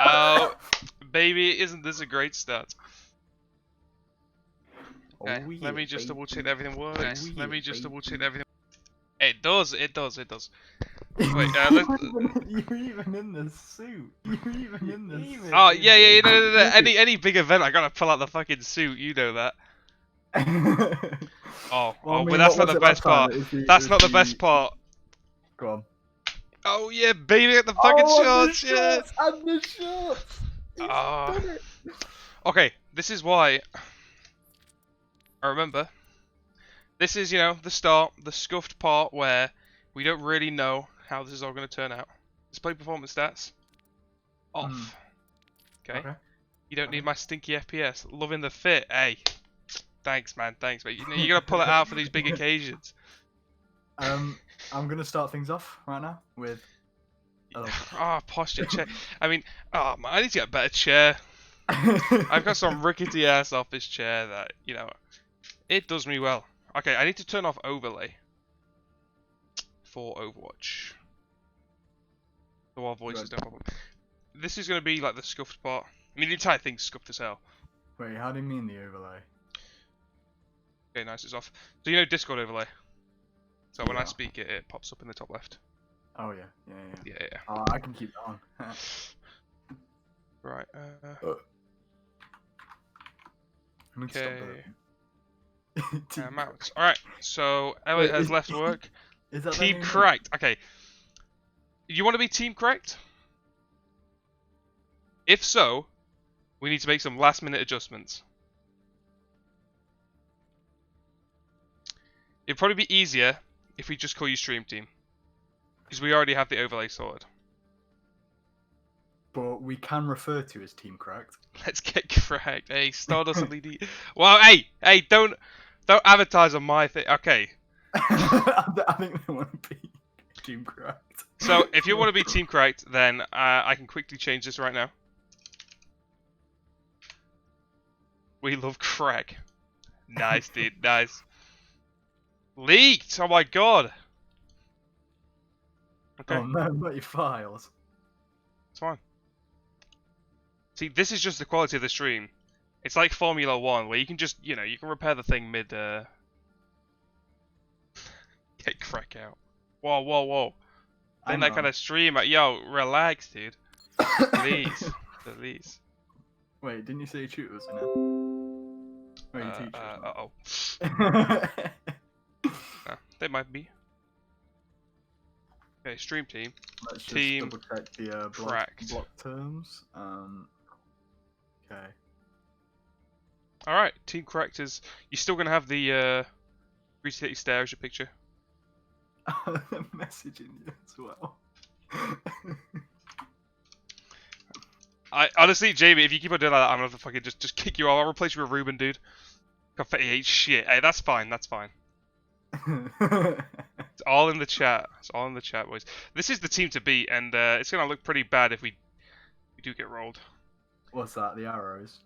Oh, baby, isn't this a great start? Okay, Oh, yeah, let me just baby. double check that everything works. Oh, Let me yeah, just double check baby. that everything. It does. It does. It does. Wait, You're even in the suit. You're even in the suit. Oh yeah. No. Any big event, I gotta pull out the fucking suit. You know that. Well, I But mean, that's what not was the it last best time? part. It was the, That's not the best part. Go on. Oh yeah, baby, at the fucking Oh, shorts. Yeah. And the shorts. He's done it. Okay, this is why. I remember. This is, the start, the scuffed part where we don't really know how this is all going to turn out. Display performance stats. Off. Okay. You don't need my stinky FPS. Loving the fit. Hey. Thanks, man. Thanks, mate. You gotta pull it out for these big occasions. I'm gonna start things off right now with. Posture check. I mean, man, I need to get a better chair. I've got some rickety ass office chair that, it does me well. Okay, I need to turn off overlay for Overwatch. So our voices don't pop up. This is going to be like the scuffed part. I mean, the entire thing's scuffed as hell. Wait, how do you mean the overlay? Okay, nice, it's off. So Discord overlay. So when I speak it pops up in the top left. Oh yeah. Yeah. Oh, I can keep that on. Right, Okay. mounts. Alright, so Elliot has left work. Is that Team correct. Okay. You want to be team correct? If so, we need to make some last minute adjustments. It'd probably be easier if we just call you stream team. Because we already have the overlay sorted. But we can refer to as team correct. Let's get correct. Hey, Stardust LED. Well, hey, don't advertise on my thing. Okay. I think they want to be team correct. So, if you want to be team correct, then I can quickly change this right now. We love Craig. Nice, dude. Nice. Leaked! Oh my god! Okay. Oh no, not your files. It's fine. See, this is just the quality of the stream. It's like Formula 1, where you can just, you can repair the thing mid, Get crack out. Whoa. Then that kind of stream, yo, relax, dude. Please. Please. Wait, didn't you say tutors in it? Uh-oh. They might be. Okay, stream team. Let's just team double check the block terms. Okay. Alright, team correct is... You're still going to have the Retake Stare as your picture. I'm messaging you as well. Honestly, Jamie, if you keep on doing that, I'm going to fucking just kick you off. I'll replace you with Ruben, dude. Confetti hates shit. Hey, that's fine, that's fine. It's all in the chat. It's all in the chat, boys. This is the team to beat, and it's going to look pretty bad if we do get rolled. What's that? The arrows?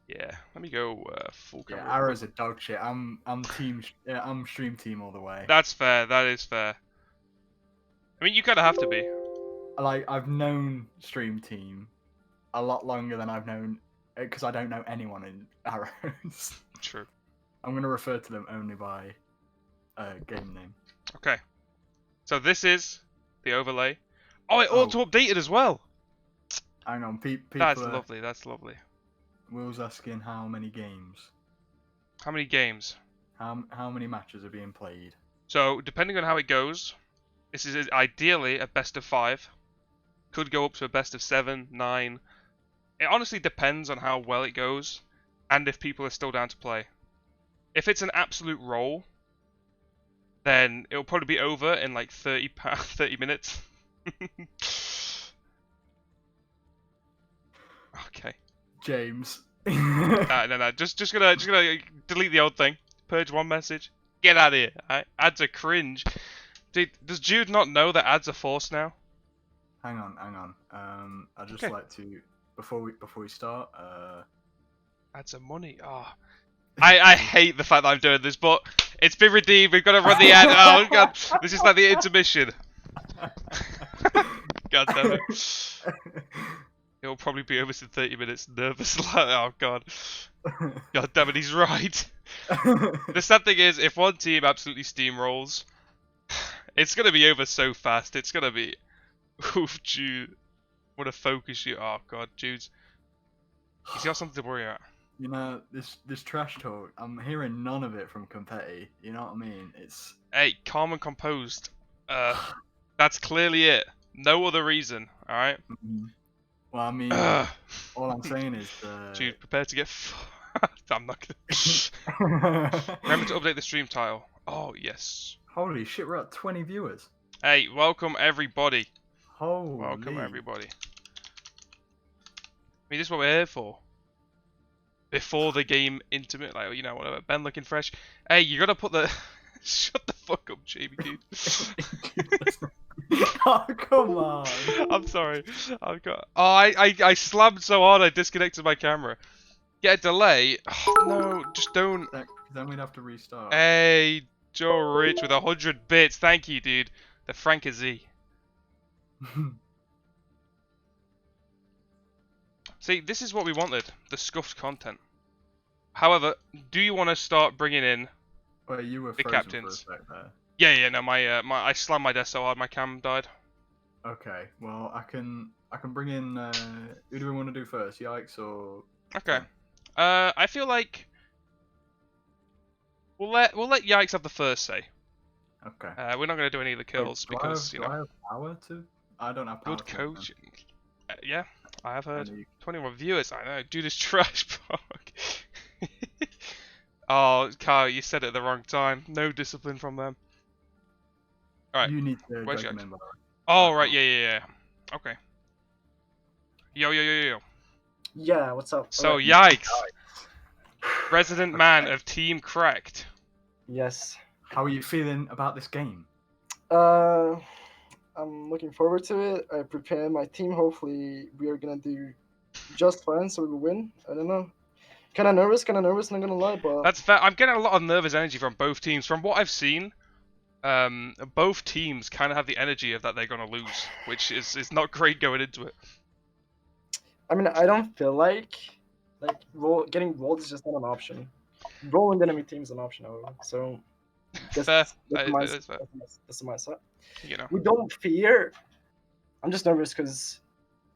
Yeah, let me go full camera. Yeah, arrows are dog shit. I'm stream team all the way. That's fair. That is fair. I mean, you kind of have to be. Like, I've known stream team a lot longer than I've known, because I don't know anyone in arrows. True. I'm gonna refer to them only by game name. Okay. So this is the overlay. Oh, it auto-updated as well. Hang on, people. That's lovely. That's lovely. Will's asking how many games. How many games? How many matches are being played? So depending on how it goes, this is ideally a best of 5. Could go up to a best of 7, 9. It honestly depends on how well it goes, and if people are still down to play. If it's an absolute roll, then it'll probably be over in like 30 minutes. Okay. James. No. Just gonna delete the old thing. Purge one message. Get out of here. Right? Ads are cringe. Dude, does Jude not know that ads are forced now? Hang on. I'd just like to before we start. Add some money. Oh. I hate the fact that I'm doing this, but it's been redeemed. We've got to run the ad. Oh god, this is like the intermission. God damn it. It'll probably be over in 30 minutes. Nervous. Oh god. God damn it, he's right. The sad thing is, if one team absolutely steamrolls, it's gonna be over so fast. It's gonna be. Oof, Jude. What a focus you. Oh god, Jude's. He's got something to worry about. You know, this trash talk, I'm hearing none of it from Confetti. You know what I mean? It's. Hey, calm and composed. That's clearly it. No other reason. All right. Well, I mean, all I'm saying is. Jude, prepare to get. I'm not gonna. Remember to update the stream title. Oh yes. Holy shit, we're at 20 viewers. Hey, welcome everybody. Holy. Welcome everybody. I mean, this is what we're here for. Before the game intimate, like, you know, whatever. Ben looking fresh. Hey, you gotta put the. Shut the fuck up, Jamie, dude. Oh, come on. I'm sorry. I've got. Oh, I slammed so hard I disconnected my camera. Get a delay. Oh, no, just don't. Then we'd have to restart. Hey, Joe Rich with 100 bits. Thank you, dude. The Frank Z. See, this is what we wanted. The scuffed content. However, do you want to start bringing in Well, you were the frozen captains? for a sec there. Yeah, no, I slammed my desk so hard my cam died. Okay, well, I can bring in. Who do we want to do first? Yikes or? Okay. I feel like we'll let Yikes have the first say. Okay. We're not gonna do any of the kills because do I have power to? I don't have power. Good to coaching. Yeah, I have heard. Any- 21 viewers. I know. Dude is trash. Fuck. Oh, Kyle, you said it at the wrong time. No discipline from them. All right. You need to Where's drag Yikes? them in, by the way. Oh right, yeah. Okay. Yo. Yeah, what's up? So Alright. Yikes, resident man of Team Cracked. Yes. How are you feeling about this game? I'm looking forward to it. I prepared my team. Hopefully, we are gonna do just fine, so we will win. I don't know. Kind of nervous, not gonna lie, but That's fair. I'm getting a lot of nervous energy from both teams. From what I've seen, both teams kind of have the energy of that they're gonna lose, which is not great going into it. I mean, I don't feel like getting rolled is just not an option. Rolling the enemy team is an option, however. So Fair. that's That my is fair. that's my set. You know. We don't fear. I'm just nervous because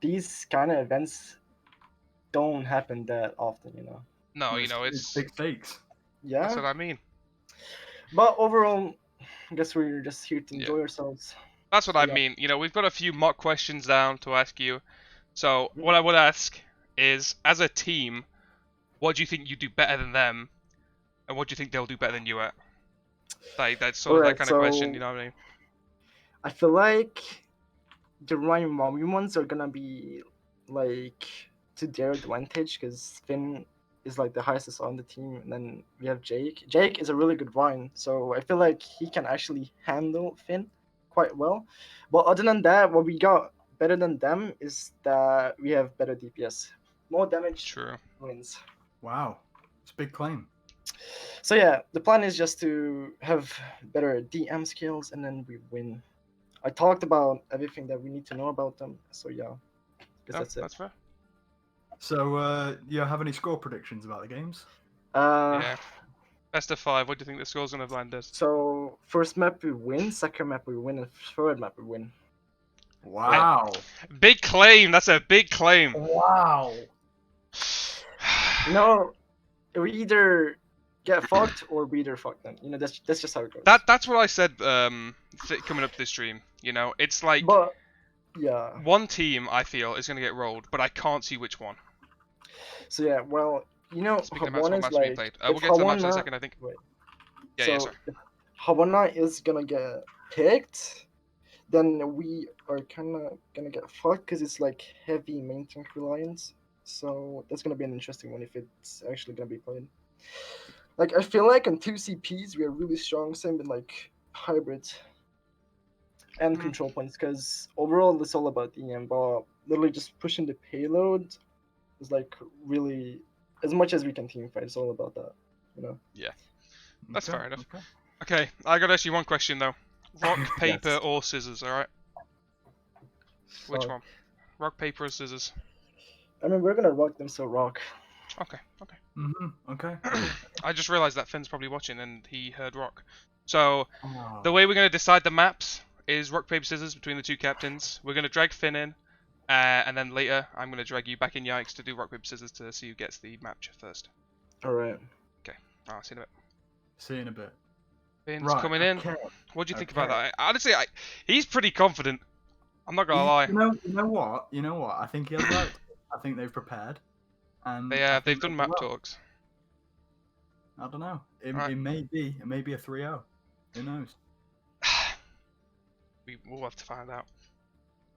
these kind of events don't happen that often, you know. No, you know it's. big stakes. Yeah. That's what I mean. But overall, I guess we're just here to enjoy ourselves. That's what I Yeah. mean. You know, we've got a few mock questions down to ask you. So what I would ask is, as a team, what do you think you do better than them, and what do you think they'll do better than you at? Like that's sort of that Alright, kind of question. so- You know what I mean? I feel like the Ryan Mommy ones are gonna be like to their advantage because Finn is like the highest on the team, and then we have Jake. Jake is a really good Ryan, so I feel like he can actually handle Finn quite well. But other than that, what we got better than them is that we have better DPS. More damage True. wins. Wow, it's a big claim. So yeah, the plan is just to have better DM skills, and then we win. I talked about everything that we need to know about them, so yeah, guess No, that's it. that's fair. So, you have any score predictions about the games? Yeah. Best of 5. What do you think the score's gonna land as? So first map we win, second map we win, and third map we win. Wow. Big claim. That's a big claim. Wow. You know, we either get fucked or we either fuck them. You know, that's just how it goes. That's what I said. Coming up to this stream. You know, it's like But yeah. one team I feel is gonna get rolled, but I can't see which one. So yeah, well, you know, Speaking of match, Havana what is match we like played. if We'll get to the match in a Havana- second, I think. Wait. Yeah, so sorry. if Havana is gonna get picked, then we are kind of gonna get fucked because it's like heavy main tank reliance. So that's gonna be an interesting one if it's actually gonna be played. Like I feel like on 2 CPs we are really strong, same with like hybrids and Mhm. control points, because overall it's all about EM, but literally just pushing the payload is like really, as much as we can team fight, it's all about that, you know. That's Okay, fair enough. okay. Okay, I got to ask you one question though. Rock, paper, Yes. or scissors? All right. Which So, one? Rock, paper, or scissors? I mean, we're gonna rock them, so rock. Okay. Okay. I just realised that Finn's probably watching and he heard rock. So Oh. the way we're going to decide the maps is rock paper scissors between the two captains. We're going to drag Finn in, and then later I'm going to drag you back in Yikes to do rock paper scissors to see who gets the map first. All right. I'll see you in a bit. See you in a bit. Finn's coming in. Okay. What do you think about that? Honestly, he's pretty confident. I'm not gonna lie. You know what? I think he has right. I think they've prepared. And They've done map talks. I don't know. It Right. may be a 3-0. Who knows? We'll have to find out.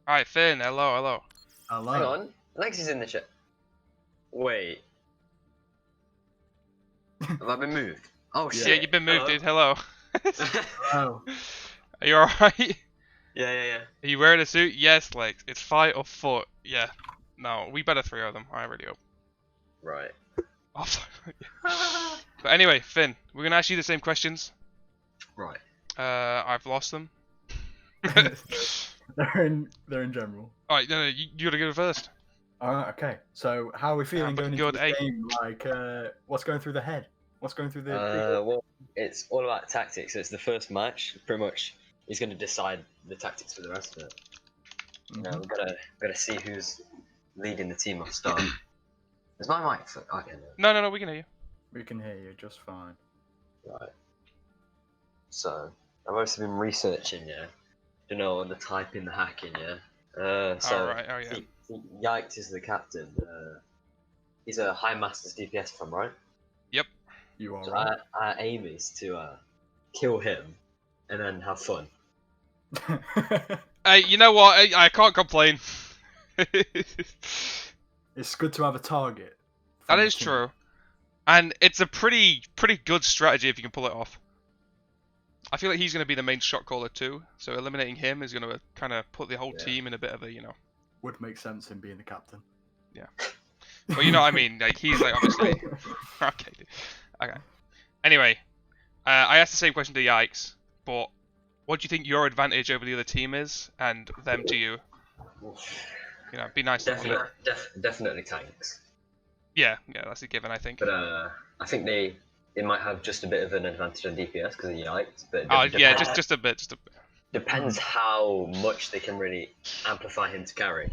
Alright, Finn, hello. Hello. Hang on, Lexi's in the chat. Wait. Have I been moved? Oh Yeah. shit. Yeah, you've been moved, dude. Hello. Oh. Are you alright? Yeah. Are you wearing a suit? Yes, Lex. It's fight or foot. Yeah. No, we better 3-0 them. I really hope. Right. Oh, but anyway, Finn, we're gonna ask you the same questions. Right. I've lost them. They're in general. Alright, no, you gotta go first. Alright, okay. So how are we feeling but going into good, this eh? game? Like, what's going through the head? What's going through the Well, it's all about tactics. It's the first match. Pretty much, he's going to decide the tactics for the rest of it. You know, we've got to see who's leading the team off start. Is my mic? Okay. No, we can hear you. We can hear you just fine. Right. So I've also been researching, you know, on the typing, the hacking, Alright, oh yeah. Yikes is the captain. He's a High Masters DPS from, right? You are So right. our aim is to kill him and then have fun. Hey, you know what? I can't complain. It's good to have a target. That from the is team. true. And it's a pretty good strategy if you can pull it off. I feel like he's going to be the main shot caller too, so eliminating him is going to kind of put the whole team in a bit of a, you know... Would make sense him being the captain. Well, you know what I mean, like, he's like, obviously... Okay. Okay. Anyway, I asked the same question to Yikes, but what do you think your advantage over the other team is, and them to you? You know, be nice to them. Definitely tanks. Yeah, that's a given, I think. But I think they might have just a bit of an advantage on DPS because of Yikes. But Yeah, just a bit. depends how much they can really amplify him to carry.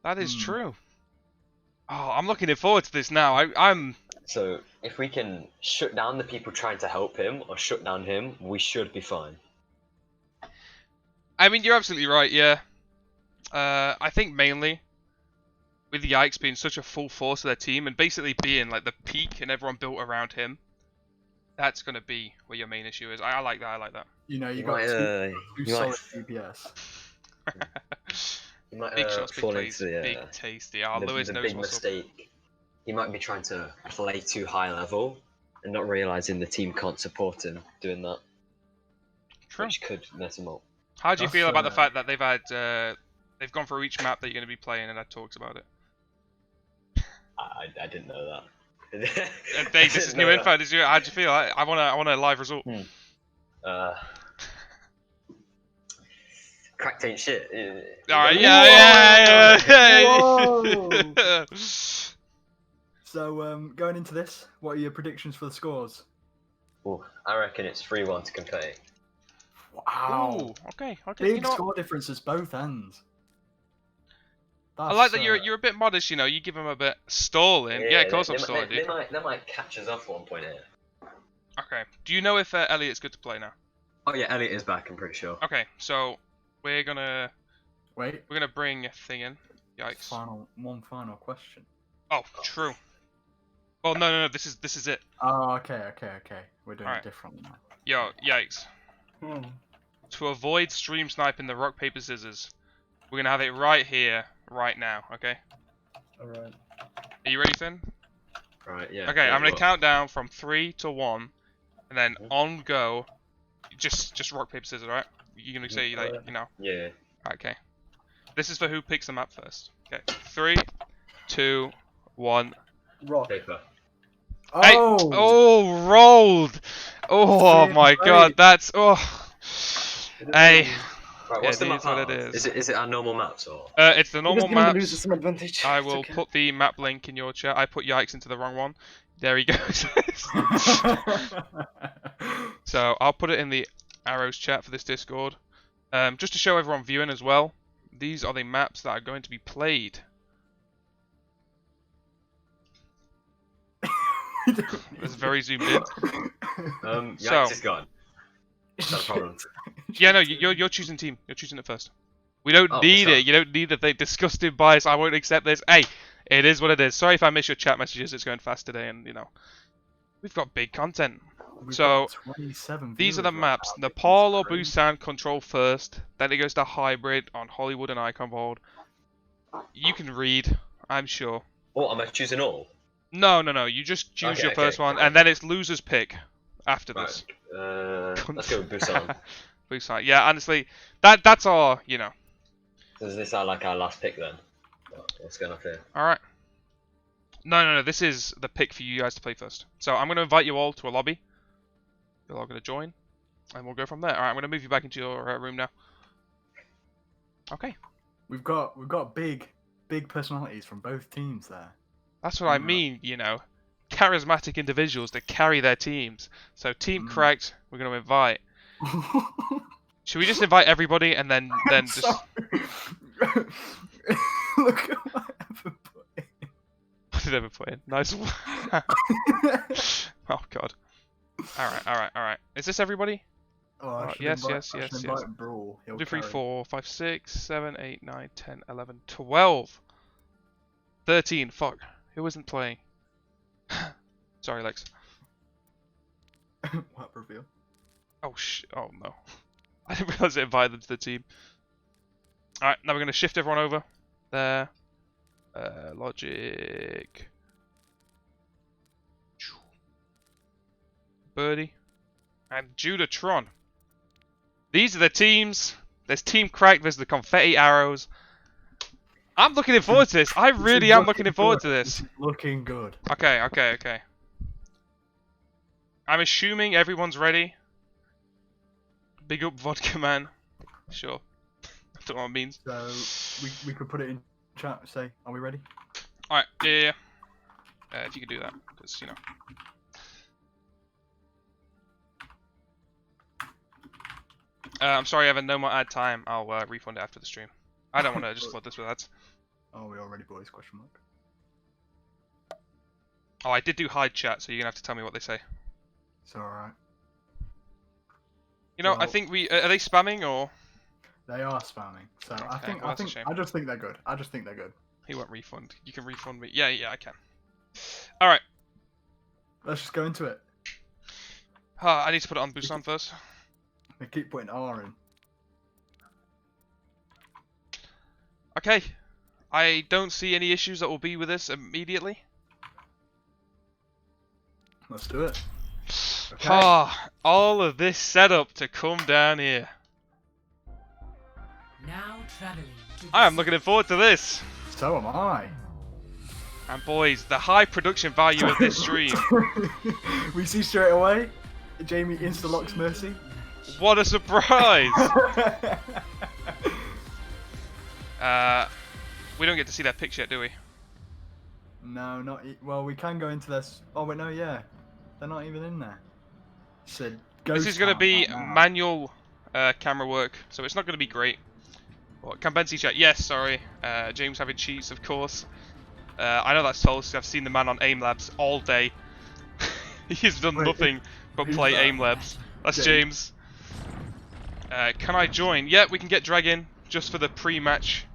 That is true. Oh, I'm looking forward to this now. I'm... So if we can shut down the people trying to help him or shut down him, we should be fine. I mean, you're absolutely right, yeah. I think mainly with Yikes being such a full force of their team and basically being like the peak and everyone built around him, that's going to be where your main issue is. I like that. You know, you You got might, two you solid might- DPS. You might Big shots, big fall plays, into big tasty. Oh, the Lewis the knows big what's up. mistake. He might be trying to play too high level and not realizing the team can't support him doing that, True. which could mess him up. How do you That's, feel about the fact that they've gone through each map that you're going to be playing and had talks about it? I didn't know that. Dave, this is new info. How do you feel? I want a live result. Cracked ain't shit. Alright, yeah. Whoa! So, going into this, what are your predictions for the scores? Ooh, I reckon it's 3-1 to Confetti. Wow. Ooh, okay. Big You know what? score differences both ends. I like that you're a bit modest. You know, you give him a bit stalling. Yeah, of course I'm stalling, dude. They might catch us off 1 point here. Okay. Do you know if Elliot's good to play now? Oh yeah, Elliot is back. I'm pretty sure. Okay, so we're gonna Wait. bring a thing in. Yikes. One final question. Oh, true. Well, no. This is it. Oh, okay. We're doing Alright. it differently now. Yo, yikes. Hmm. To avoid stream sniping the rock paper scissors, we're gonna have it right here, right now. Okay. Alright. Are you ready, Finn? Right. Yeah. Okay, yeah, I'm gonna well, count down from 3 to 1, and then on go. Just rock paper scissors, right? You're gonna say like you know. Yeah. Okay. This is for who picks them up first. Okay. 3, 2, 1. Rock. Paper. Hey! Oh! Oh, rolled! Oh Finn, my god, right. that's... Oh. It is Hey. what it is. Right, what's the map what it out of? is. Is it our normal maps or? It's the normal Because gonna lose maps. some advantage. I It's will okay. put the map link in your chat. I put yikes into the wrong one. There he goes. So I'll put it in the arrows chat for this Discord. Just to show everyone viewing as well. These are the maps that are going to be played. It's very zoomed in. Yikes So- is gone. No problem. Yeah, no, you're choosing team. You're choosing it first. We don't Oh, need sorry. it. You don't need the disgusting bias. I won't accept this. Hey, it is what it is. Sorry if I miss your chat messages. It's going fast today, and you know, we've got big content. We've So, got 27 These are the viewers right maps. now. Nepal or It's crazy. Busan control first. Then it goes to hybrid on Hollywood and Icon Bold. You can read, I'm sure. Oh, am I choosing all? No. You just choose Okay, your first okay, one, right. and then it's loser's pick after this. Right. Let's go with Busan. Busan. Yeah, honestly, that's our, you know. So is this our last pick then? What's going on here? All right. No. This is the pick for you guys to play first. So I'm going to invite you all to a lobby. You're all going to join, and we'll go from there. All right, I'm going to move you back into your room now. Okay. We've got big personalities from both teams there. That's what I mean, you know. Charismatic individuals that carry their teams. So Team Cracked, we're going to invite. Should we just invite everybody and then just... Sorry. Look at what I ever put in. What did I ever put in? Nice one. Oh, God. Alright. Is this everybody? Oh, I should yes, invite, yes, I should yes, invite yes. Brawl. He'll 2, 3, carry. 4, 5, 6, 7, 8, 9, 10, 11, 12. 13, fuck. Who isn't playing? Sorry, Lex. What reveal? Oh no. I didn't realise it invited them to the team. Alright, now we're going to shift everyone over. There. Logic. Birdie. And Judatron. These are the teams. There's Team Crack, there's the Confetti Arrows. I'm looking forward to this. I really am looking forward to this. Looking good. Okay. I'm assuming everyone's ready. Big up Vodka Man. Sure. I don't know what it means. So we could put it in chat. Say, are we ready? Alright, yeah. If you could do that, because, you know. I'm sorry, Evan, no more ad time. I'll refund it after the stream. I don't want to just flood this with ads. Oh, we already boys? Question mark. Oh, I did do hide chat, so you're gonna have to tell me what they say. It's alright. You know, I Well- think are they spamming or? They are spamming. So I Okay, think well, that's a shame. I just think they're good. I just think they're good. He won't refund. You can refund me. Yeah, I can. Alright. Let's just go into it. I need to put it on Busan first. They keep putting R in. Okay. I don't see any issues that will be with this immediately. Let's do it. Okay. All of this setup to come down here. Now traveling to I am looking forward to this. So am I. And boys, the high production value of this stream. We see straight away. Jamie insta-locks Mercy. What a surprise! We don't get to see that picture yet, do we? No, not well. We can go into this. Oh wait, no, yeah, they're not even in there. Said This is going to be manual camera work, so it's not going to be great. What, Confetti chat? Yes, sorry. James having cheats, of course. I know that's told, because I've seen the man on Aim Labs all day. He's done Wait, nothing but who's play that? Aim Labs. That's James. James. Can I join? Yeah, we can get Drag in, just for the pre-match.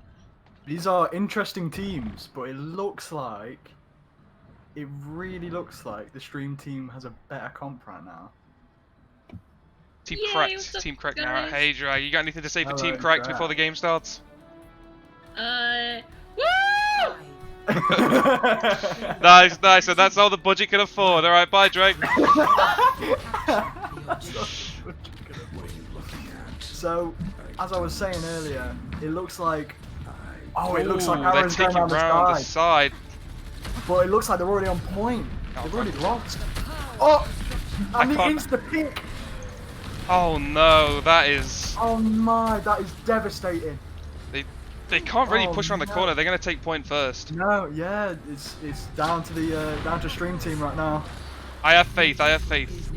These are interesting teams, but it really looks like the stream team has a better comp right now. Team Yay, Cracked. what's up, Team Cracked now. guys? Hey, Drag, you got anything to say for Hello, Team Cracked Drag. before the game starts? Woo! Nice. So that's all the budget can afford. All right, bye, Drake. So, as I was saying earlier, it looks like. Oh, it looks like Ooh, they're arrows going taking around the round the side. side. But it looks like they're already on point. They've Okay. already lost. Oh! And the can't- insta pink! Oh no, that is. Oh my, that is devastating. They can't really Oh, push around the no. corner. They're gonna take point first. No, yeah, it's down to the down to stream team right now. I have faith. I have faith.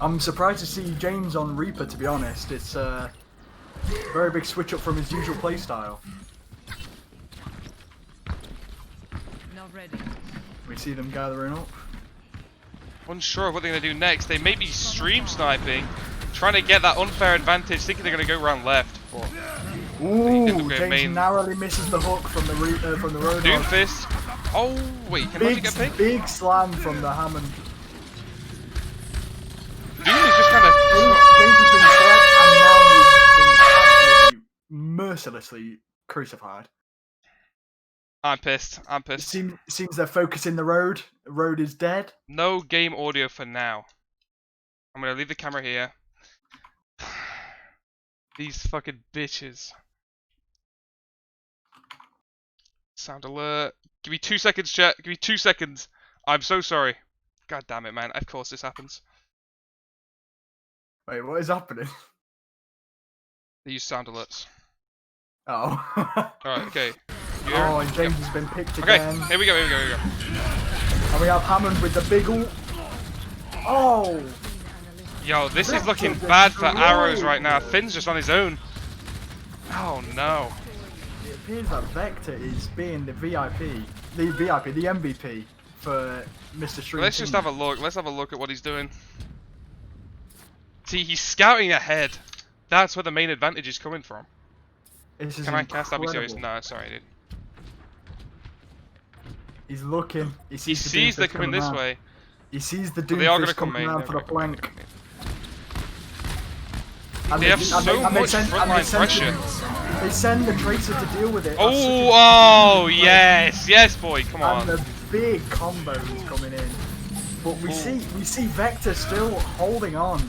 I'm surprised to see James on Reaper, to be honest. It's a very big switch up from his usual playstyle. Not ready. We see them gathering up. Unsure of what they're gonna do next. They may be stream sniping, trying to get that unfair advantage, thinking they're gonna go around left. But Ooh, go James main. narrowly misses the hook from the road. Doomfist. Oh wait, can Magic get picked? Big slam from the Hammond. Doom is just kind of. James has been dead, and now he's been absolutely mercilessly crucified. I'm pissed. I'm It pissed. seems they're focusing the road. The road is dead. No game audio for now. I'm gonna leave the camera here. These fucking bitches. Sound alert. Give me 2 seconds, chat. Give me 2 seconds. I'm so sorry. God damn it, man. Of course this happens. Wait, what is happening? They use sound alerts. Oh. Alright, okay. Oh, and James has been picked Okay, again. here we go, here we go, here we go. And we have Hammond with the big ult. Oh! Yo, this is looking Vector bad for destroyed. Arrows right now. Finn's just on his own. Oh no. It appears that Vector is being the MVP for Mr. Stream. Let's just have a look. Let's have a look at what he's doing. See, he's scouting ahead. That's where the main advantage is coming from. Can I cast that? Be serious? No, sorry, dude. He's looking. He sees they're coming this way. He sees the So they are Doomfist gonna come coming main. around for the flank. And They have so much frontline pressure. They send the Tracer to deal with it. Oh, yes, yes, boy, come on. And the big combos coming in. But we see Vector still holding on.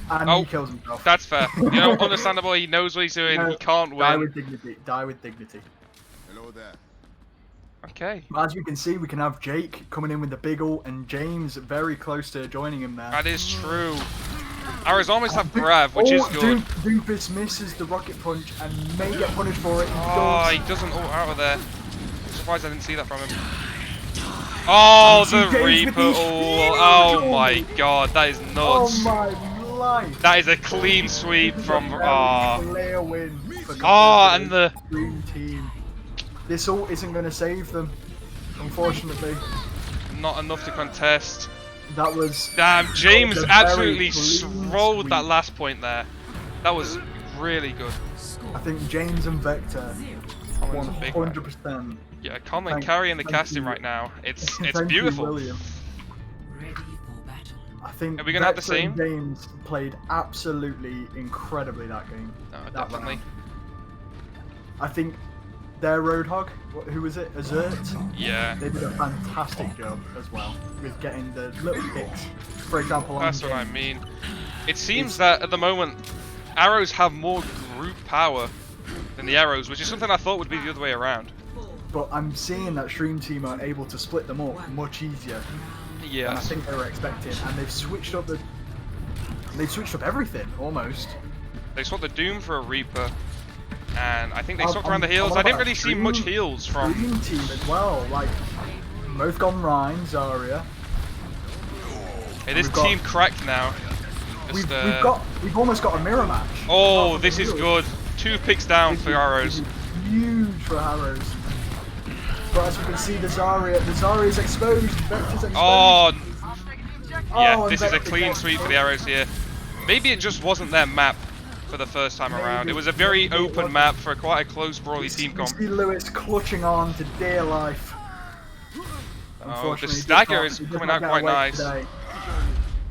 And he kills himself. That's fair. You know, understandable, he knows what he's doing, he can't Die win. with dignity. Die with dignity. Hello there. Okay. As you can see, we can have Jake coming in with the big ult and James very close to joining him there. That is true. Arrows almost have grab, which is good. Doomfist misses the rocket punch and may get punished for it. Oh, he doesn't ult out of there. I'm surprised I didn't see that from him. Oh, the Reaper ult. Oh my god, that is nuts. Oh my life. That is a clean sweep from. Clear win for and the. Dream Team. This ult isn't going to save them, unfortunately. Not enough to contest. That was. Damn, James a very absolutely clean rolled sweep. that last point there. That was really good. I think James and Vector, Colin's a big man. 100%. Yeah, Conlon Thank- carrying the thank casting you. right now. It's Thank you, beautiful. William. Ready for battle. I think Are we gonna have the Vector and same? James played absolutely incredibly that game. No, that definitely. round. I think their Roadhog, who was it? Azert? Yeah. They did a fantastic job as well with getting the little picks. For example, on That's what I James. mean. It seems that at the moment, Arrows have more group power than the Arrows, which is something I thought would be the other way around. But I'm seeing that Stream Team are able to split them up much easier than I Yes. think they were expecting, and they've switched up everything almost. They swapped the Doom for a Reaper, and I think they I'm- swapped around the I'm heals. on I didn't about really see much Dream- heals from. Dream Team as well, like both gone Rhine, Zarya. Hey, this We've got- team cracked now. Just, We've almost got a mirror match. Oh, Apart from this the is heals. good. 2 picks down This for is- Arrows. this is huge for Arrows. But as you can see, the Zarya is exposed. Vector's exposed. Oh, yeah, and this is a Vector clean got- sweep for the Arrows here. Maybe it just wasn't their map for the first time around. It was a very Maybe it open wasn't. map for quite a close, brawly team We comp. see Lewis clutching on to dear life. Oh, the Unfortunately, he did stagger not- is he did coming not out get quite away nice. today.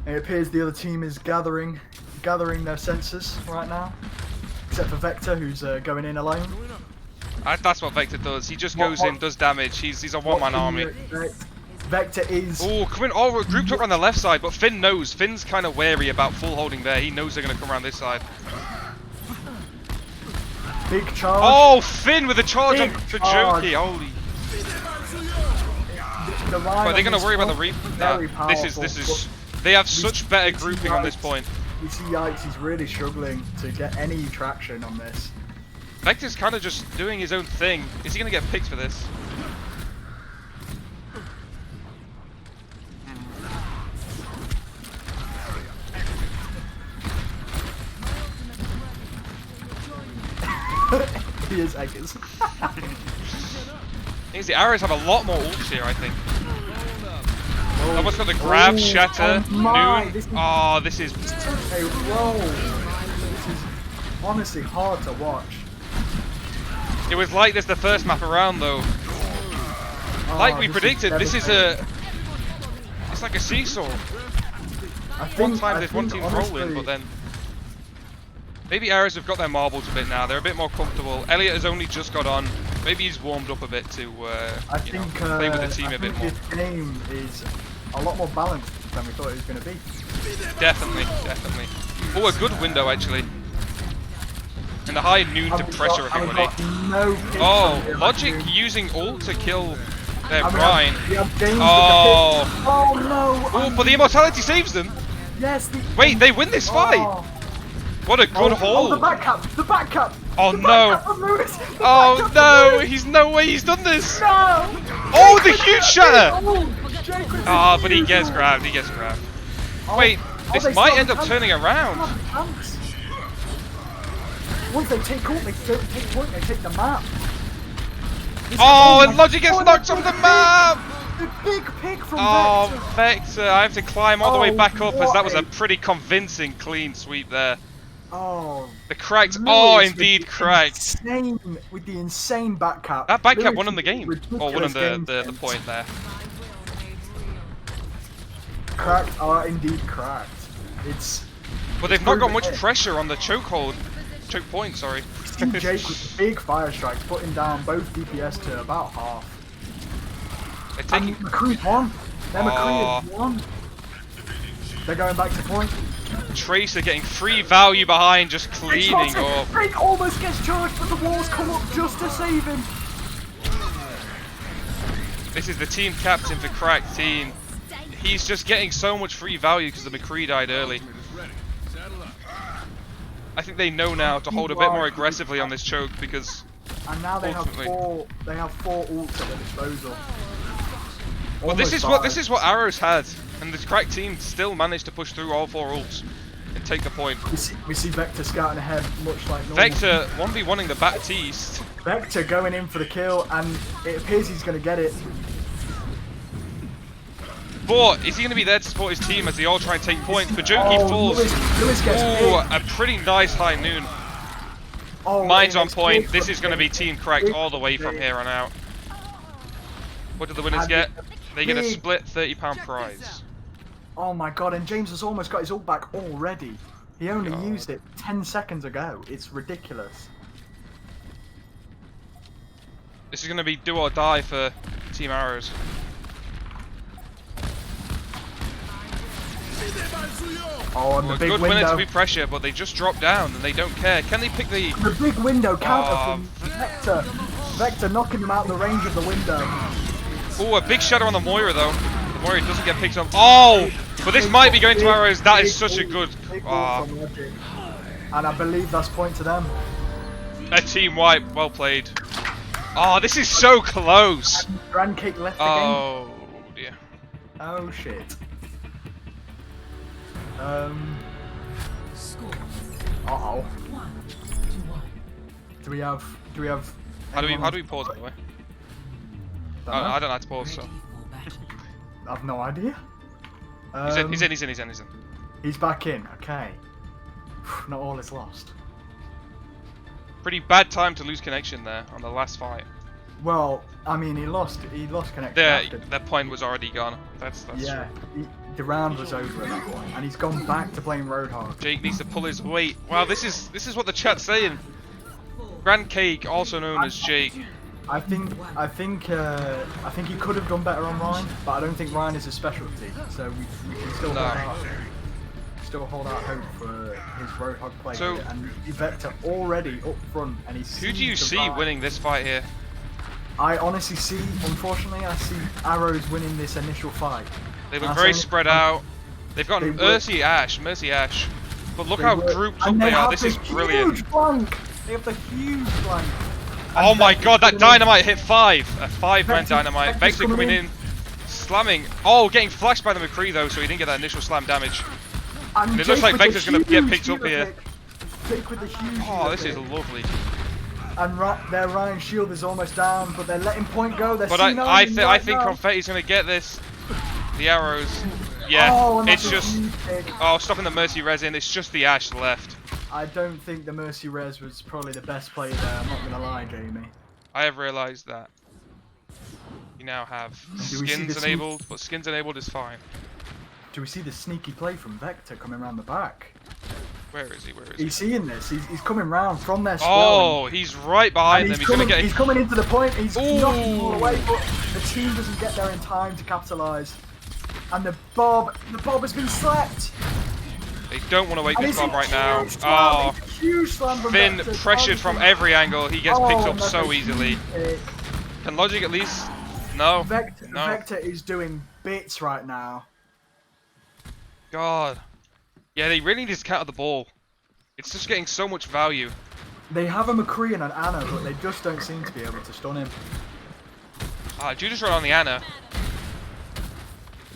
It appears the other team is gathering their senses right now. Except for Vector, who's going in alone. That's what Vector does. He just What- goes what- in, does damage. He's a What one-man can army. you expect? Vector is Oh, coming! Oh, we're grouped up on the left side, but Finn knows. Finn's kind of wary about full holding there. He knows they're going to come around this side. big charge. Oh, Finn with a charge on Big for charge. Bjokey. Holy! The line But they're on going to this worry about the front, Reap. very This is. powerful, They have such better we grouping see on this guys- point. You see, Yikes, he's really struggling to get any traction on this. Vector's kind of just doing his own thing. Is he gonna get picked for this? He is Eggers. The arrows have a lot more ults here, I think. Almost got the grab, shatter, noon. This is Hey, whoa! This is honestly hard to watch. It was like this the first map around though. Like we predicted, this is it's like a seesaw. One time there's one team rolling, but then maybe Arrows have got their marbles a bit now. They're a bit more comfortable. Elliot has only just got on. Maybe he's warmed up a bit to play with the team a bit more. This game is a lot more balanced than we thought it was going to be. Definitely, definitely. Oh, a good window actually. And the high noon to pressure everybody. Oh, Logic using ult to kill their Brine. Oh no! Oh, but the immortality saves them. Yes. Wait, they win this fight. What a good haul. Oh, the back cap! The back cap! Oh no! Oh no! He's no way he's done this! No! Oh, the huge shatter! Ah, but he gets grabbed. He gets grabbed. Wait, this might end up turning around. Once they take ult, they don't take point. They take the map. Oh, and Logic gets knocked off the map! The big pick from Vector! I have to climb all the way back up as that was a pretty convincing clean sweep there. Oh, the cracked. Oh, indeed cracked. Insane, with the insane back cap. That back cap won him the game. Or won him the point there. Cracked are indeed cracked. It's. But they've not got much pressure on the chokehold. Choke point, sorry. Jake with big fire strikes, putting down both DPS to about half. They're taking. McCree's one. McCree is one. They're going back to point. Tracer getting free value behind, just cleaning up. Drake almost gets charged, but the walls come up just to save him. This is the team captain for Cracked Team. He's just getting so much free value because the McCree died early. I think they know now to hold a bit more aggressively on this choke because. And now they have four. They have 4 ults at their disposal. Well, this is what Arrows had, and the Cracked Team still managed to push through all 4 ults and take the point. We see Vector scouting ahead, much like normal. Vector 1v1ing the Baptiste. Vector going in for the kill, and it appears he's going to get it. But is he going to be there to support his team as they all try and take points? Bjokey falls. Lewis gets a pretty nice high noon. Mine's on point. This is going to be Team Cracked all the way from here on out. What do the winners get? They get a split £30 prize. Oh my god, and James has almost got his ult back already. He only used it 10 seconds ago. It's ridiculous. This is going to be do or die for Team Arrows. Oh, and the big good window. winner to be pressure, but they just drop down and they don't care. Can they pick the big window counter from Vector? Vector knocking him out of the range of the window. Oh, a big shadow on the Moira though. The Moira doesn't get picked up. Oh, but this might be going to Arrows. That is such a good. And I believe that's point to them. A team wipe. Well played. Oh, this is so close. Grandcake left the game. Oh dear. Oh shit. Uh-oh. Do we have How do we pause by the way? I don't know how to pause, so. I've no idea. He's in. He's back in, okay. Not all is lost. Pretty bad time to lose connection there on the last fight. Well, I mean, he lost connection. That point was already gone. That's yeah. true. The round was over at that point, and he's gone back to playing Roadhog. Jake needs to pull his weight. Wow, this is what the chat's saying. Grandcake, also known as Jake. I think he could have done better on Ryan, but I don't think Ryan is a specialty, so we can still hold out hope for his Roadhog play. So, and Vector already up front, and he's. Who do you see winning this fight here? I honestly see, unfortunately, I see Arrows winning this initial fight. They look very spread out. They've got Mercy Ash. But look how grouped up And they are. have This the is brilliant. Huge flank. They have the huge flank. Oh And my Vector's god, that coming in. dynamite hit 5. A 5-man Vector's dynamite. Vector coming coming in. in, slamming. Oh, getting flashed by the McCree though, so he didn't get that initial slam damage. And it looks Jake like with the Vector's gonna get huge picked up healer here. pick. Jake with the huge Oh, healer this is pick. lovely. And their Ryan shield is almost down, but they're letting point go. They're But C9 I think now. Confetti's gonna get this. The arrows. Yeah, Oh, and it's that's a just. huge pick. Oh, stopping the Mercy resin. It's just the Ash left. I don't think the Mercy Res was probably the best play there. I'm not gonna lie, Jamie. I have realised that. You now have Do we see skins the enabled, but skins enabled is fine. Do we see the sneaky play from Vector coming around the back? Where is he? Where is he? He's seeing this. He's coming round from their swelling. Oh, he's right behind them. He's gonna get. He's coming into the point. He's knocking them all Ooh. away, but the team doesn't get there in time to capitalise. And the Bob has been slapped. They don't want to wake And this it's a bomb right now. huge slam. Oh, It's a huge slam from Finn Vector. pressured from every angle. He gets picked up that's so a easily. huge pick. Can Logic at least? No. Vector, No. Vector is doing bits right now. God. Yeah, they really need to counter the ball. It's just getting so much value. They have a McCree and an Anna, but they just don't seem to be able to stun him. Judas run on the Anna.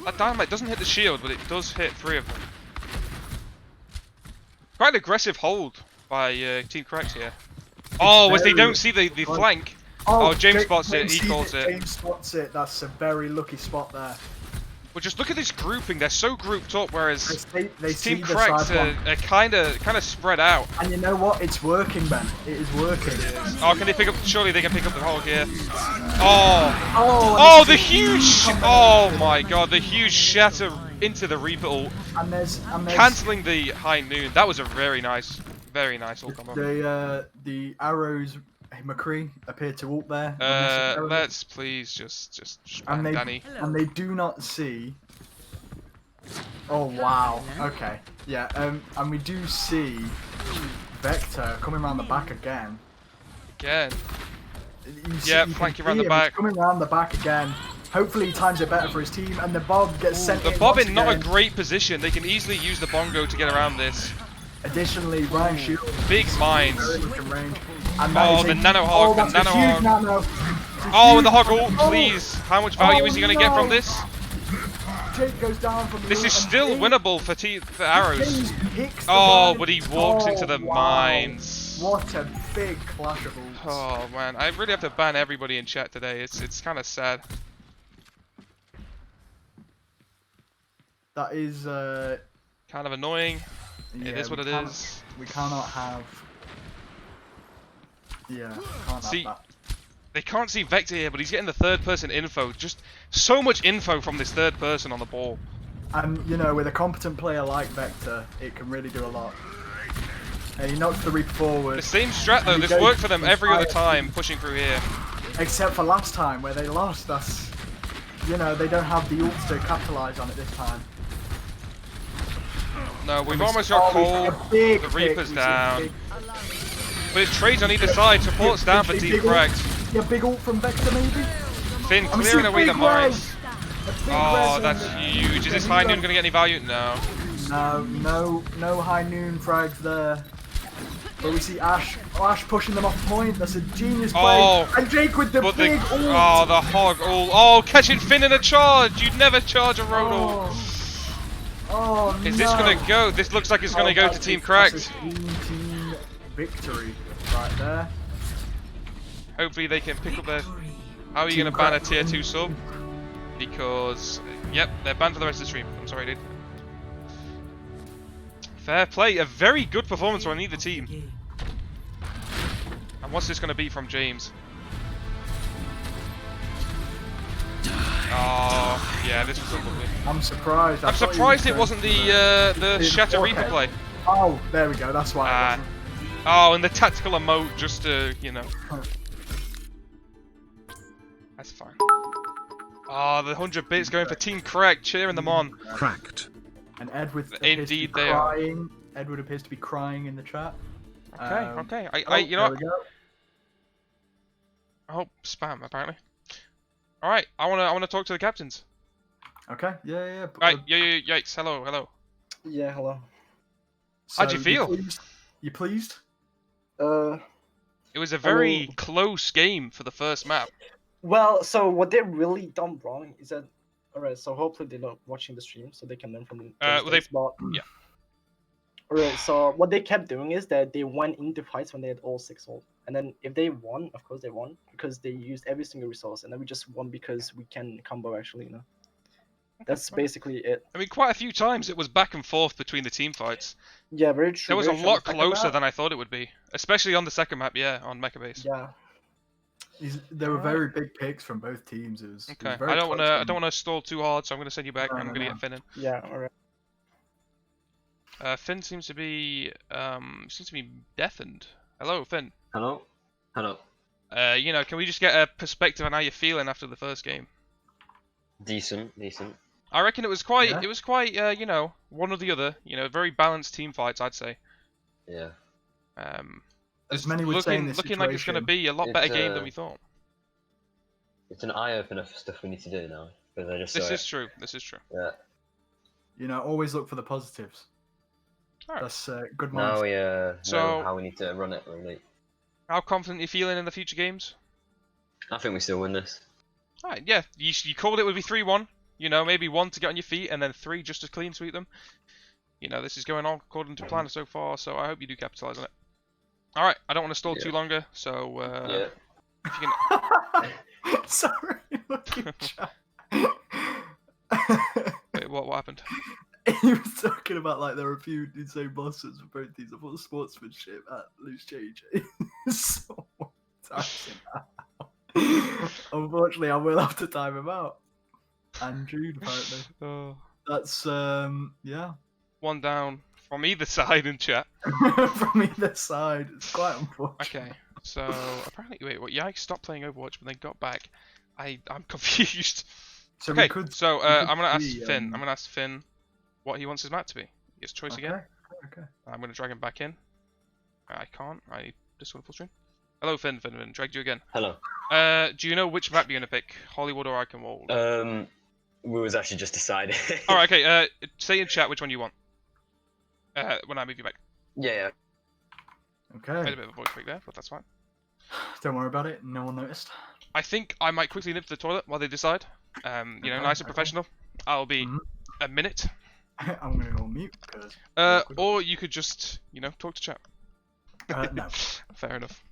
That dynamite doesn't hit the shield, but it does hit 3 of them. Quite an aggressive hold by Team Correct here. Oh, as they don't see the flank. Oh, James spots it. He sees calls it. James spots it. That's a very lucky spot there. But just look at this grouping. They're so grouped up, whereas They see Team the Correct side flank. are kind of spread out. And you know what? It's working, Ben. It is working. Oh, can they pick up? Surely they can pick up the hog here. Oh, Oh, the huge! Oh my God, the huge shatter into the Reaper ult, and there's cancelling the high noon. That was a very nice ult combo. the arrows. McCree appear to ult there. Let's please just and spam Danny. they do not see. Oh wow. Okay. Yeah. And we do see Vector coming around the back again. Again. Yeah, flanking around the back. Coming around the back again. Hopefully he times it better for his team, and the Bob gets sent The in Bob once in not a again. great position. They can easily use the bongo to get around this. Additionally, Ryan Shield. Big minds. Range. And that Oh, is the a- nano hog, the that's a nano huge hog. nano. It's a Oh, and the huge- hog ult, Oh, please. How much value is he going to get from no. this? Jake goes down from the This ult, is and still Jake- winnable for arrows. James picks the Oh, blind. but he walks into the wow. mines. What a big clash of ults. Oh man, I really have to ban everybody in chat today. It's kind of sad. That is Kind of annoying. It is we what it cannot- is. We cannot have. Yeah, can't See, have that. They can't see Vector here, but he's getting the third person info. Just so much info from this third person on the ball. And you know, with a competent player like Vector, it can really do a lot. And he knocks the Reaper forward. The same strat though, He this goes worked for them every other entire- time, pushing through here. Except for last time where they lost. That's, you know, they don't have the ults to capitalise on it this time. No, we've We almost see- got we see Cole. a big The pick, Reaper's we see a down. big- But it's trades on either side. Support's down for big Team ult. Correct. Yeah, big ult from Vector maybe. Finn I'm clearing seeing away the big mines. res. A big Oh, res that's on- huge. Is this high noon gonna get any value? No. No high noon frags there. But we see Ash pushing them off point. That's a genius play. Oh, And Jake with the But big ult. oh, the hog ult. Oh, catching Finn in a charge. You'd never charge a road ult. Oh, Is this gonna go? This looks like it's gonna go to Team Correct. That's a team victory right there. Hopefully they can pick up their. How are you gonna ban a tier 2 sub? Because, yep, they're banned for the rest of the stream. I'm sorry, dude. Fair play. A very good performance from either team. And what's this gonna be from James? Oh, yeah, this was lovely. I'm surprised. I'm surprised it wasn't the Shatter Reaper play. Oh, there we go. That's why it Ah. wasn't. Oh, and the tactical emote just to, you know. That's fine. Oh, the 100 bits going for Team Correct, cheering them on. Cracked. And Edward appears Indeed to be they are. crying. Edward appears to be crying in the chat. Okay, Um, okay. You oh, know there what? we go. Oh, spam apparently. All right, I wanna talk to the captains. Okay. Yeah. Right, yikes. Hello. Yeah, hello. How'd you feel? Pleased? You pleased? It was a very mean- close game for the first map. Well, so what they really done wrong is that, alright, so hopefully they're not watching the stream so they can learn from the Well, mistakes, but yeah. Alright, so what they kept doing is that they went into fights when they had all 6 ult. And then if they won, of course they won, because they used every single resource, and then we just won because we can combo actually, you know. That's basically it. I mean, quite a few times it was back and forth between the team fights. Yeah, very true. It was a very true. On lot the second closer map, than I thought it would be, especially on the second map. Yeah, on Mecha Base. Yeah. There were very big picks from both teams. It was Okay, very I don't close game. want to stall too hard, so I'm gonna send you back. No, and I'm no, gonna no. get Finn in. Yeah, alright. Finn seems to be deafened. Hello, Finn. Hello? Hello. You know, can we just get a perspective on how you're feeling after the first game? Decent, decent. I reckon it was quite, Yeah. you know, one or the other. You know, very balanced team fights, I'd say. Yeah. As many would say in this looking like it's going to situation, be a lot better it's, game than we thought. It's an eye-opener for stuff we need to do now. Because I just This saw is it. true. This is true. Yeah. you know, always look for the positives. Alright. That's good Now mindset. we So- know how we need to run it, really. How confident are you feeling in the future games? I think we still win this. Alright, yeah. You called it would be 3-1. You know, maybe 1 to get on your feet, and then 3 just to clean sweep them. You know, this is going on according to plan so far, so I hope you do capitalise on it. Alright, I don't want to stall too longer, so Yeah. if you can... Sorry, look at chat. Wait, what happened? He was talking about like there are a few insane bosses for both teams. I thought sportsmanship at loose change. So embarrassing now. Unfortunately, I will have to time him out. And Jude, apparently. Oh, That's yeah. 1 down from either side in chat. From either side. It's quite unfortunate. Okay, so apparently, wait, what? Yikes stopped playing Overwatch when they got back. I'm confused. So Okay, we could. so we could I'm gonna ask see, Finn. I'm gonna ask Finn what he wants his map to be. He gets choice again. Okay. I'm gonna drag him back in. I can't. I just want to full stream. Hello, Finn. Finn. Dragged you again. Hello. Do you know which map you're gonna pick? Hollywood or Iconwald? We was actually just deciding. Alright, okay. Say in chat which one you want. When I move you back. Yeah. Made a Okay. bit of a voice break there, but that's fine. Don't worry about it. No one noticed. I think I might quickly nip to the toilet while they decide. You know, Okay, nice and okay. professional. I'll be Mhm. a minute. I'm gonna go on mute because. Or you could just, you know, talk to chat. No. Fair enough.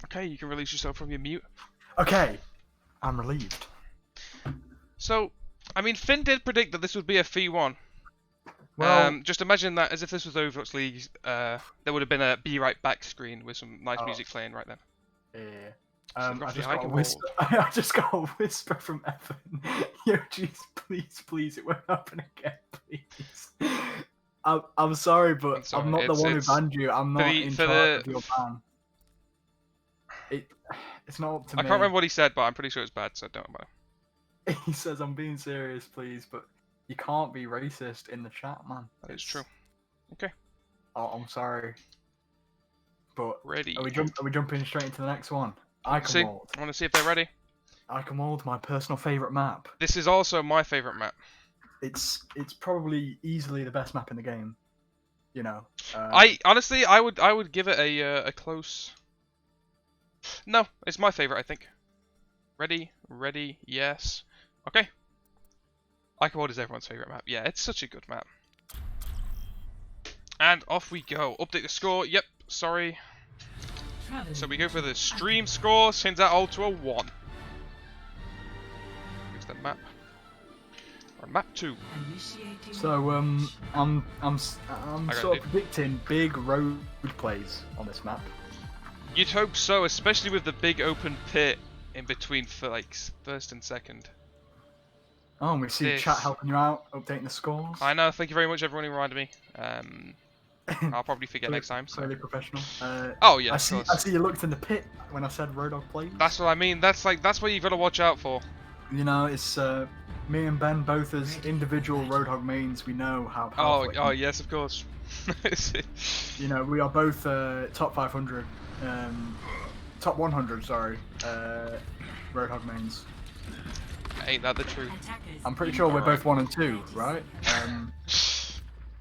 Okay, you can release yourself from your mute. Okay. I'm relieved. So, I mean, Finn did predict that this would be a fee one. Well, Just imagine that as if this was Overwatch League, there would have been a be right back screen with some nice Oh. music playing right then. yeah. got I the just got a Iconwald. whisper. I just got a whisper from Evan. Yo, jeez, please, it won't happen again, please. I'm sorry, but I'm sorry, I'm not the it's- one who it's- banned you. I'm not the- in for charge the- of your ban. It's not up to I me. can't remember what he said, but I'm pretty sure it's bad, so don't matter. He says I'm being serious, please, but you can't be racist in the chat, man. That is It's- true. Okay, Oh, I'm sorry. But ready. are we jumping straight into the next one? See, Iconwald. I want to see if they're ready. Iconwald, my personal favourite map. This is also my favorite map. It's probably easily the best map in the game. You know. I honestly, I would give it a close. No, it's my favorite, I think. Ready, yes. Okay. Iconwald is everyone's favorite map. Yeah, it's such a good map. And off we go. Update the score. Yep, sorry. So we go for the stream score. Sends that all to a 1. Here's the map. Or map 2. So I'm I got sort it. of predicting big road plays on this map. You'd hope so, especially with the big open pit in between for like first and second. Oh, and we see This. chat helping you out, updating the scores. I know. Thank you very much, everyone who reminded me. I'll probably forget next time. So. Clearly professional. Oh yeah, I of see. course. I see you looked in the pit when I said Road Dogg plays. That's what I mean. That's what you've got to watch out for. You know, it's me and Ben both as individual Road Dogg mains. We know how powerful. Oh yes, of course. You know, we are both top 500, top 100. Sorry, Road Dogg mains. Ain't that the truth? I'm pretty sure we're both 1 and 2, right?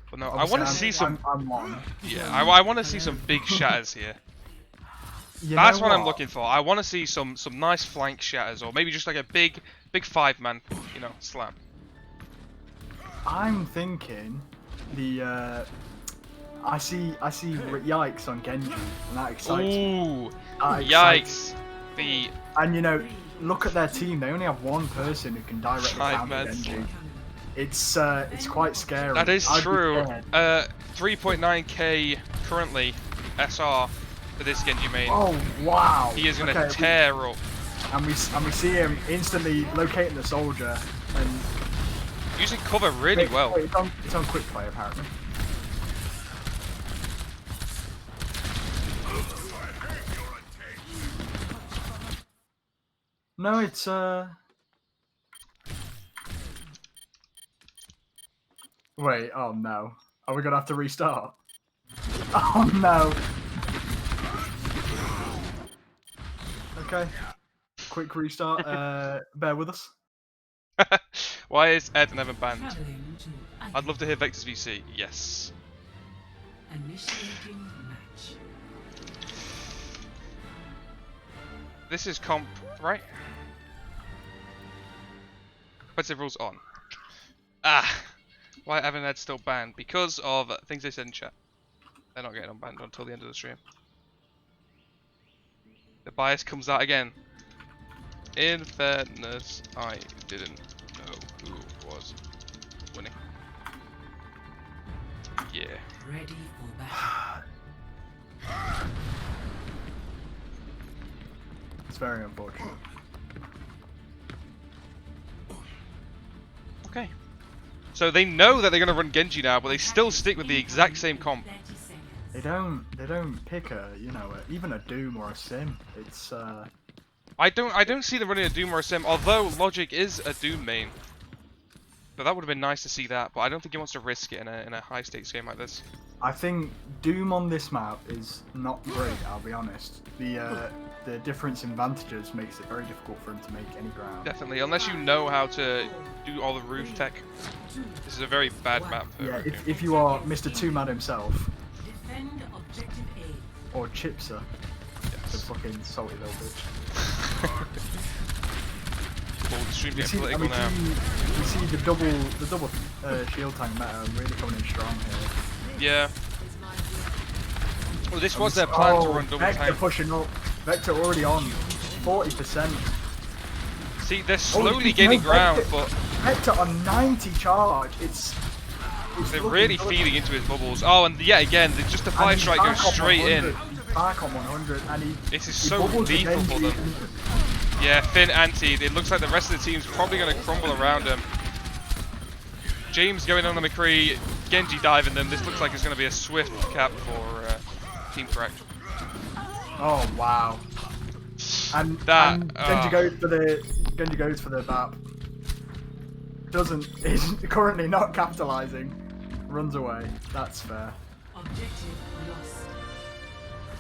But no, I want to see some. I'm 1. Yeah, I want to see some big shatters here. You That's know what I'm looking for. I want to see some nice flank shatters, or maybe just like a big 5-man, you know, slam. I'm thinking the I see yikes on Genji, and that excites me. Ooh, That excites yikes! And you know, look at their team. They only have one person who can directly counter 5-man Genji. slam. It's quite scary. That is I'd be true. scared. 3.9k currently SR for this Genji main. Oh wow! He is gonna Okay, tear up. And we see him instantly locating the soldier and Using cover really well. Wait, it's on quick play apparently. No, it's Wait, oh no. Are we gonna have to restart? Oh no. Okay. Quick restart. Bear with us. Why is Ed and Evan banned? Traveling to I'd love to hear Vector's VC. Yes. initiating match. This is comp, right? Competitive rules on. Ah! Why Evan and Ed still banned? Because of things they said in chat. They're not getting unbanned until the end of the stream. The bias comes out again. In fairness, I didn't know who was winning. Yeah. Ready for battle. It's very unfortunate. Okay. So they know that they're gonna run Genji now, but they still stick with the exact same comp. 30 seconds. They don't pick a, you know, even a Doom or a Sim. It's I don't see them running a Doom or a Sim, although Logic is a Doom main. So that would have been nice to see that, but I don't think he wants to risk it in a high stakes game like this. I think Doom on this map is not great, I'll be honest. The difference in vantages makes it very difficult for him to make any ground. Definitely, unless you know how to do all the roof tech. This is a very bad map for Yeah, Rogue. if you are Mr. Two-Man himself, Defend objective A. or Chipser, the Yes. fucking salty little bitch. Well, the stream getting I political mean, now. you see the double shield tank meta really coming in strong here. Yeah. Well, this was their plan to run double Vector tank. pushing up. Vector already on 40%. See, they're Oh, slowly no, gaining ground, Vector- but Vector on 90 charge. It's they're looking really good. feeding into his bubbles. Oh, and yet again, just the fire And he's strike goes back on straight in. 100. He's back on 100, and he. This is he so bubbles lethal again, for them. Yeah, Finn antied. It looks like the rest of the team's probably going to crumble around him. James going on the McCree, Genji diving them. This looks like it's going to be a swift cap for Team Correct. Oh wow! And, That- and Genji goes for the BAP. Is currently not capitalizing. Runs away. That's fair. Objective lost.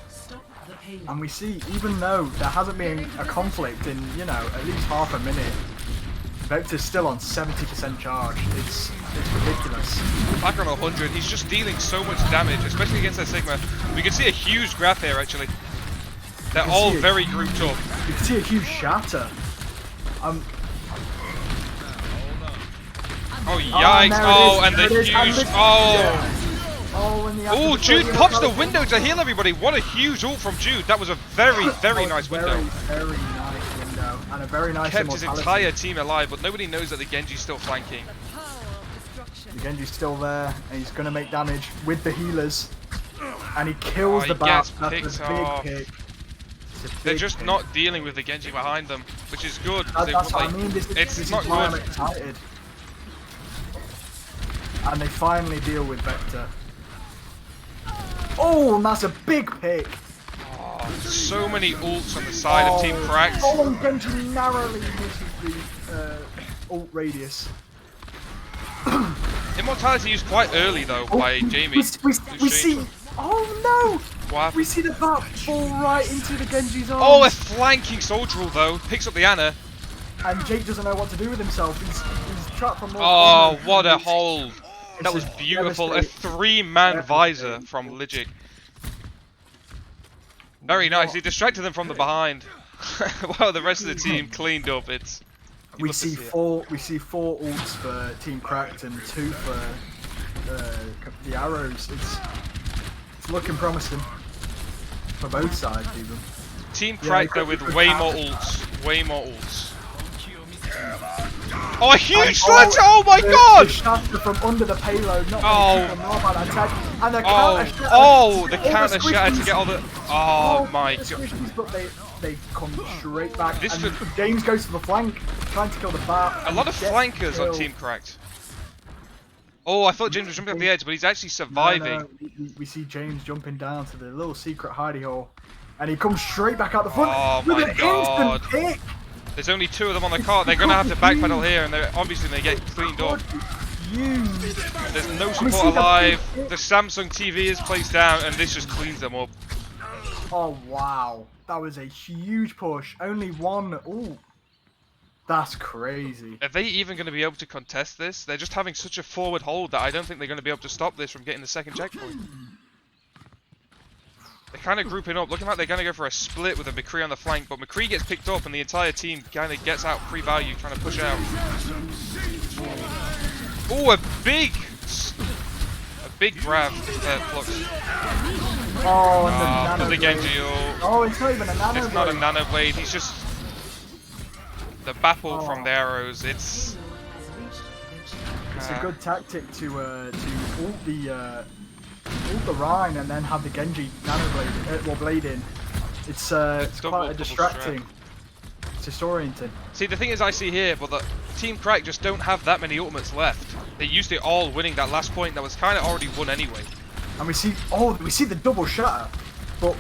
Stop the payload. And we see, even though there hasn't been a conflict in, you know, at least half a minute, Vector's still on 70% charge. It's ridiculous. Back on 100. He's just dealing so much damage, especially against that Sigma. We can see a huge graph here, actually. They're can all see it. very grouped up. You can see a huge shatter. Oh, yikes. there it Oh, is, and the there it is, huge... and the- Oh! Oh, and the Oh, after Jude the pops the penalty. window to heal everybody. What a huge ult from Jude. That was a very, very Oh, nice window. Very nice window. And a very nice Kept his immortality. entire team alive, but nobody knows that the Genji's still flanking. The Genji's still there, and he's going to make damage with the healers. And he kills Oh, the he bat. gets That's picked a big off. pick. They're just not dealing with the Genji behind them, which is good. 'Cause they That's would, what I mean. This it's is not why I'm good. excited. And they finally deal with Vector. Oh, and that's a big pick. Oh, so many ults on the side of Team Cracked. Oh, and Genji narrowly misses the ult radius. Immortality used quite early though by Jamie. We see. Oh no! What happened? We see the bat fall right into the Genji's arms. Oh, a flanking soldier ult though. Picks up the Ana. And Jake doesn't know what to do with himself. He's trapped from. Oh, what a hold. That was It's beautiful. A devastating. 3-man visor from Ligic. Very nice. He distracted them from the behind. While the rest of the team cleaned up. It's. We see four ults for Team Cracked and 2 for the arrows. It's looking promising for both sides even. Team Cracked though with way more ults. Way more ults. Oh, a huge sledge! Oh my god! The shatter from under the payload, not the attack. And the counter shatter. Oh, the counter shatter to get all the. Oh my the god. squishies, but they come straight back. This and could- James goes to the flank, trying to kill the bat. A lot of Gets flankers on killed. Team Cracked. Oh, I thought James was jumping off the edge, but he's actually surviving. No, we see James jumping down to the little secret hidey hole, and he comes straight back out the front Oh with my an god. instant pick. There's only 2 of them on the cart. They're gonna have to backpedal here, and they're obviously they get cleaned up. Huge. There's no We see support the alive. big- The Samsung TV is placed down, and this just cleans them up. Oh wow, that was a huge push. Only one. Ooh, that's crazy. Are they even going to be able to contest this? They're just having such a forward hold that I don't think they're going to be able to stop this from getting the second checkpoint. They're kind of grouping up, looking like they're going to go for a split with a McCree on the flank, but McCree gets picked up and the entire team kind of gets out free value trying to push out. Oh, a big grab, Flux. Oh, and the nano The blade. Genji ult. Oh, it's not even a nano It's not a blade. nano blade, he's just the baffle from the arrows. It's It's a good tactic to ult the Rhine and then have the Genji nano blade, blade in. It's double quite a distracting. It's disorienting. See, the thing is I see here, but the Team Crack just don't have that many ultimates left. They used it all winning that last point that was kind of already won anyway. And we see the double shatter, but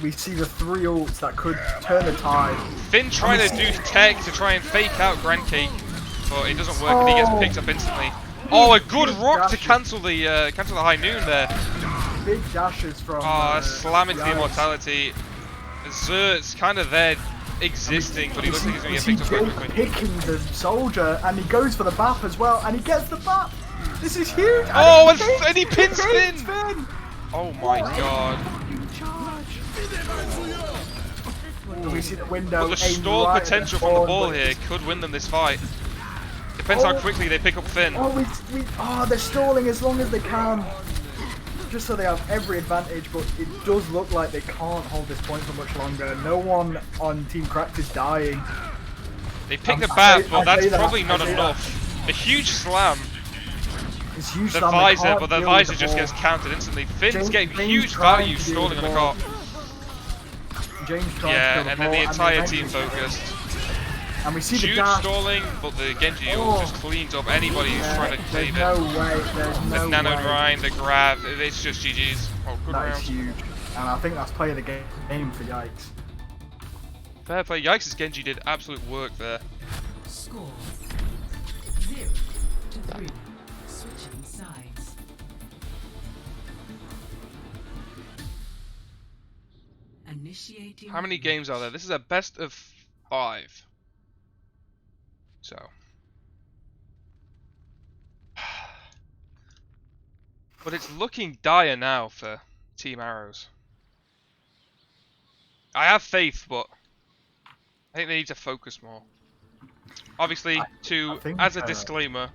we see the 3 ults that could turn the tide. Finn trying to do tech to try and fake out Grandcake, but it doesn't work and he gets picked up instantly. Oh, a good rock to cancel the high noon there. Big dashes from. Oh, slam into the Yikes. immortality. Zert's kind of there existing, but he looks like he's going to get picked up quite Jake quickly. picking the soldier, and he goes for the BAP as well, and he gets the BAP. This is huge. Oh, he and he pins hits Finn. Oh my god. We see the window. But the aim stall right at potential from the horn, ball but here could win them this fight. Depends how quickly they pick up Finn. They're stalling as long as they can, just so they have every advantage. But it does look like they can't hold this point for much longer. No one on Team Cracked is dying. They pick the I bat, say- but I that's say that, probably I not say enough. A huge slam. It's huge. The slam, they visor, can't but the deal with visor the just ball. gets countered instantly. Finn's James- getting James huge trying value to deal stalling with on the the ball. cart. James trying to Yeah, kill the and then ball, the entire they team eventually- focused. And we see the Huge dash. stalling, but the Genji ult Oh. just cleans up anybody who's trying to There's save no it. way. There's The no nano way. grind, the grab, it's just GG's. Oh, good That is round. huge. And I think that's play of the game for Yikes. Fair play. Yikes' Genji did absolute work there. Score 0 to 3. Switching sides. Initiating. How many games are there? This is a best of 5. So. But it's looking dire now for Team Arrows. I have faith, but I think they need to focus more. Obviously, I think, as a disclaimer,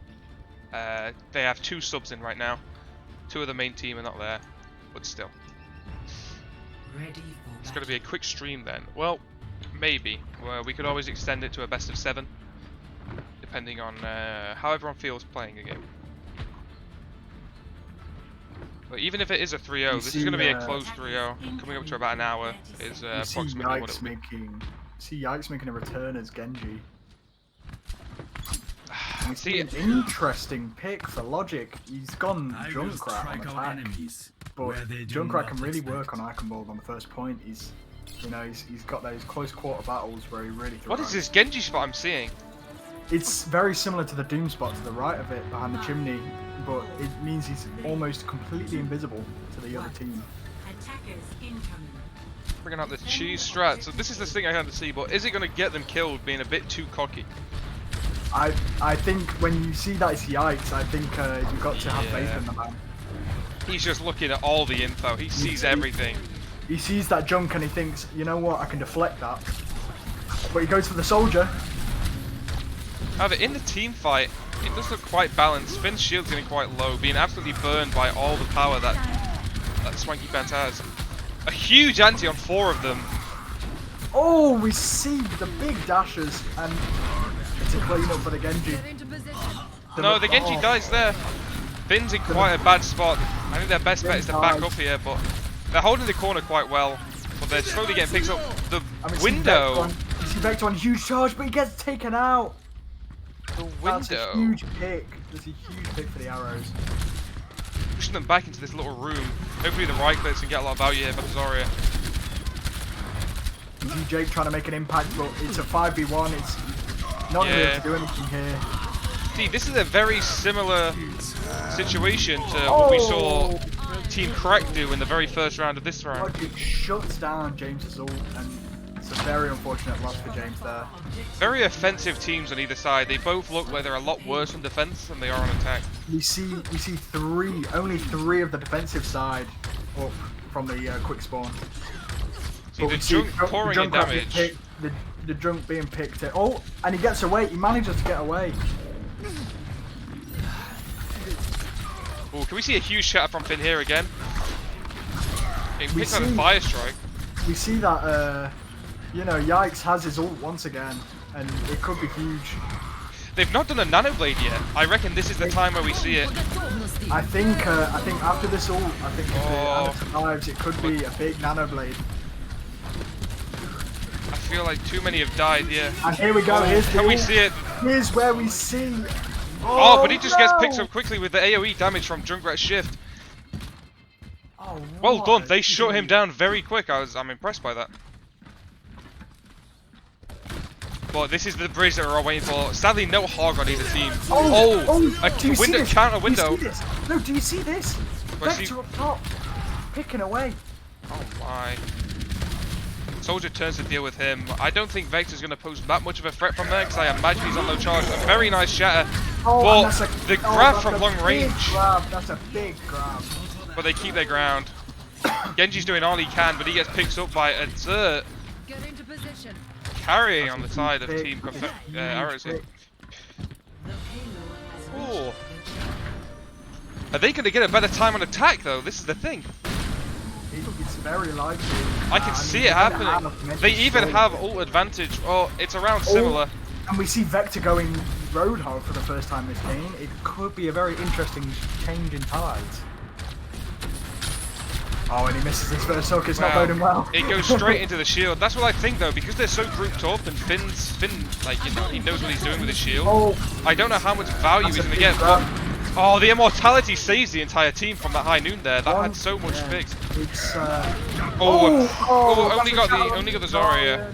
they have 2 subs in right now. 2 of the main team are not there, but still. Ready for It's going to be a quick stream then. Well, maybe. Well, we could always extend it to a best of 7, depending on how everyone feels playing a game. But even if it is a 3-0, this is going to be a close 3-0. Coming up to about an hour is You see approximately what Yikes it'll be. making a return as Genji. We See, see an interesting pick for Logic. He's gone I will Junkrat on strike our attack, enemies but where they do Junkrat not can really expect. work on Eichenwald on the first point. He's got those close quarter battles where he really thrives. what is this Genji spot I'm seeing? It's very similar to the Doom spot to the right of it, behind the chimney, but it means he's almost completely invisible to the other team. Attackers incoming. Bringing out the cheese strat. So this is the thing I had to see, but is it going to get them killed being a bit too cocky? I think when you see that it's Yikes, I think you've got to have faith in the man. He's just looking at all the info. He sees everything. He sees that junk and he thinks, you know what, I can deflect that. But he goes for the soldier. However, in the team fight, it does look quite balanced. Finn's shield's getting quite low, being absolutely burned by all the power that Swankypants has. A huge anti on 4 of them. Oh, we see the big dashes and it's a clean up for the Genji. No, the Genji dies there. Finn's in quite a bad spot. I think their best bet is to back up here, but they're holding the corner quite well. But they're slowly getting picked up. The window. You see Vector on huge charge, but he gets taken out. The That's a window. huge pick. That's a huge pick for the arrows. Pushing them back into this little room. Hopefully the right clicks can get a lot of value here for Zarya. You see Jake trying to make an impact, but it's a 5v1. It's not going to be able to do anything here. See, this is a very similar situation to what we saw Team Crack do in the very first round of this round. Logic shuts down James's ult, and it's a very unfortunate loss for James there. Very offensive teams on either side. They both look like they're a lot worse on defense than they are on attack. We see only three of the defensive side up from the quick spawn. See, But the we see junk pouring in Junkrat being damage. picked, the junk being picked. Oh, and he gets away. He manages to get away. Oh, can we see a huge shatter from Finn here again? Getting We picked on a see- fire strike. We see that, Yikes has his ult once again, and it could be huge. They've not done a nano blade yet. I reckon this is the time where we see it. I think after this ult, I think if Oh. Anna survives, it could be a big nano blade. I feel like too many have died here. And here we go. Here's the Can we ult. see it? Here's where we see. Oh, but he just gets picked no! up quickly with the AoE damage from Junkrat's shift. Oh, Well what done. a They shut him dude. down very quick. I'm impressed by that. But this is the bridge that we're all waiting for. Sadly, no hog on either team. A do you see window this? counter Do you see window. this? No, do you see this? I see- Vector up top, picking away. Oh my. Soldier turns to deal with him. I don't think Vector's going to pose that much of a threat from there because I imagine he's on low charge. A very nice shatter. Oh, But and that's the grab that's from a long big range. Grab. That's a big grab. But they keep their ground. Genji's doing all he can, but he gets picked up by a Zert. Get into position. Carrying on the side of Big, Team huge Arrows here. pick. The payload has Ooh. reached the Are they going to get a better time on attack though? This is the thing. It's very likely. I can see it happening. They even have ult advantage. Oh, it's around similar. And we see Vector going Roadhog for the first time this game. It could be a very interesting change in tides. Oh, and he misses his first hook. It's not Wow. boding well. It goes straight into the shield. That's what I think though, because they're so grouped up and Finn, like, you know, he knows what he's doing with his shield. Oh, I don't know how much value that's he's a going to big get. grab. Oh, the immortality saves the entire team from that high noon there. That One- had so much yeah. fixed. It's Oh, only got that's a the challenge. Zarya.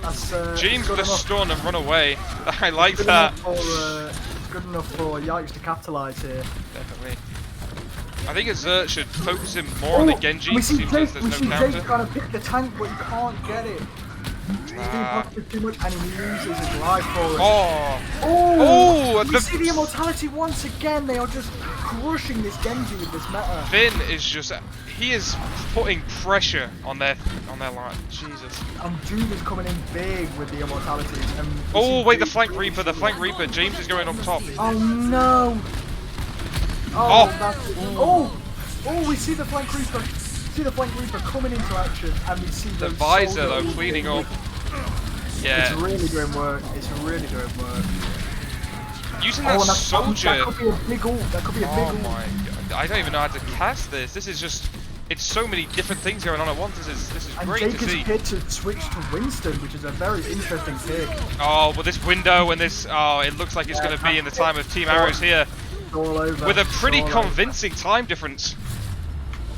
That's James good with a enough. stun and run away. I like Good that. enough for, it's good enough for Yikes to capitalise here. Definitely. I think Zert should focus him more on the Genji. We see Seems Jake, like we there's see no Jake counter. trying to pick the tank, but he can't get it. He's being positive too much, and he loses his life for it. Oh, Oh, we the- see the immortality once again. They are just crushing this Genji with this meta. Finn is just, he is putting pressure on their line. Jesus. And Doom is coming in big with the immortalities. And we Oh see wait, the Jake- flank Reaper, the flank Reaper. James is going up top. Oh no! Oh. Oh, we see the flank Reaper. See the flank Reaper coming into action, and we see The those visor though soldiers cleaning up. It's Yeah, really doing work. It's really doing work. using Oh, that and that soldier. could be a big ult. That could be a big Oh ult. my god. I don't even know how to cast this. This is just, it's so many different things going on at once. This is And great Jake to is see. here to switch to Winston, which is a very interesting pick. Oh, well, this window and this, oh, it looks like it's going to be in the time of Team Arrows here It's all over. with a It's pretty all over. convincing time difference.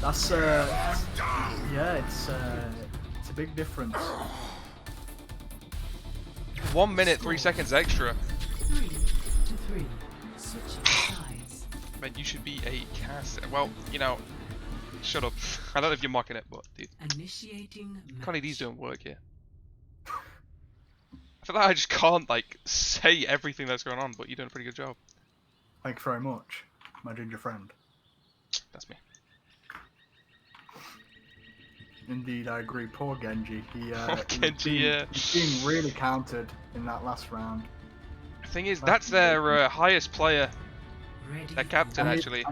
That's yeah, it's a big difference. 1 minute, 3 seconds extra. 3 to 3. Switching sides. Man, you should be a caster. Well, you know, shut up. I don't know if you're mocking it, but dude, Initiating Connie match. D's doing work here. I feel like I just can't like say everything that's going on, but you're doing a pretty good job. Thank you very much, my ginger friend. That's me. Indeed, I agree. Poor Genji. Genji, yeah. He's being really countered in that last round. The thing is, that's their highest player, Ready their captain And actually.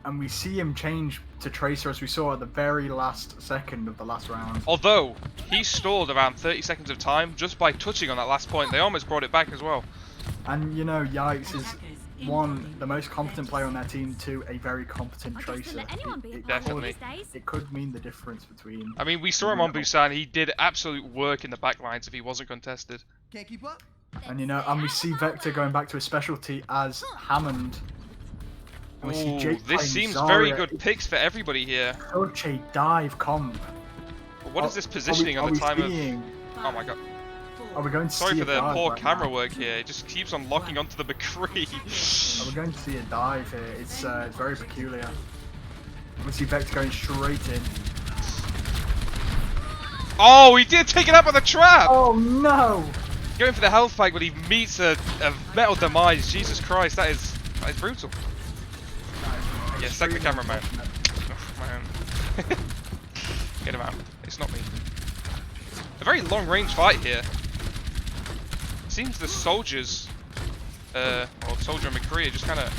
And we see him change to Tracer as we saw at the very last second of the last round. Although he stalled around 30 seconds of time just by touching on that last point. They almost brought it back as well. And you know, Yikes is one, the most competent player on their team, two, a very competent I guess to Tracer. let anyone be a It part of Definitely. these days. it could mean the difference between. I mean, we saw him on Busan. He did absolute work in the backlines if he wasn't contested. Can't keep up? And you know, and we see Vector going back to his specialty as Hammond. And we see Ooh, Jake this playing seems Zarya. very good picks for everybody here. Such a dive comp. But what is this Are we- positioning are on the we time of... seeing- Oh my god. Are we going to Sorry see for a the dive poor right camera now? work here. It just keeps on locking onto the McCree. Are we going to see a dive here? It's very peculiar. We see Vector going straight in. Oh, he did take it up on the trap! Oh no! Going for the health pack, but he meets a metal demise. Jesus Christ, that is brutal. Yeah, sack the cameraman. Oh, man. Get him out. It's not me. A very long range fight here. Seems the soldiers, or Soldier and McCree are just kind of...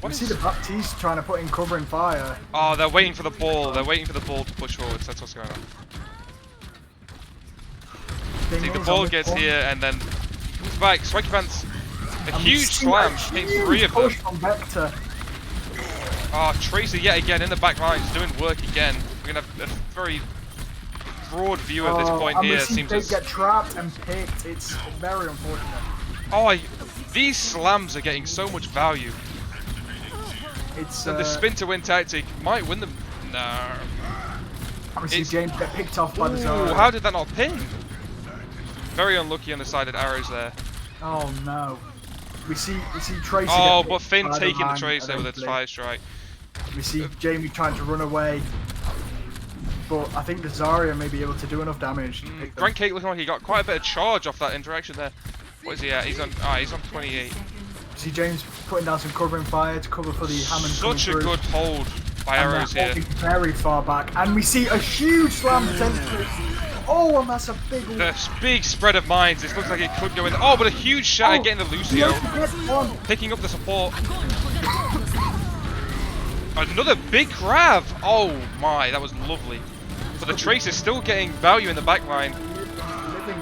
We see the Baptiste trying to put in covering fire. Oh, they're waiting for the ball. They're waiting for the ball to push forwards. That's what's going on. Thing See, the is, ball on this gets one, here, and then comes back. Swankypants, a and we huge see slam, a hitting huge 3 of them. push from Vector. Oh, Tracer yet again in the back lines, doing work again. We're going to have a very broad view at this point and here. we It see seems Jake as... get trapped and picked. It's very unfortunate. Oh, these slams are getting so much value. It's And the spin to win tactic might win them. No. and we see it's- James get picked off by the Ooh, Zarya. how did that not pin? Very unlucky on the sided arrows there. Oh no. We see Tracer. Oh, get but picked Finn by the taking the man Tracer with its eventually. fire strike. We see Jamie trying to run away. But I think the Zarya may be able to do enough damage to pick them. Grandcake looking like he got quite a bit of charge off that interaction there. What is he at? He's on 28. See James putting down some covering fire to cover for the Hammond coming Such a through. good hold by And arrows they're here. holding very far back. And we see a huge slam potentially. Oh, and that's a big one. The big spread of mines. This looks like it could go in. Oh, but a huge shot Oh, getting to Lucio. Yes, one. Picking up the support. Another big grab. Oh my, that was lovely. But the Trace is still getting value in the back line.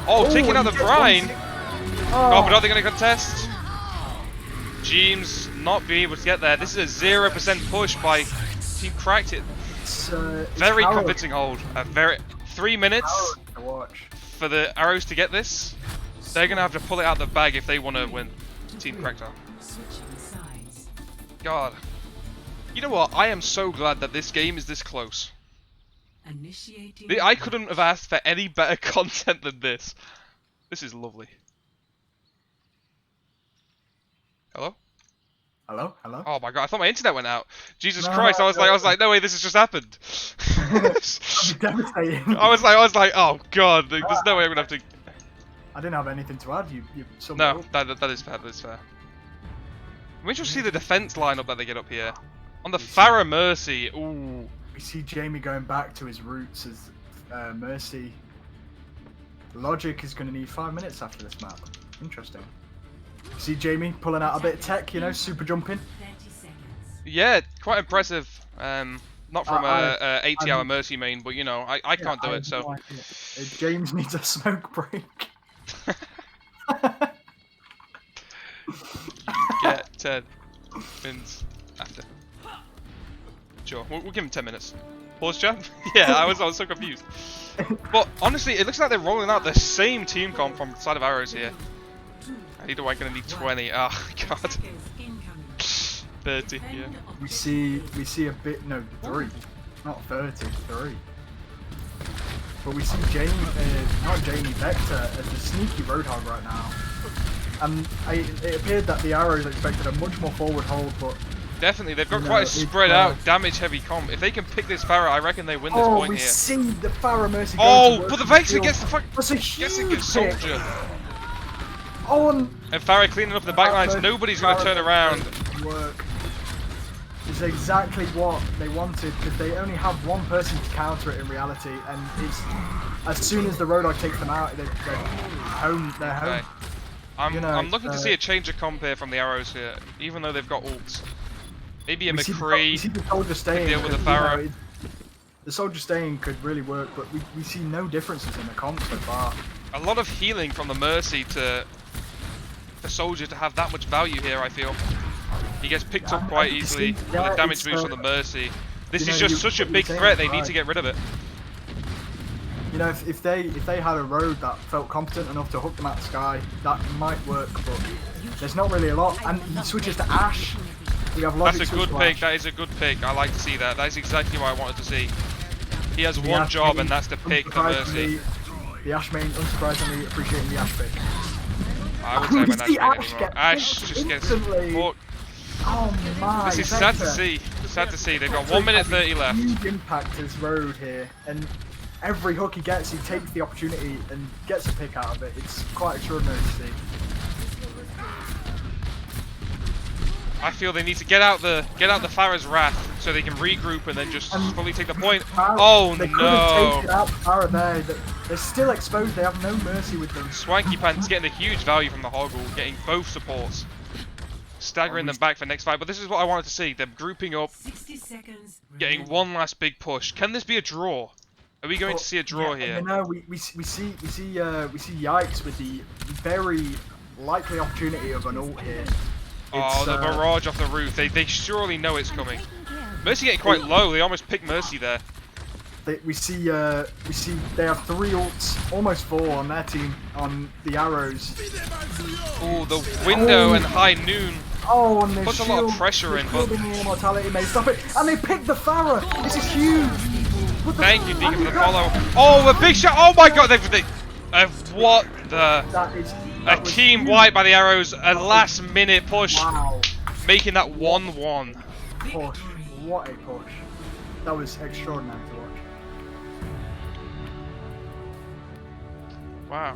Oh, taking out the and he brine. gets one. Oh, but are they going to contest? James not being able to get there. This is a 0% push by Team Cracked It. It's Very harrowing. convincing hold. 3 minutes Harrowing to watch. for the arrows to get this. They're going to have to pull it out of the bag if they want to win. Team Cracked It. Switching sides. God. You know what? I am so glad that this game is this close. Initiating. I couldn't have asked for any better content than this. This is lovely. Hello? Hello? Hello? Oh my god, I thought my internet went out. Jesus No, Christ, I was like, no way, this has just happened. Devastating. I was like, oh god, there's no way I'm gonna have to. I didn't have anything to add. You summed No, it up. that is fair, that is fair. We should see the defense lineup that they get up here. On the Farah Mercy, ooh. We see Jamie going back to his roots as Mercy. Logic is going to need 5 minutes after this map. Interesting. See Jamie pulling out a bit of tech, you know, super jumping. 30 seconds. Yeah, quite impressive. Not from a 80-hour I'm- Mercy main, but you know, I can't do I it, have so. no idea. James needs a smoke break. Get 10. Wins after. Sure, we'll give him 10 minutes. Pause chat? Yeah, I was so confused. But honestly, it looks like they're rolling out the same team comp from the side of arrows here. I need to I'm gonna need 20. Oh god. Attackers incoming. 30, yeah. Defend We objective. see a bit, no, 3. Not 30, 3. But we see Jamie, not Jamie, Vector as the sneaky Roadhog right now. And it appeared that the arrows expected a much more forward hold, but Definitely, they've got You quite know, a it's, spread out, damage heavy comp. If they can pick this Pharah, I reckon they win this point we here. see the Pharah Mercy go to Oh, work but the in Vexer field. gets the fuck. That's a Gets a huge good pick. soldier. Oh, and And Pharah cleaning up the backlines. Nobody's gonna turn around. Work. Is exactly what they wanted, because they only have one person to counter it in reality, and it's as soon as the Roadhog takes them out, they're home. They're home. Okay. I'm You know, I'm looking to it's, see a change of comp here from the arrows here, even though they've got ults. Maybe a we see McCree. the soldier staying. deal with the because, Pharah. The soldier staying could really work, but we see no differences in the comp so far. A lot of healing from the Mercy to the soldier to have that much value here, I feel. He gets picked up quite easily with the damage boost from the Mercy. This you is know, just such a what big you're threat, saying they is need to right. get rid of it. You know, if they had a road that felt competent enough to hook them out the sky, that might work, but there's not really a lot. And he switches to Ash. We have logic That's a switch good to pick, Ash. that is a good pick. I like to see that. That is exactly what I wanted to see. He has The one Ash job main, and that's to pick the Mercy. unsurprisingly- The Ash main, unsurprisingly, appreciating the Ash pick. I would say We when see Ash Ash made get it Ash picked just gets instantly. fucked. Oh my! This is sad to Vector. see. Sad to see. They've got Vector 1 minute has a 30 left. Huge impact his road here, and every hook he gets, he takes the opportunity and gets a pick out of it. It's quite extraordinary to see. I feel they need to get out the Pharah's wrath so they can regroup and then just And fully take the point. Pharah- Oh they could have taken no! out Pharah there. They're still exposed. They have no mercy with them. Swankypants getting a huge value from the Hoggle, getting both supports. Staggering them back for next fight, but this is what I wanted to see. Them grouping up, 60 seconds. getting remaining. one last big push. Can this be a draw? Are we going to see a draw Yeah, here? You know, we see Yikes with the very likely opportunity of an ult here. Oh, It's, the barrage off the roof. They surely know it's coming. Mercy getting quite low. They almost picked Mercy there. We see they have 3 ults, almost 4 on their team on the arrows. Oh, the window and high noon. Oh, and they Puts a lot of pressure in, but- Immortality may stop it, and they pick the Pharah. This is huge. What the Thank you, fuck? Deacon, for the follow. Oh, a big shot. Oh my god. What the? That A was team huge. wiped by the arrows. A last minute push. Wow, Making that 1-1. push! What a push! That was extraordinary to watch. Wow.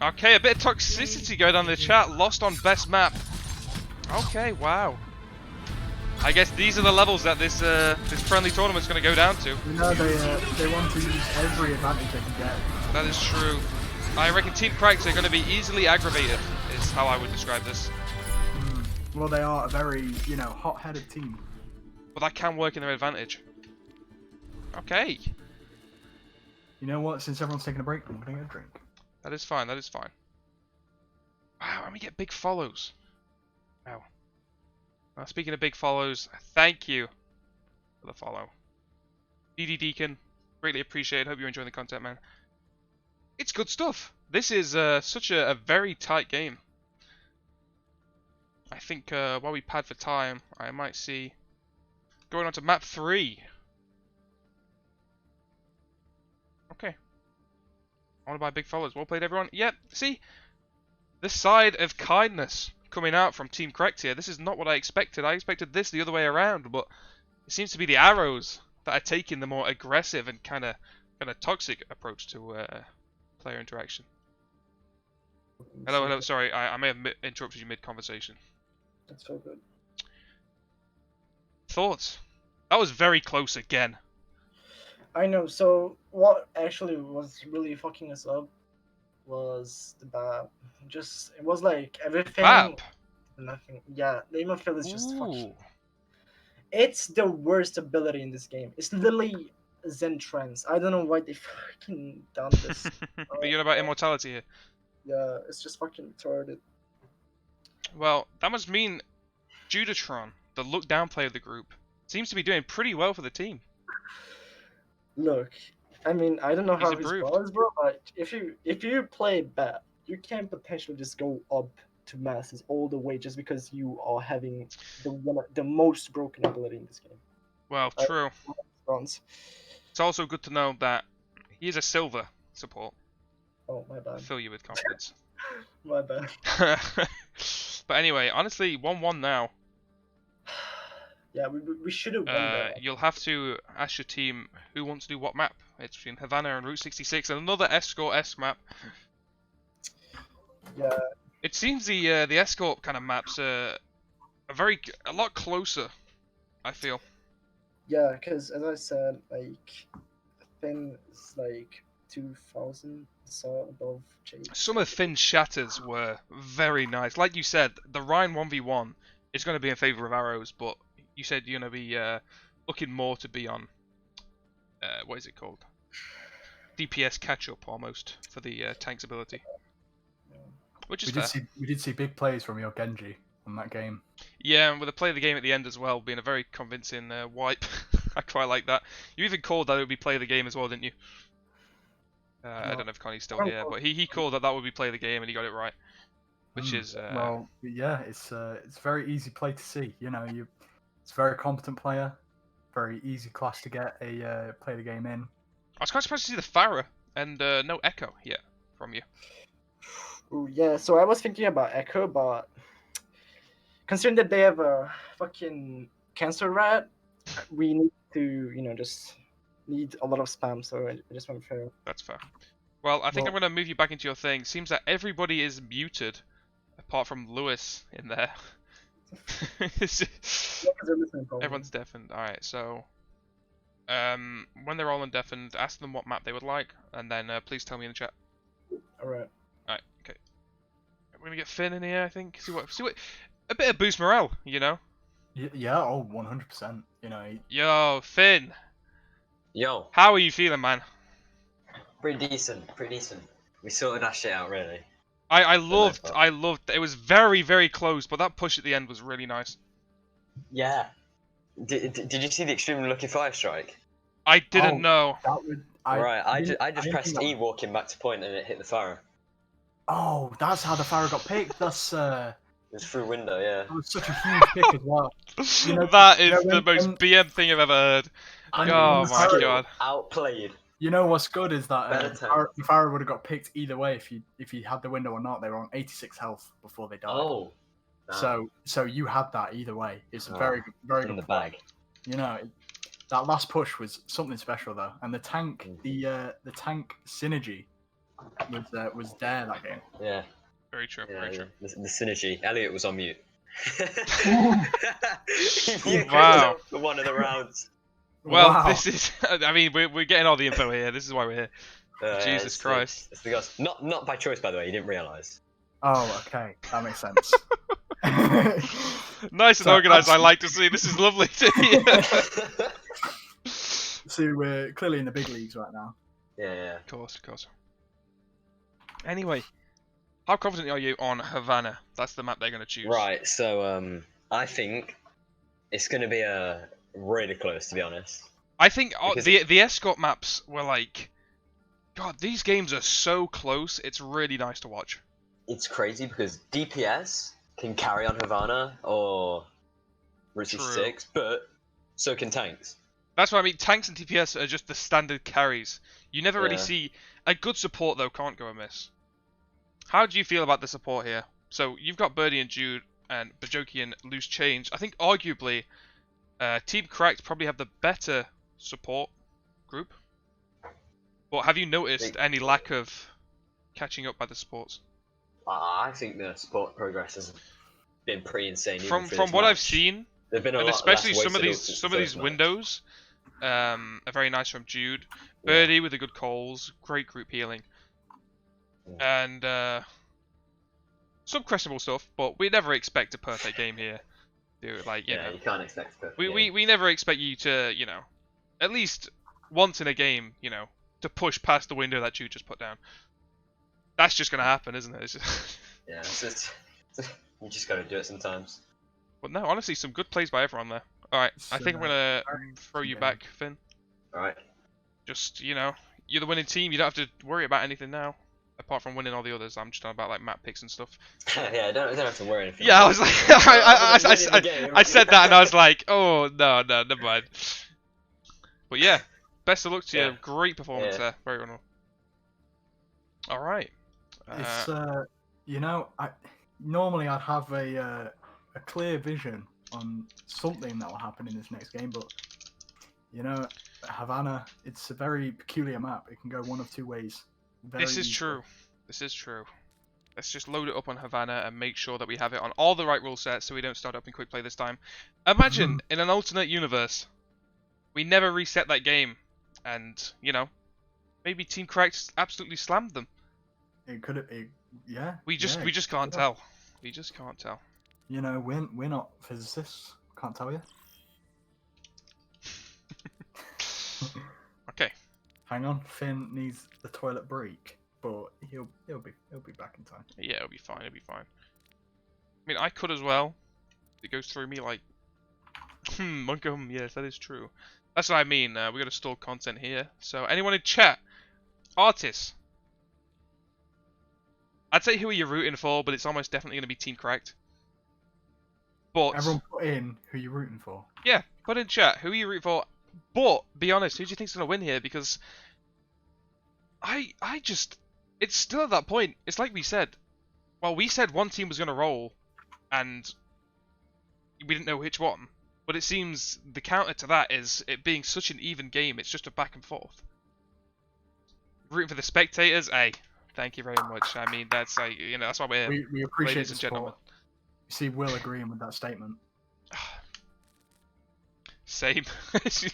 Okay, a bit of toxicity going on in the chat. Lost on best map. Okay, wow. I guess these are the levels that this friendly tournament's going to go down to. You know, they want to use every advantage they can get. That is true. I reckon Team Cracks are going to be easily aggravated, is how I would describe this. Well, they are a very, hot-headed team. But that can work in their advantage. Okay. You know what? Since everyone's taking a break, I'm gonna get a drink. That is fine, that is fine. Wow, and we get big follows. Wow. Speaking of big follows, thank you for the follow. DD Deacon, greatly appreciate it. Hope you're enjoying the content, man. It's good stuff. This is such a very tight game. I think while we pad for time, I might see going on to map 3. Okay. I want to buy big followers. Well played, everyone. Yep. See, the side of kindness coming out from Team Correct here. This is not what I expected. I expected this the other way around, but it seems to be the arrows that are taking the more aggressive and kind of toxic approach to player interaction. Hello. Sorry, I may have interrupted you mid-conversation. That's so good. Thoughts? That was very close again. I know. So what actually was really fucking us up was the BAP. Just it was like everything. BAP. Nothing. Yeah, the aim of field is just Ooh. fucking. It's the worst ability in this game. It's literally Zen Trance. I don't know why they fucking done this. But you're about immortality here. Yeah, it's just fucking retarded. Well, that must mean Judatron, the look down player of the group, seems to be doing pretty well for the team. Look, I mean, I don't know He's how his improved. ball is, bro, but if you play bad, you can potentially just go up to Masters all the way just because you are having the most broken ability in this game. Well, Right. true. Bronze. It's also good to know that he is a silver support. Oh, my bad. Fill you with confidence. My bad. But anyway, honestly, 1-1 now. Yeah, we should have won that. You'll have to ask your team who wants to do what map. It's between Havana and Route 66, and another Escort-esque map. Yeah. It seems the Escort kind of maps are a lot closer, I feel. Yeah, because as I said, like, Finn is like 2,000 so above Jade. Some of Finn's shatters were very nice. Like you said, the Rhine 1v1 is going to be in favour of arrows, but you said you're going to be looking more to be on, what is it called? DPS catch-up almost for the tank's ability. Which is fair. We did see big plays from your Genji on that game. Yeah, and with the play of the game at the end as well, being a very convincing wipe. I quite like that. You even called that it would be play of the game as well, didn't you? I don't know if Connie's still here, but he called that would be play of the game, and he got it right. Which is... well, yeah, it's very easy play to see. You know, it's a very competent player, very easy class to get a play the game in. I was quite surprised to see the Farah and no Echo yet from you. Ooh, yeah, so I was thinking about Echo, but considering that they have a fucking cancer rat, we need to, just need a lot of spam, so I just want to fail. That's fair. Well, I think Well- I'm going to move you back into your thing. Seems that everybody is muted, apart from Lewis in there. Everyone's deafened. Alright, so... when they're all undeafened, ask them what map they would like, and then please tell me in the chat. Alright. Alright, okay. We're going to get Finn in here, I think. See what... A bit of boost morale, you know? Yeah, 100%. You know, Yo, Finn! Yo, How are you feeling, man? pretty decent. We sorted that shit out, really. I loved, it was very, very close, but that push at the end was really nice. Yeah. Did you see the extremely lucky fire strike? I didn't know. that would. Right, I didn't- just didn't pressed think E that- walking back to point and it hit the fire. Oh, that's how the Farah got picked. That's It was through window, yeah. that was such a huge pick as well. You know- That you is know, the most when- BM thing I've ever heard. when- Oh when my Farah- god. Outplayed. You know what's good is that Better the Farah would have got picked either way if he had the window or not. They were on 86 health before they died. Oh. So you had that either way. It's a Oh, very very in good the play. bag. You know, that last push was something special though, and the tank Mm. the tank synergy was there that game. Yeah. Very true, Yeah, very true. the synergy. Elliot was on mute. Wow. For one of the rounds. Well, Wow. this is, I mean, we're getting all the info here. This is why we're here. Jesus it's Christ. It's the gods. Not by choice, by the way. You didn't realise. Oh, okay, that makes sense. Nice and So, organised, I like to see. This is lovely to hear. So we're clearly in the big leagues right now. Yeah. Of course. Anyway, how confident are you on Havana? That's the map they're going to choose. Right. So I think it's going to be really close, to be honest. I think Because- the escort maps were like, God, these games are so close. It's really nice to watch. It's crazy because DPS can carry on Havana or Route True. 66, but so can tanks. That's what I mean. Tanks and DPS are just the standard carries. You never really Yeah. see a good support though. Can't go amiss. How do you feel about the support here? So you've got Birdie and Jude and Bjokey and Loose Change. I think arguably, Team Cracked probably have the better support group. But have you noticed any lack of catching up by the supports? I think the support progress has been pretty insane. even From for from this what I've match. seen, There've been a and lot especially less some of wasted these first match. windows, are very nice from Jude. Yeah. Birdie with the good calls, great group healing, and some questionable stuff. But we never expect a perfect game here, dude. Like you Yeah, know, you can't expect it. we never expect you to at least once in a game to push past the window that Jude just put down. That's just gonna happen, isn't it? It's just... Yeah, you just gotta do it sometimes. But no, honestly, some good plays by everyone there. Alright, I think I'm gonna throw you back, Finn. Alright. Just, you know, you're the winning team, you don't have to worry about anything now. Apart from winning all the others, I'm just talking about like map picks and stuff. Yeah, I don't have to worry anything. Yeah, I was like, I said that and I was like, oh, no, never mind. But yeah, best of luck to you. Yeah. Great performance Yeah. there. Very well. Alright. It's you know, normally I'd have a clear vision on something that will happen in this next game, but you know, Havana, it's a very peculiar map. It can go one of two ways. This is true. This is true. Let's just load it up on Havana and make sure that we have it on all the right rule sets so we don't start up in quick play this time. Imagine, in an alternate universe, we never reset that game and, you know, maybe Team Correct absolutely slammed them. It could have, yeah. We just can't tell. We just can't tell. You know, we're not physicists. Can't tell you. Okay. Hang on, Finn needs the toilet break, but he'll be back in time. Yeah, it'll be fine. It'll be fine. I mean, I could as well. It goes through me like, Monkey. Yes, that is true. That's what I mean. We got to store content here. So, anyone in chat, artists. I'd say who are you rooting for, but it's almost definitely going to be Team Correct. But Everyone put in who you're rooting for. yeah, put in chat who are you rooting for. But be honest, who do you think's going to win here? Because I just, it's still at that point. It's like we said. Well, we said one team was going to roll, and we didn't know which one. But it seems the counter to that is it being such an even game. It's just a back and forth. Rooting for the spectators, hey, thank you very much. I mean, that's like, you know, that's why we're here, We appreciate ladies the and support. gentlemen. You see, Will agreeing with that statement. Same.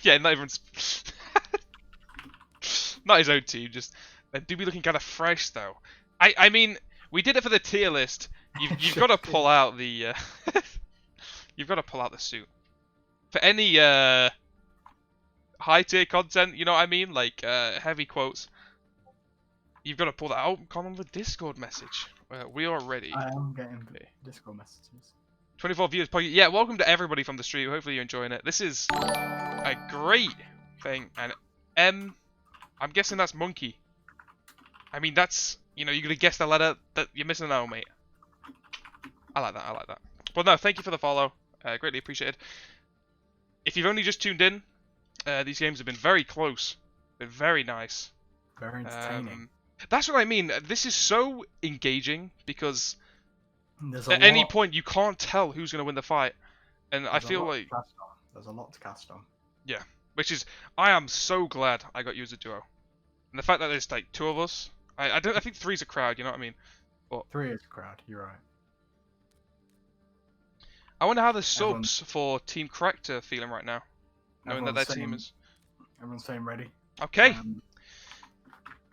Yeah, not even. Not his own team. Just they do be looking kind of fresh though. I mean, we did it for the tier list. You've got to pull out the. You've got to pull out the suit for any high tier content. You know what I mean? Like heavy quotes. You've got to pull that out. Call on the Discord message. We are ready. I am getting Discord messages. 24 viewers per. Yeah, welcome to everybody from the stream. Hopefully you're enjoying it. This is a great thing. And I'm guessing that's Monkey. I mean, that's, you know, you're going to guess the letter that you're missing out, mate. I like that. I like that. Well, no, thank you for the follow. Greatly appreciated. If you've only just tuned in, these games have been very close. Been very nice. Very entertaining. That's what I mean. This is so engaging because There's at any point you can't tell who's going to win the fight. And I feel like... There's a lot to cast on. Yeah. Which is... I am so glad I got you as a duo. And the fact that there's like two of us... I think three's a crowd, you know what I mean? But 3 is a crowd, you're right. I wonder how the subs for Team Correct are feeling right now. Knowing that their Everyone's team saying- is... Everyone's saying ready. Okay.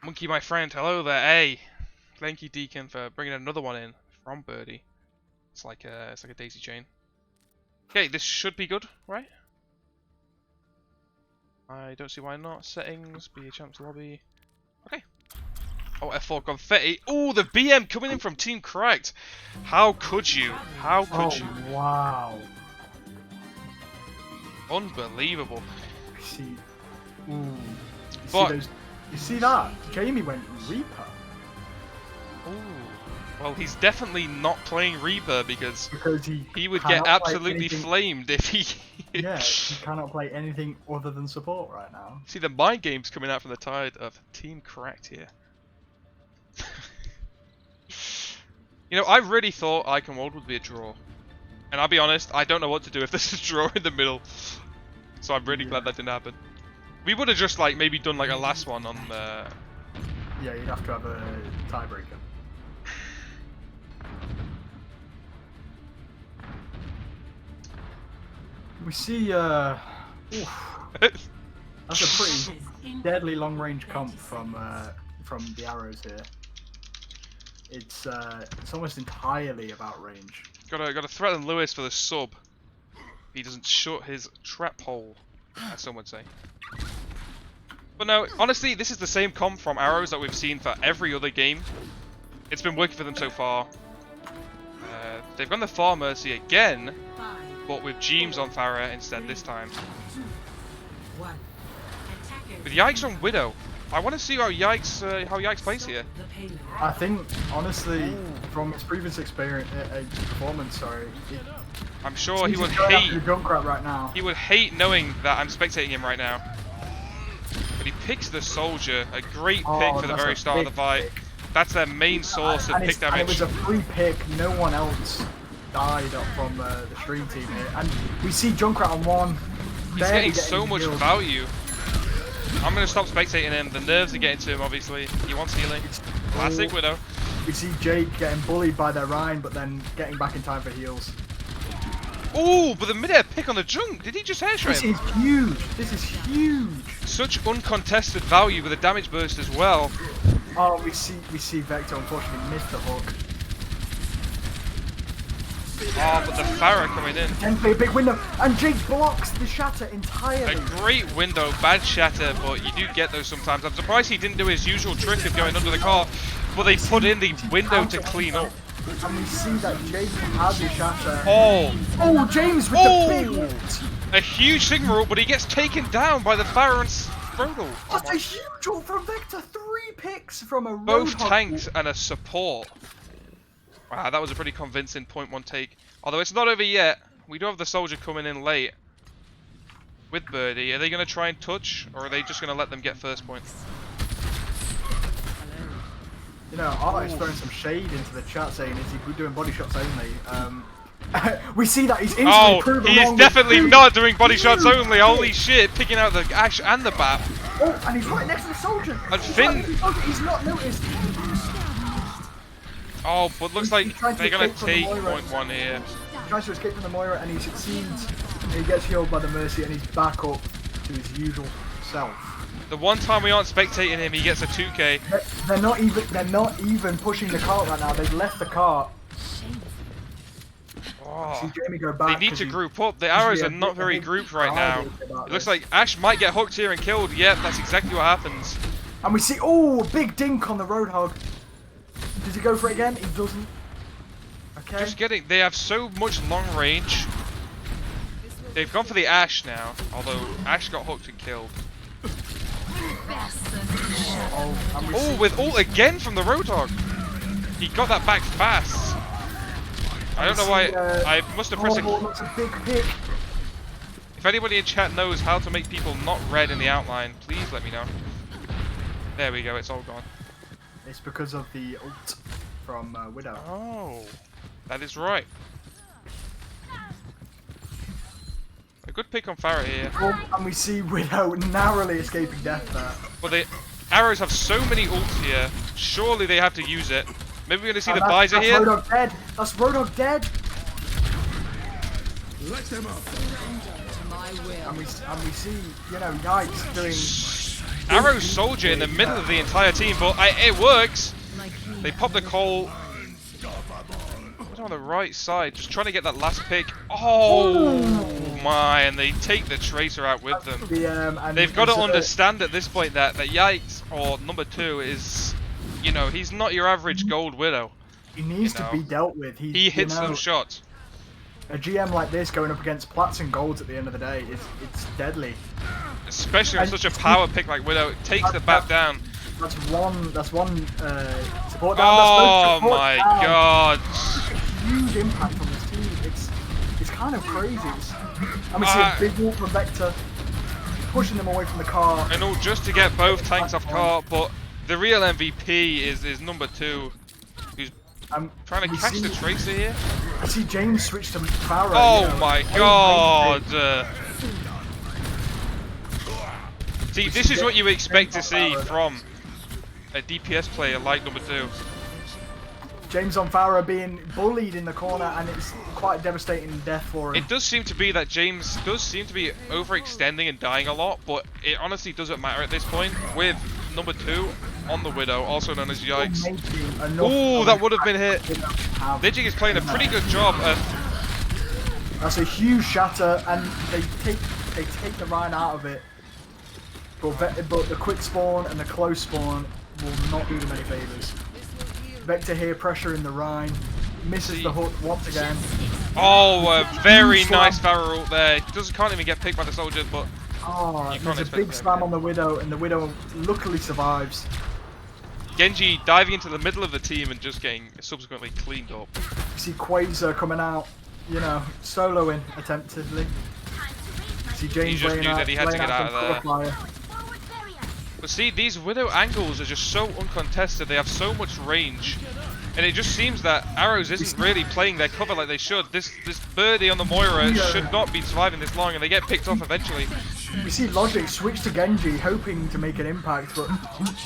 Monkey, my friend, hello there. Hey, thank you, Deacon, for bringing another one in from Birdie. It's like a daisy chain. Okay, this should be good, right? I don't see why not. Settings, be a champs lobby. Okay. Oh, F4 Confetti. Oh, the BM coming in from Team Correct. How could you? How could you? Wow. Unbelievable. See, ooh. But- You see that? Jamie went Reaper. Ooh. Well, he's definitely not playing Reaper because Because he would cannot get play absolutely anything- flamed if he... Yeah, he cannot play anything other than support right now. See the mind games coming out from the tide of Team Correct here. You know, I really thought Icon World would be a draw. And I'll be honest, I don't know what to do if there's a draw in the middle. So I'm really glad that didn't happen. We would have just like maybe done like a last one on Yeah, you'd have to have a tiebreaker. We see, oof, that's a pretty deadly long-range comp from the arrows here. It's almost entirely about range. Gotta threaten Lewis for the sub. He doesn't shut his trap hole, as some would say. But no, honestly, this is the same comp from arrows that we've seen for every other game. It's been working for them so far. They've gone the Far Mercy again. but with Jeems on Farah instead this time. 1. Attackers. With Yikes on Widow. I want to see how Yikes plays here. The payload. I think, honestly, from his previous performance, I'm sure he he's would going after hate. the Junkrat right now. He would hate knowing that I'm spectating him right now. But he picks the Soldier, a great pick for the that's very a start of the big fight. pick. That's their main source of And pick and it damage. was a free pick. No one else died up from the stream team here. And we see Junkrat on one. He's barely getting so much healed. value. I'm going to stop spectating him. The nerves are getting to him, obviously. He wants healing. Classic Widow. We see Jake getting bullied by their Rhine, but then getting back in time for heals. Ooh, but the mid-air pick on the Junk. Did he just airshot This him? is huge. This is huge. Such uncontested value with a damage burst as well. Oh, we see Vector unfortunately missed the hook. Oh, but the Farah coming in. Then play a big window, and Jake blocks the shatter entirely. A great window, bad shatter, but you do get those sometimes. I'm surprised he didn't do his usual trick of going under the car, but they put in the window to clean up. And we see that Jake has his shatter. Oh, Oh, James with the big ult. a huge Sigma ult, but he gets taken down by the Farah and Frodo. That's a huge ult from Vector. 3 picks from a Both Roadhog tanks ult. and a support. Wow, that was a pretty convincing point 1 take. Although it's not over yet. We do have the Soldier coming in late. With Birdie. Are they going to try and touch, or are they just going to let them get first point? You know, Art's throwing some shade into the chat saying, is he doing body shots only? We see that he's instantly Oh, proved he is wrong with definitely two. not doing body shots only. Holy shit, picking out the Ash and the Bat. Oh, and he's right next to the Soldier. And He's Finn- right next to the Soldier. He's not noticed. Oh, but looks like He's trying to they're going to escape from the take Moira. point 1 here. He tries to escape from the Moira and he succeeds. And he gets healed by the Mercy and he's back up to his usual self. The one time we aren't spectating him, he gets a 2k. They're not even pushing the cart right now. They've left the cart. Oh, See Jamie go they back. need 'cause to he- group up. The arrows Yeah, are not very I think grouped right now. about It looks this. like Ash might get hooked here and killed. Yep, that's exactly what happens. And we see, oh, a big dink on the Roadhog. Does he go for it again? He doesn't. Okay. Just getting, they have so much long range. They've gone for the Ash now, although Ash got hooked and killed. Oh, and we Oh, see, with ult again from the Roadhog. He got that back fast. I don't know why, I must have pressed oh, that's a big pick. If anybody in chat knows how to make people not red in the outline, please let me know. There we go, it's all gone. It's because of the ult from Widow. Oh, that is right. A good pick on Farah here. Oh, and we see Widow narrowly escaping death there. But the arrows have so many ults here. Surely they have to use it. Maybe we're going to see And the Visor that's here. Roadhog dead. That's Roadhog dead. And we see, you know, Yikes doing. Arrow Soldier in the middle of the entire team, but it works. They pop the coal. On the right side, just trying to get that last pick. Oh my, and they take the Tracer out with them. And They've got to it's, understand at this point that Yikes, or number 2, is, you know, he's not your average gold Widow. He needs you to know. be dealt with. He hits you know, those shots. A GM like this going up against Plats and Golds at the end of the day, it's deadly. Especially on And such a power pick like Widow, it takes the bat down. That's one support down. Oh that's both support my down. god. Huge impact on this team. It's kind of crazy. And we see a big wall from Vector pushing them away from the car. And all just to get both tanks off cart, but the real MVP is number 2, who's trying to we catch see- the Tracer here. I see James switch to Farah. Oh you know, my very god! basic. See, this is what you expect to see from a DPS player like number 2. James on Farah being bullied in the corner, and it's quite a devastating death for him. It does seem to be that James does seem to be overextending and dying a lot, but it honestly doesn't matter at this point with number 2 on the Widow, also known as Yikes. Oh, that would have been hit. Lidging is playing a pretty good job at... That's a huge shatter, and they take the Rhine out of it. But the quick spawn and the close spawn will not do them any favours. Vector here pressuring the Rhine. misses the hook once again. Oh, a very nice Pharah ult there. Can't even get picked by the soldier, but Oh, you can't there's a expect big that. slam on the Widow, and the Widow luckily survives. Genji diving into the middle of the team and just getting subsequently cleaned up. You see Quasar coming out, you know, soloing attemptedly. You see James He just laying knew out, that he had to laying get out some of there. cover fire. But see, these Widow angles are just so uncontested. They have so much range. And it just seems that Arrows isn't really playing their cover like they should. This birdie on the Moira should not be surviving this long, and they get picked off eventually. We see Logic switch to Genji, hoping to make an impact, but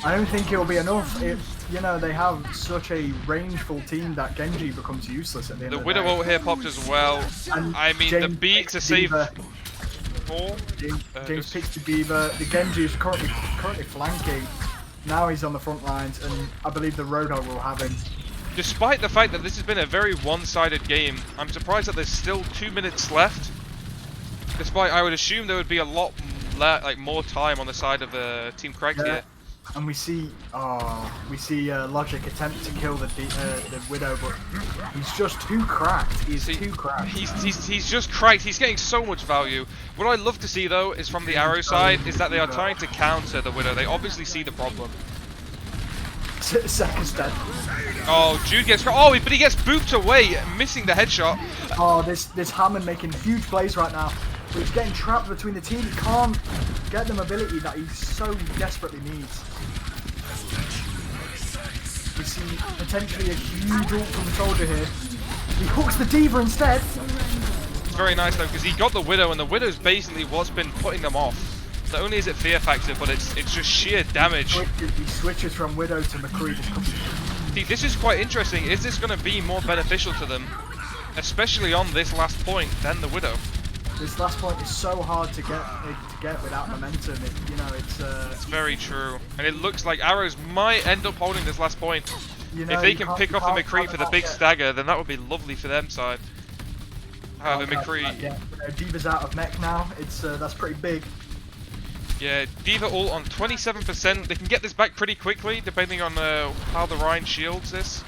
I don't think it'll be enough. You know, they have such a rangeful team that Genji becomes useless at the end The of the Widow day. ult here popped as well. And I mean, the James beat picks to the save Diva. 4. James picks the Diva. The Genji is currently flanking. Now he's on the front lines, and I believe the Roadhog will have him. Despite the fact that this has been a very one-sided game, I'm surprised that there's still 2 minutes left. Despite, I would assume there would be a lot more time on the side of Team Craig here. And we see Logic attempt to kill the Widow, but he's just too cracked. He's too cracked. He's just cracked. He's getting so much value. What I'd love to see though is from the Arrow side is that they are trying to counter the Widow. They obviously see the problem. Second step. Oh, Jude gets but he gets booped away, missing the headshot. Oh, this Hammond making huge plays right now. But he's getting trapped between the team. He can't get the mobility that he so desperately needs. We see potentially a huge ult from the soldier here. He hooks the Diva instead. It's very nice though, because he got the Widow, and the Widow's basically what's been putting them off. Not only is it fear factor, but it's just sheer damage. He switches from Widow to McCree. See, this is quite interesting. Is this going to be more beneficial to them, especially on this last point, than the Widow? This last point is so hard to get without momentum. It's very true, and it looks like Arrows might end up holding this last point. You know, if they can pick off the McCree for the big stagger, then that would be lovely for them side. However, McCree, Diva's out of mech now. That's pretty big. yeah, Diva ult on 27%. They can get this back pretty quickly, depending on how the Rhine shields this.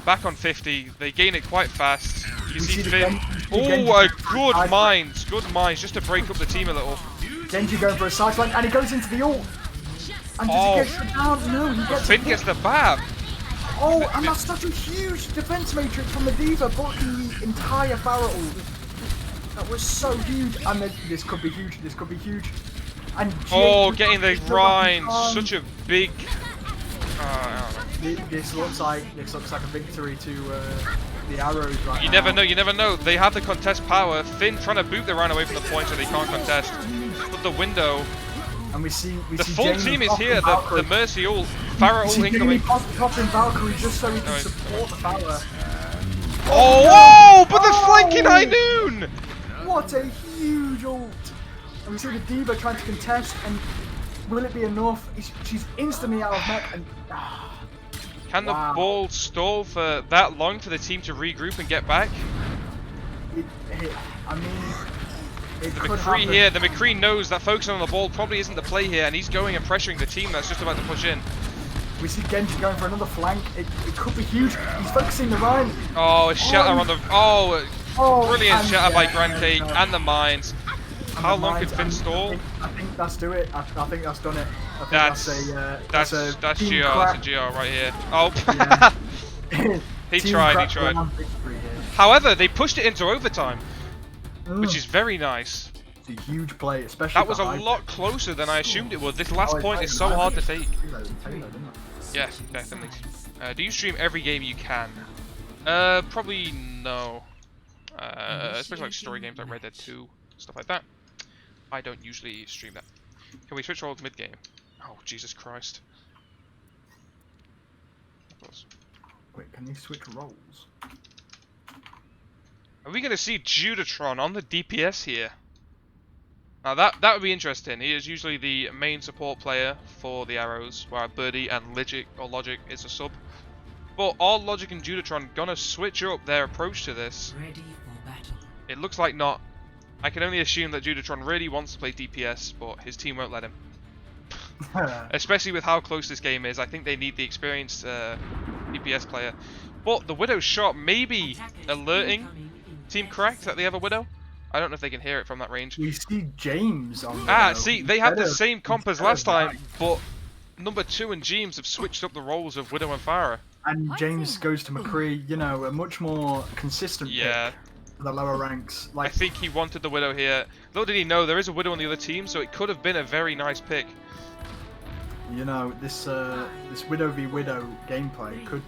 Back on 50, they gain it quite fast. You see Finn. Oh, good mines, just to break up the team a little. Genji going for a side flank, and he goes into the ult. And does he get shut down? No, he gets Finn gets the bab. Oh, and that's such a huge defense matrix from the Diva, blocking the entire Pharah ult. That was so huge, and this could be huge. This could be huge. And getting the Rhine, such a big. This looks like a victory to the Arrows right now. You never know. They have the contest power. Finn trying to boot the Rhine away from the point so they can't contest. But the window. And we see the full Jamie team is here. Valkyrie. The Mercy ult, Pharah ult incoming. Popping Valkyrie just so he can support the Pharah. Oh, but the flanking High Noon! What a huge ult! And we see the Diva trying to contest, and will it be enough? She's instantly out of mech, and can the ball stall for that long for the team to regroup and get back? I mean, it the could McCree happen. here, the McCree knows that focusing on the ball probably isn't the play here, and he's going and pressuring the team that's just about to push in. We see Genji going for another flank. It could be huge. He's focusing the Rhine. Oh, a shatter on the. Brilliant shatter by Grandcake and the mines. How long could Finn stall? I think that's do it. I think that's done it. I think That's team GR. crack. That's a GR right here. Oh, Yeah. he Team tried. crack round victory here. However, they pushed it into overtime, Mm. which is very nice. It's a huge play, especially. That was a lot closer than I assumed it would. This last point is so hard to take. Yeah, definitely. Do you stream every game you can? Probably no. Especially like story games like Red Dead 2, stuff like that. I don't usually stream that. Can we switch roles mid game? Oh, Jesus Christ. Wait, can you switch roles? Are we going to see Judatron on the DPS here? Now that would be interesting. He is usually the main support player for the Arrows, while Birdie and Logic is a sub. But are Logic and Judatron gonna switch up their approach to this? Ready for battle. It looks like not. I can only assume that Judatron really wants to play DPS, but his team won't let him. Especially with how close this game is, I think they need the experienced DPS player. But the Widow's shot may be Attackers alerting incoming in Team 10 Cracked that they have a Widow. I don't know if they can hear it from that range. We see James on. Ah, Widow. see, they have the Instead same of- comp as instead last of time, that. but number 2 and James have switched up the roles of Widow and Farah. And James goes to McCree, you know, a much more consistent Yeah. pick for the lower ranks. I Like, think he wanted the Widow here. Little did he know there is a Widow on the other team, so it could have been a very nice pick. you know, this Widow v Widow gameplay could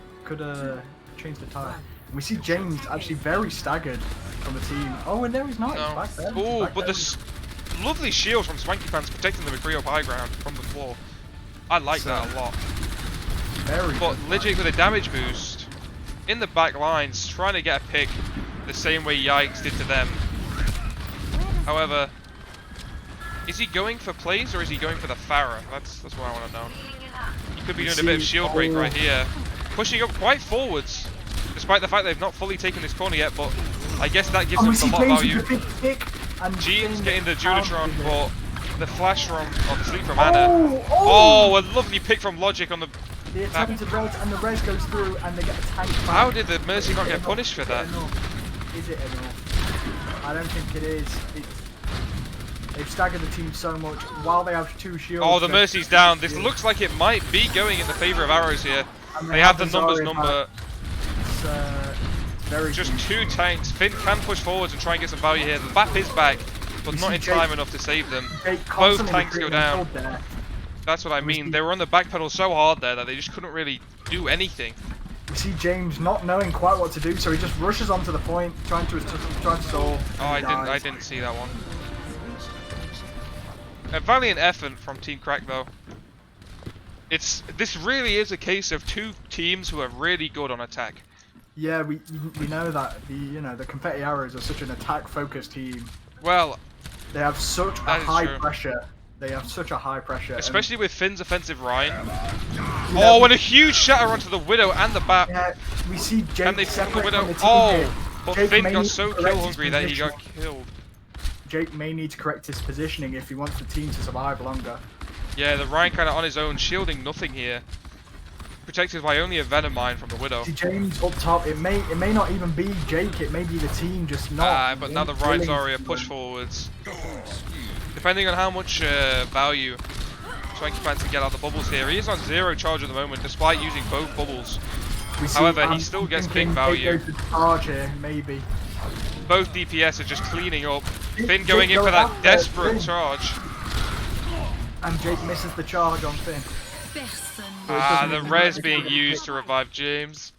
change the tide. And we see James actually very staggered from the team. Oh, and no, he's not. He's No. back there. Oh, Back but there. this lovely shield from Swankypants protecting the McCree up high ground from the floor. I like that a lot. Very But good. Legit with a damage boost in the back lines, trying to get a pick the same way Yikes did to them. However, is he going for plays or is he going for the Farah? That's what I want to know. He could be You doing a bit of see- shield break oh. right here. Pushing up quite forwards, despite the fact they've not fully taken this corner yet, but I guess that gives And them we see a lot of James value. with a big pick. And James Finn getting the counters Judatron, it. but the flash from, or the sleep from Anna. Oh, Oh, a lovely pick from Logic on the... The attempted res, and the res goes through, and they get attacked back. How did the Mercy Is not it get enough? punished for Is it that? enough? Is it enough? I don't think it is. They've staggered the team so much while they have 2 shields. Oh, the they're- Mercy's down. This looks like it might be going in the favour of Arrows here. and They have the Zarya numbers back. number. It's very Just key. 2 tanks. Finn can push forwards and try and get some value here. The BAP is back, but You not see in Jake- time enough to save them. They Both constantly tanks go recruiting down. gold there. That's what I We mean. see- They were on the back pedal so hard there that they just couldn't really do anything. We see James not knowing quite what to do, so he just rushes onto the point, trying to stall. Oh, and I dies. didn't see that one. A valiant effort from Team Crack though. This really is a case of 2 teams who are really good on attack. Yeah, we know that the Confetti Arrows are such an attack-focused team. Well, They have such a That is high true. pressure. They have such a high pressure. and- especially with Finn's offensive Ryan. you know, Oh, and a huge shatter onto the Widow and the BAP. yeah, we see Jake And they flip the separate Widow. from the team Oh, here. but Jake Finn may got need so to correct kill his hungry that he got position. killed. Jake may need to correct his positioning if he wants the team to survive longer. Yeah, the Ryan kind of on his own, shielding nothing here. Protected by only a Venom Mine from the Widow. See James up top. It may not even be Jake. It may be the team just not. But now the willing Ryan's to already a push forwards. Depending on how much value Swankypants can get out of the bubbles here. He is on 0 charge at the moment, despite using both bubbles. We see, However, he I'm still gets thinking big value. Jake goes to charge here, maybe. Both DPS are just cleaning up. Finn Jake going in for goes that after desperate Finn. charge. And Jake misses the charge on Finn. Ah, doesn't the even res matter. being used to revive James.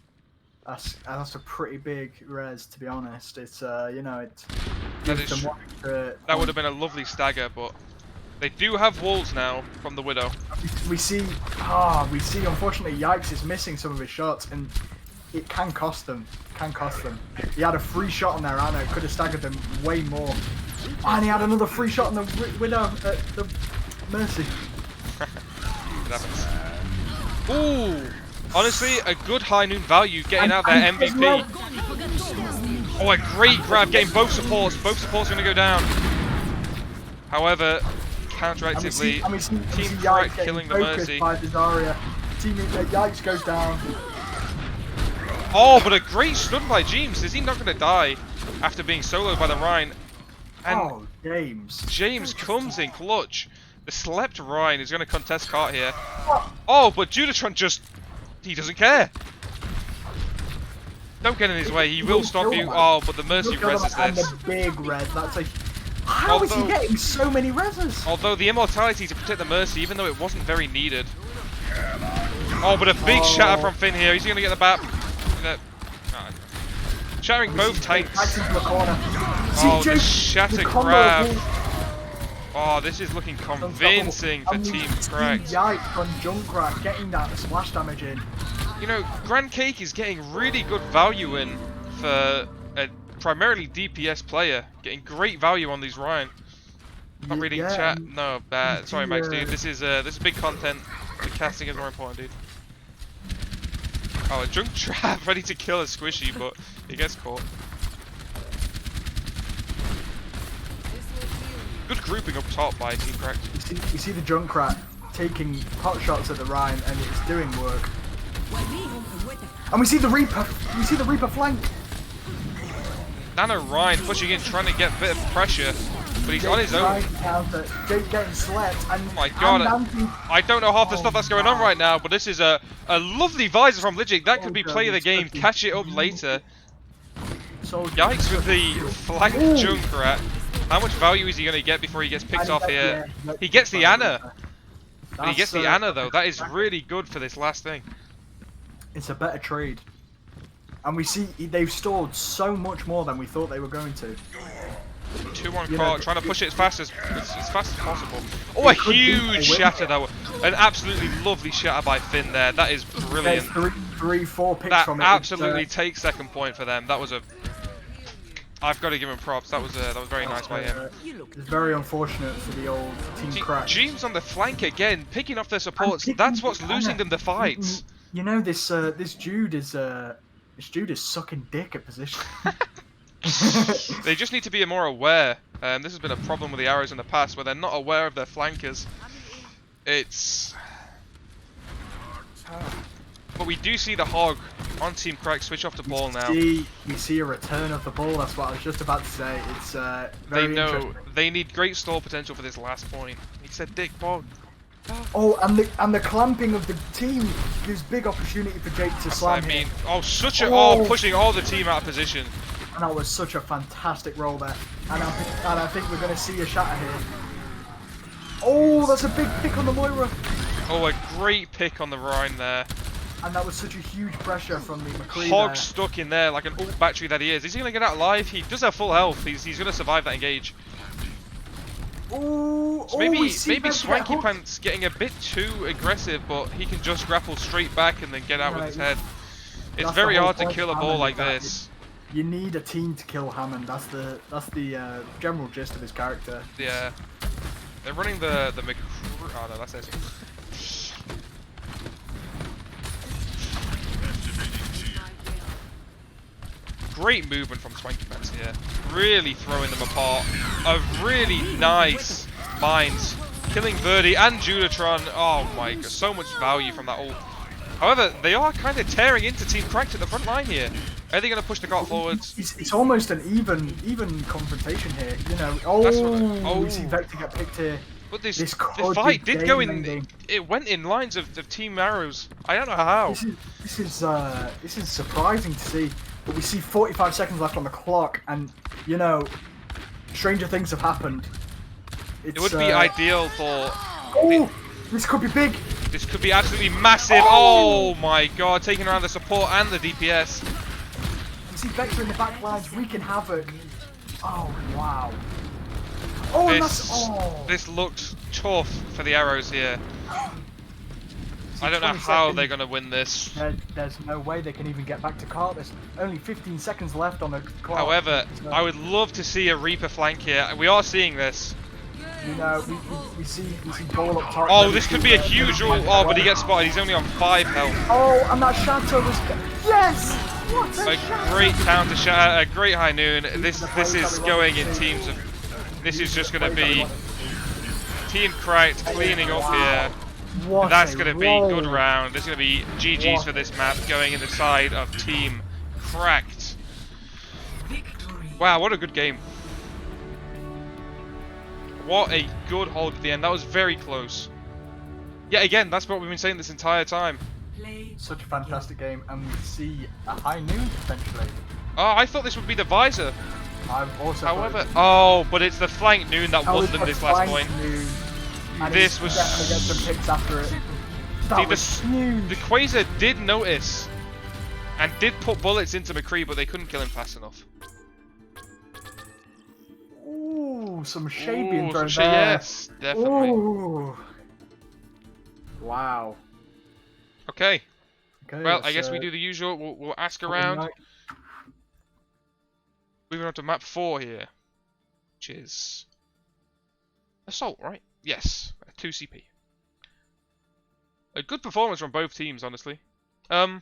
That's a pretty big res, to be honest. It's it That gives is them true. one extra That would have been a lovely stagger, but they do have walls now from the Widow. We see unfortunately Yikes is missing some of his shots, and it can cost them. He had a free shot on there, Anna. It could have staggered them way more. And he had another free shot on the Widow, the Mercy. It happens. Ooh! Honestly, a good high noon value getting out their And as well- MVP. Oh, a great grab getting both supports. Both supports going to go down. However, counteractively, And we see Team Yikes Crack getting killing the focused Mercy. by the Zarya. Yikes goes down. Oh, but a great stun by James. Is he not going to die after being soloed by the Rhine? And Oh, James. James comes in clutch. The slept Rhine is going to contest cart here. Oh, but Judatron just... he doesn't care. Don't get in his way. He will stop you. Oh, but the Mercy Look at reses him, and this. the big res. That's a. How is he Although- getting so many reses? Although the immortality to protect the Mercy, even though it wasn't very needed. Oh, but a big shatter from Finn here. He's going to get the bat. Shattering both tanks. Back into the corner. Oh, See, the Jake, shatter the combo grab. of Oh, this is looking convincing for and we Team see Crack. Yikes on Junkrat getting that splash damage in. You know, Grandcake is getting really good value in for a primarily DPS player. Getting great value on these Ryan. Not reading Yeah, chat. and No, bad. Sorry, Max, the, dude. This is big content. The casting is more important, dude. Oh, a junk trap ready to kill a squishy, but he gets caught. Good grouping up top by Team Crack. You see the Junkrat taking pot shots at the Rhine, and it's doing work. And we see the Reaper. We see the Reaper flank. Nano Ryan pushing in, trying to get a bit of pressure, but he's on his own. Jake getting slept. And, Oh my god, and I don't know half the stuff that's going on right now, but this is a lovely visor from Lidgik. That could be play of the game, catch it up later. Yikes with the flank Junkrat. How much value is he going to get before he gets picked off here? He gets the Ana. But he gets the Ana though. That is really good for this last thing. It's a better trade. And we see they've stored so much more than we thought they were going to. 2-1 caught, trying to push it as fast as possible. Oh, a huge shatter though. An absolutely lovely shatter by Finn there. That is brilliant. Three, 4 picks That from it. absolutely takes second point for them. That was a... I've got to give him props. That was very nice by him. It's very unfortunate for the old team crack. Jeeves on the flank again, picking off their supports. That's what's losing them the fights. You know this Jude is sucking dick at position. They just need to be more aware. This has been a problem with the arrows in the past, where they're not aware of their flankers. It's... But we do see the Hog on Team Crack switch off the ball now. We see a return of the ball. That's what I was just about to say. It's very interesting. They need great stall potential for this last point. He said Dick Bog. Oh, and the clamping of the team gives big opportunity for Jake to slam. Pushing all the team out of position. And that was such a fantastic roll there. And I think we're going to see a shatter here. Oh, that's a big pick on the Moira. Oh, a great pick on the Rhine there. And that was such a huge pressure from the McCree Hog there. stuck in there like an ult battery that he is. Is he going to get out alive? He does have full health. He's going to survive that engage. Ooh, So maybe Swankypants getting a bit too aggressive, but he can just grapple straight back and then get out with his head. It's very hard to kill a ball like this. You need a team to kill Hammond. That's the general gist of his character. Yeah. They're running the McCree. Oh no, that's it. Great movement from Swankypants here. Really throwing them apart. A really nice mines. Killing Verdi and Judatron. Oh my god, so much value from that ult. However, they are kind of tearing into Team Cracked at the front line here. Are they going to push the cart forwards? It's almost an even confrontation here. You know, we see Vector get picked here. But this fight did go in. It went in lines of Team Arrows. I don't know how. This is surprising to see. But we see 45 seconds left on the clock, and you know, stranger things have happened. It would be ideal for. This could be big. This could be absolutely massive. Oh my god, taking around the support and the DPS. You see Vector in the back lines wreaking havoc. Oh wow. Oh, this looks tough for the Arrows here. I don't know how they're going to win this. There's no way they can even get back to cart. There's only 15 seconds left on the clock. However, I would love to see a Reaper flank here. We are seeing this. You know, we see ball up top. Oh, this could be a huge ult. Oh, but he gets spotted. He's only on 5 health. Oh, and that shatter was... Yes! What a great counter shatter, a great high noon. This is going in teams of... This is just going to be Team Cracked cleaning up here. That's going to be a good round. There's going to be GG's for this map going in the side of Team Cracked. Wow, what a good game. What a good hold at the end. That was very close. Yeah, again, that's what we've been saying this entire time. Such a fantastic game, and we see a high noon potentially. Oh, I thought this would be the visor. I've also. However, but it's the flank noon that won them this last point. This was definitely get some picks after it. The Quasar did notice and did put bullets into McCree, but they couldn't kill him fast enough. Ooh, some shade being thrown there. Yes, definitely. Ooh. Wow. Okay. Well, I guess we do the usual. We'll ask around. Moving on to map 4 here, which is Assault, right? Yes, 2 CP. A good performance from both teams, honestly. How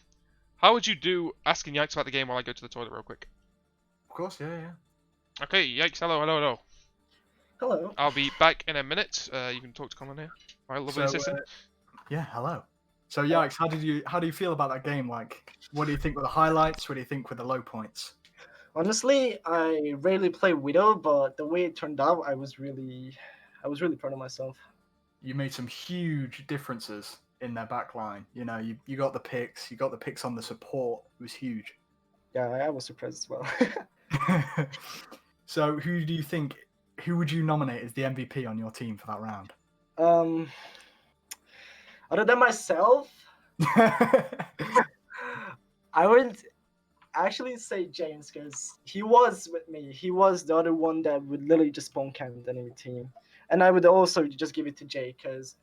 would you do asking Yikes about the game while I go to the toilet real quick? Of course, yeah. Okay, Yikes, hello. Hello. I'll be back in a minute. You can talk to Colin here. My lovely assistant. Yeah, hello. So Yikes, how do you feel about that game? Like, what do you think were the highlights? What do you think were the low points? Honestly, I rarely play Widow, but the way it turned out, I was really proud of myself. You made some huge differences in their back line. You know, you got the picks, on the support. It was huge. Yeah, I was surprised as well. So who would you nominate as the MVP on your team for that round? Other than myself, I would actually say James because he was with me. He was the other one that would literally just spawn camp the enemy team, and I would also just give it to Jake because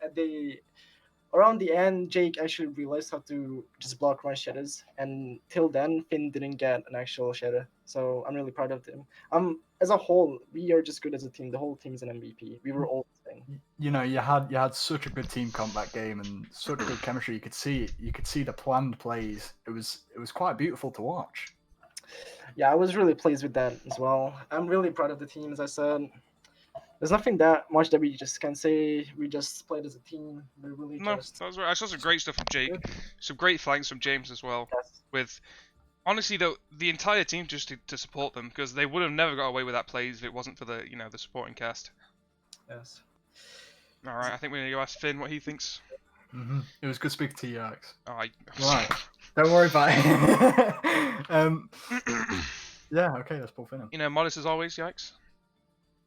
around the end, Jake actually realized how to just block my shadows, and till then, Finn didn't get an actual shadow. So I'm really proud of him. As a whole, we are just good as a team. The whole team is an MVP. We were all the same. You know, you had such a good team comp that game and such good chemistry. You could see the planned plays. It was quite beautiful to watch. Yeah, I was really pleased with that as well. I'm really proud of the team, as I said. There's nothing that much that we just can say. We just played as a team. We really No, just. that was right. I saw some great stuff from Jake. Some great flanks from James as well. Yes. With honestly though, the entire team just to support them because they would have never got away with that plays if it wasn't for the the supporting cast. Yes. All right, I think we're gonna go ask Finn what he thinks. Mm-hmm. It was good speaking to you, Alex. Oh, Right. Don't worry about it. Yeah, okay, let's pull Finn in. Modest as always, yikes.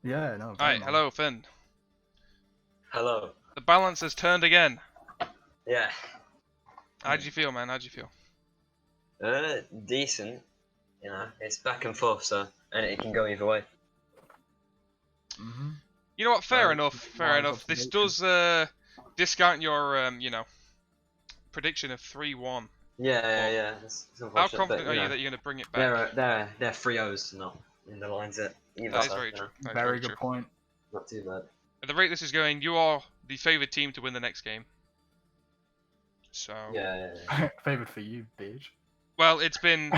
Yeah, no. Alright, hello, Finn. Hello. The balance has turned again. Yeah. How'd you feel, man? How'd you feel? Decent. It's back and forth, and it can go either way. Mm-hmm. You know what? Fair enough. Fair Live enough. This observation. does discount your prediction of 3-1. Yeah. It's How unfortunate, confident but, are you know, that you're gonna bring it back? they're 3-0s, not in the lines at either That is side, very true. That is Very good true. point. Not too bad. At the rate this is going, you are the favoured team to win the next game. So. Yeah. Favored for you, bitch. Well, it's been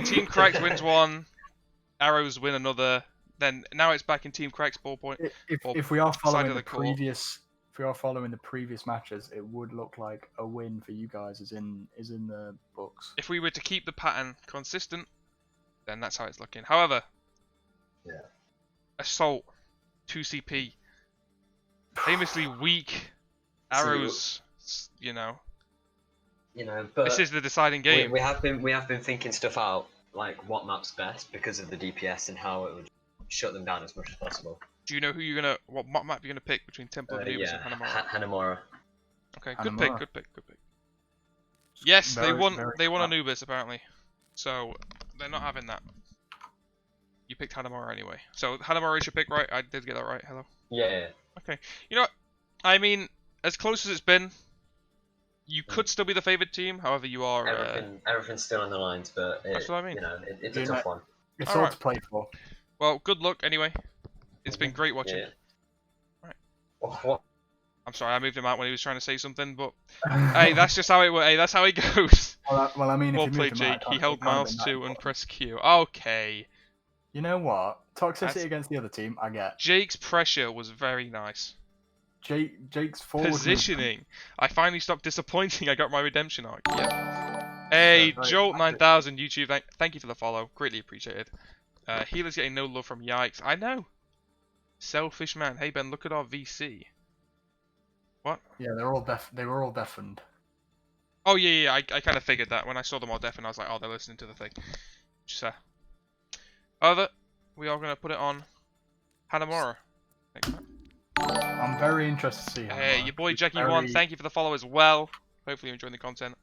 Team Correct wins one, Arrows win another. Then now it's back in Team Correct's ballpoint. If we are following of the the court. previous matches, it would look like a win for you guys is in the books. If we were to keep the pattern consistent, then that's how it's looking. However, Yeah. Assault, 2CP, famously weak Arrows. But This is the deciding game. we have been thinking stuff out, like what map's best because of the DPS and how it would shut them down as much as possible. Do you know what map you're gonna pick between Temple of Anubis and Hanamura? Hanamura. Okay, good Hanamura. pick. Yes, Very, they won very good. Anubis apparently, so they're not having that. You picked Hanamura anyway, so Hanamura is your pick, right? I did get that right. Hello. Yeah. Okay. You know what? I mean, as close as it's been, you could still be the favoured team. However, you are. Everything's still on the lines, but That's what I mean. It's a tough one. It's All all right. to play for. Well, good luck anyway. It's been great watching. Yeah. Alright. What? I'm sorry, I moved him out when he was trying to say something, but hey, that's just how it. Hey, that's how it goes. Well, I mean, if Well you played, moved him out, Jake. it He can't- held it can't have mouse been that 2 and important. pressed Q. Okay. You know what? Toxicity That's- against the other team, I get. Jake's pressure was very nice. Jake's forward Positioning. I finally stopped disappointing. I got my redemption arc. Yep. Hey, very Jolt9000 YouTube. Thank you for the follow. Greatly appreciated. Healer's getting no love from Yikes. I know. Selfish man. Hey Ben, look at our VC. What? Yeah, they were all deafened. Oh yeah. I kind of figured that when I saw them all deaf, and I was like, oh, they're listening to the thing. Just however, we are gonna put it on Hanamura. Next time. I'm very interested to see. Hey, Hanamura. your boy It's Jackie1, very- thank you for the follow as well. Hopefully you're enjoying the content.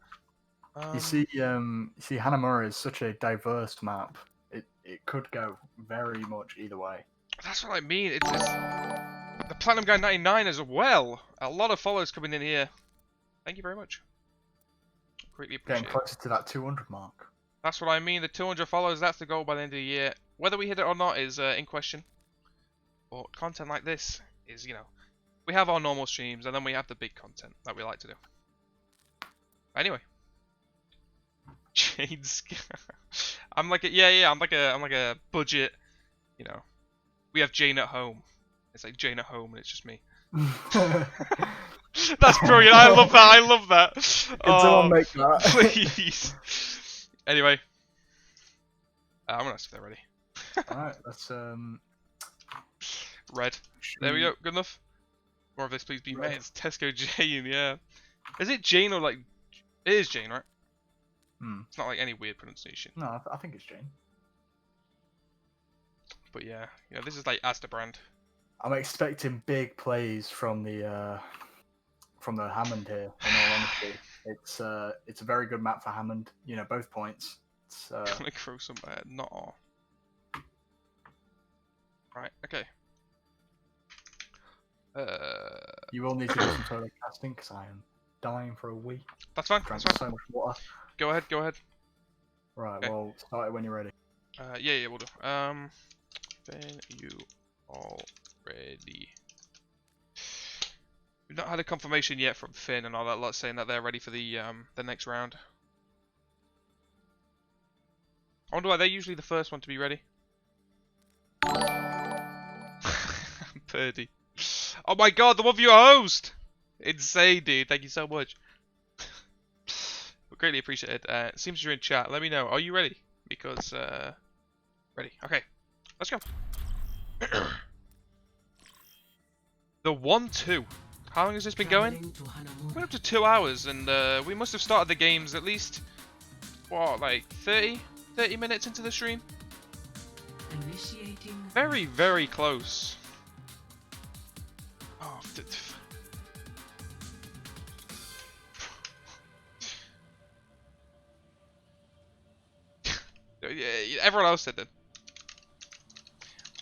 You see, Hanamura is such a diverse map. It could go very much either way. That's what I mean. It's the Platinum Guy 99 as well. A lot of follows coming in here. Thank you very much. Greatly Getting appreciate it. closer to that 200 mark. That's what I mean. The 200 follows, that's the goal by the end of the year. Whether we hit it or not is in question. But content like this is, we have our normal streams and then we have the big content that we like to do. Anyway. Jade's I'm like a budget, we have Jane at home. It's like Jane at home and it's just me. That's brilliant. I love that. I love that. Can someone make that? Please. Anyway, I'm gonna ask if they're ready. Alright, let's Red. There we go. Good enough. More of this, please be made. It's Tesco Jane. Yeah. Is it Jane or like? It is Jane, right? It's not like any weird pronunciation. No, I think it's Jane. But yeah, this is like Asda brand. I'm expecting big plays from the Hammond here. In all honesty, it's a very good map for Hammond. Both points. It's Gonna throw some not all. Right. Okay. You will need to do some solo casting because I am dying for a wee. That's fine. Drank That's fine. so much water. Go ahead. Go ahead. Right. Okay. Well, start it when you're ready. Yeah, we'll do. Then you all ready? We've not had a confirmation yet from Finn and all that lot saying that they're ready for the next round. I wonder why they're usually the first one to be ready. Purdy. Oh my god, the one viewer host! Insane, dude. Thank you so much. Greatly appreciated. Seems you're in chat. Let me know. Are you ready? Because, ready. Okay. Let's go. The 1-2. How long has this been going? Went up to 2 hours, and we must have started the games at least, what, like 30 minutes into the stream? Very, very close. Oh, yeah, everyone else said that.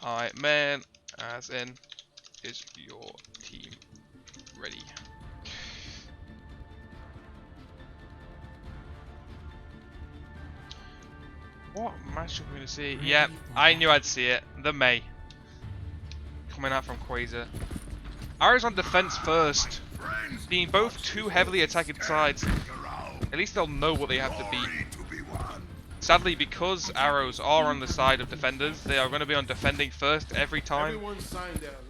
Alright, man, as in, is your team ready? What match are we going to see? Yeah, I knew I'd see it. The May. Coming out from Quasar. Arrow's on defense first. Being both two heavily attacking sides. At least they'll know what they have to be. Sadly, because arrows are on the side of defenders, they are going to be on defending first every time.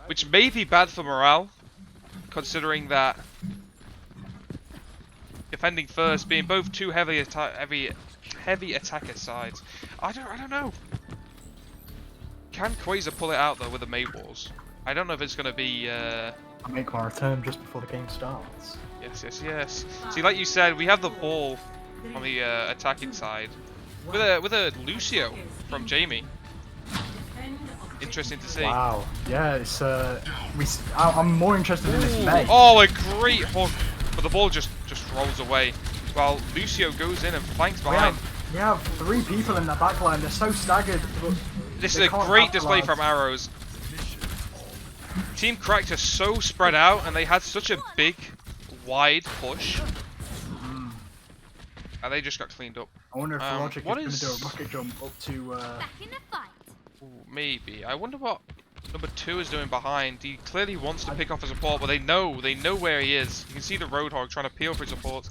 Which may be bad for morale, considering that defending first, being both two heavy attacker sides. I don't know. Can Quasar pull it out though with the May Wars? I don't know if it's going to be. I make my return just before the game starts. Yes. See, like you said, we have the ball on the attacking side. With a Lucio from Jamie. Interesting to see. Wow. Yeah, it's I'm more interested in this May. Oh, a great hook, but the ball just rolls away. While Lucio goes in and flanks behind. We have 3 people in the backline. They're so staggered. This is a great display from Arrows. Team Cracked are so spread out, and they had such a big, wide push. And they just got cleaned up. I wonder if Logic what is going to do a rocket jump up to. Ooh, maybe. I wonder what number 2 is doing behind. He clearly wants to pick off a support, but they know where he is. You can see the Roadhog trying to peel for support.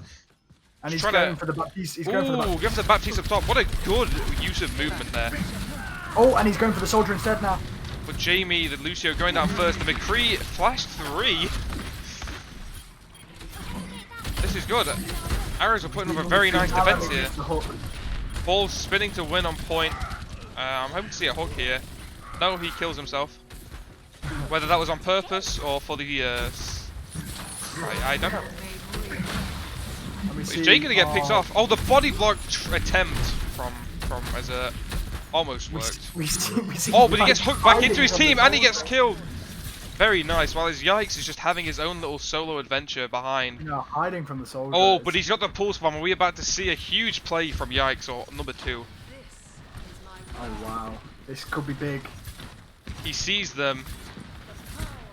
And he's going for the Baptiste. He's going for the Baptiste. Give the Baptiste up top. What a good use of movement there. Oh, and he's going for the Soldier instead now. But Jamie, the Lucio going down first. The McCree flashed 3. This is good. Arrows are putting up a very nice defense here. Ball spinning to win on point. I'm hoping to see a hook here. No, he kills himself. Whether that was on purpose or for the... I don't know. Is Jay gonna get picked off? Oh, the body block attempt from Azert almost worked. Oh, but he gets hooked back into his team and he gets killed. Very nice. While his Yikes is just having his own little solo adventure behind. No, hiding from the soldier. Oh, but he's got the pulse bomb. Are we about to see a huge play from Yikes or number 2? Oh wow, this could be big. He sees them.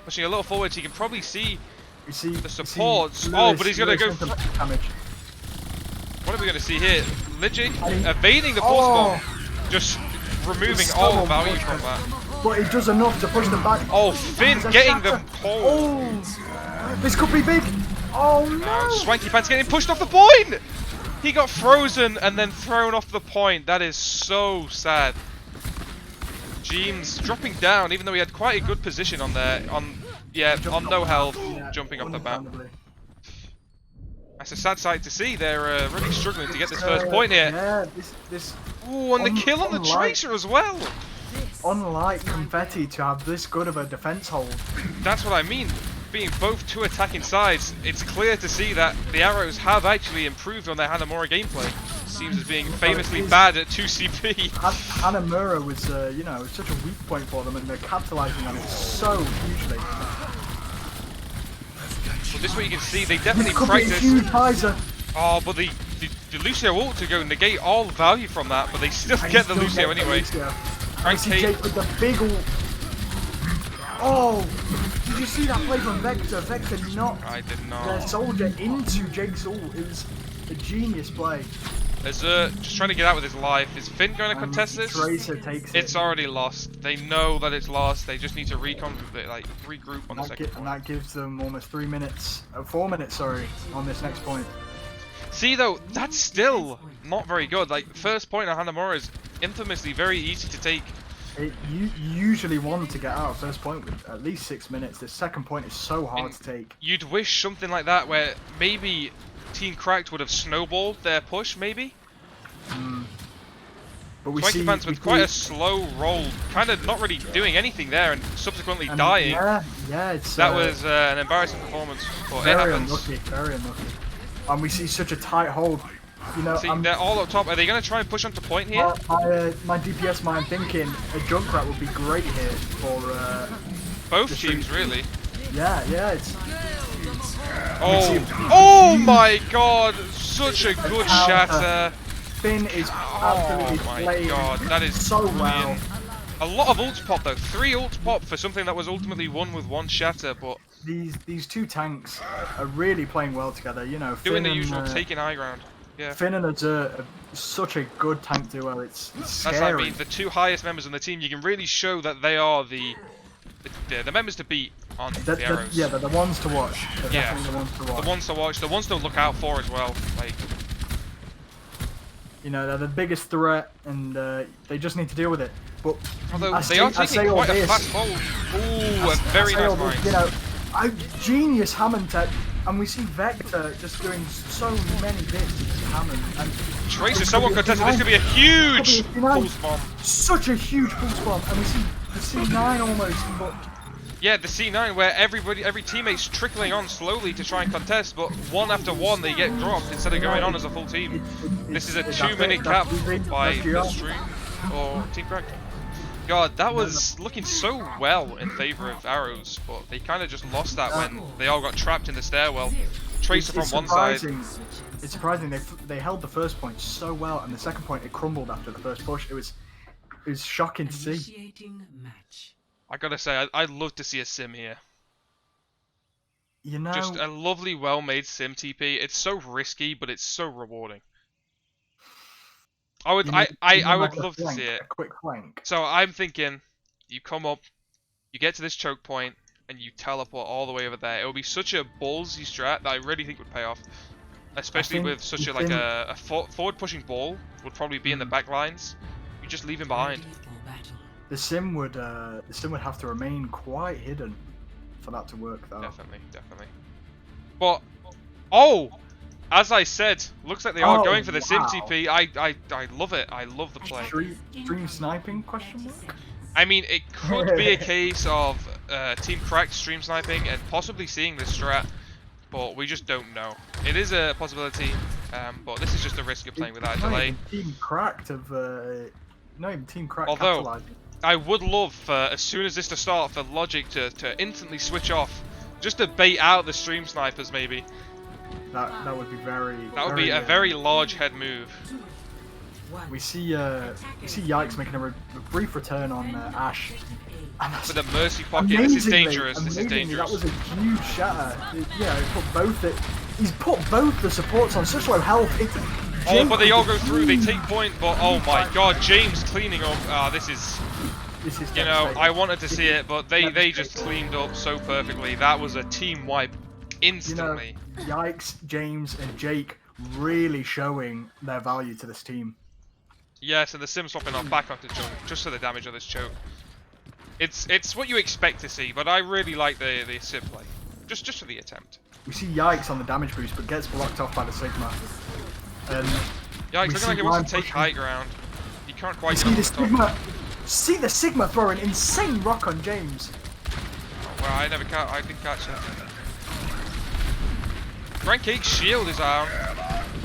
Pushing a little forward, so you can probably see the supports. Oh, but he's gonna go. What are we gonna see here? Lidging evading the pulse bomb, just removing all value from that. But he does enough to push them back. Oh, Finn getting them pulled. Oh, this could be big. Oh no! Swankypants getting pushed off the point. He got frozen and then thrown off the point. That is so sad. James dropping down, even though he had quite a good position on there. Yeah, on no health, Yeah, jumping off the map. understandably. That's a sad sight to see. They're really struggling to get this first point here. Yeah, this Ooh, and the kill on the Tracer as well. unlike Confetti to have this good of a defense hold. That's what I mean. Being both two attacking sides, it's clear to see that the Arrows have actually improved on their Hanamura gameplay. Seems as being famously bad at 2CP. Hanamura was, you know, such a weak point for them, and they're capitalizing on it so hugely. Well, this way you can see they definitely Could be a practice. huge Kaiser. Oh, but the Lucio ult to go negate all value from that, but they still get the Lucio anyway. I see Grandcake. Jake with the big ult. Oh, did you see that play from Vector? Vector knocked I did their not. soldier into Jake's ult. It was a genius play. Azur just trying to get out with his life. Is Finn going to contest this? Tracer takes it. It's already lost. They know that it's lost. They just need to regroup on the second And point. that gives them almost 3 minutes, 4 minutes, sorry, on this next point. See though, that's still not very good. Like first point on Hanamura is infamously very easy to take. You usually want to get out of first point with at least 6 minutes. The second point is so hard to take. You'd wish something like that where maybe Team Cracked would have snowballed their push, maybe. But we see Swankypants with quite a slow roll, kind of not really doing anything there, and subsequently dying. Yeah, it's That was an embarrassing performance, but it very happens. unlucky, very unlucky. And we see such a tight hold. You know, See, they're all up top. Are they going to try and push onto point here? my DPS mind thinking a Junkrat would be great here for. Both teams, really. Yeah, it's. Oh my god! Such a good shatter. Finn is absolutely Oh my playing god, that is so well. brilliant. A lot of ults pop though. 3 ults pop for something that was ultimately won with 1 shatter, but These two tanks are really playing well together. You know, doing Finn the and, usual taking high ground. Yeah. Finn and Azur are such a good tank duo. It's scary. That's what I mean. The 2 highest members on the team, you can really show that they are the members to beat on the Arrows. Yeah, they're the ones to watch. They're Yeah. definitely the ones to watch. The ones to watch, the ones to look out for as well. Like, You know, they're the biggest threat, and they just need to deal with it. But although I they are say taking all quite a this, fast hold. Ooh, a very I say all nice this, mine. you know, genius Hammond tech, and we see Vector just doing so many bits with Hammond. And Tracer, it someone could be a contested. This could be a huge Could be a C9. pulse bomb. Such a huge pulse bomb, and we see the C9 almost. But Yeah, the C9 where every teammate's trickling on slowly to try and contest, but one after one they get dropped instead of going on as a full team. This is a 2-minute cap by the stream or Team Crack. God, that was looking so well in favor of Arrows, but they kind of just lost that when they all got trapped in the stairwell. Tracer from one side. It's surprising they held the first point so well, and the second point it crumbled after the first push. It was shocking to see. Initiating match. I gotta say, I'd love to see a sim here. You know, Just a lovely, well-made sim TP. It's so risky, but it's so rewarding. I would, you I need would like a love to flank, see it. A quick flank. So I'm thinking, you come up, you get to this choke point, and you teleport all the way over there. It would be such a ballsy strat that I really think would pay off, especially think with such a forward-pushing ball would probably be in the back lines. You just leave him behind. Ready for battle. The sim would have to remain quite hidden for that to work, though. Definitely. But as I said, looks like they are going for the sim wow. TP. I love it. I love the play. Stream sniping? Question mark. I mean, it could be a case of Team Cracked stream sniping and possibly seeing this strat, but we just don't know. It is a possibility, but this is just a risk of playing without a delay. Team Cracked of not even Team Cracked. Although, capitalizing. I would love for, as soon as this to start, for Logic to instantly switch off, just to bait out the stream snipers maybe. That would be very. That would be a very large head move. We see Yikes making a brief return on Ash. And that's With a mercy pocket, this is amazingly- dangerous. This is amazingly, dangerous. That was a huge shatter. He's put both the supports on such low health. Oh, but they all go through. They take point, but oh my God, James cleaning up. This is. You know, I wanted to see it, but they just cleaned up so perfectly. That was a team wipe instantly. You know, Yikes, James, and Jake really showing their value to this team. Yes, and the sim swapping on back onto Junk, just for the damage of this choke. It's what you expect to see, but I really like the Sid play. Just for the attempt. We see Yikes on the damage boost, but gets blocked off by the Sigma. Yikes, we looking see like he wants to Ryan take pushing- high ground. He can't quite You get see up the the top. Sigma. See the Sigma throw an insane rock on James. Well, I didn't catch that. Grandcake's shield is out.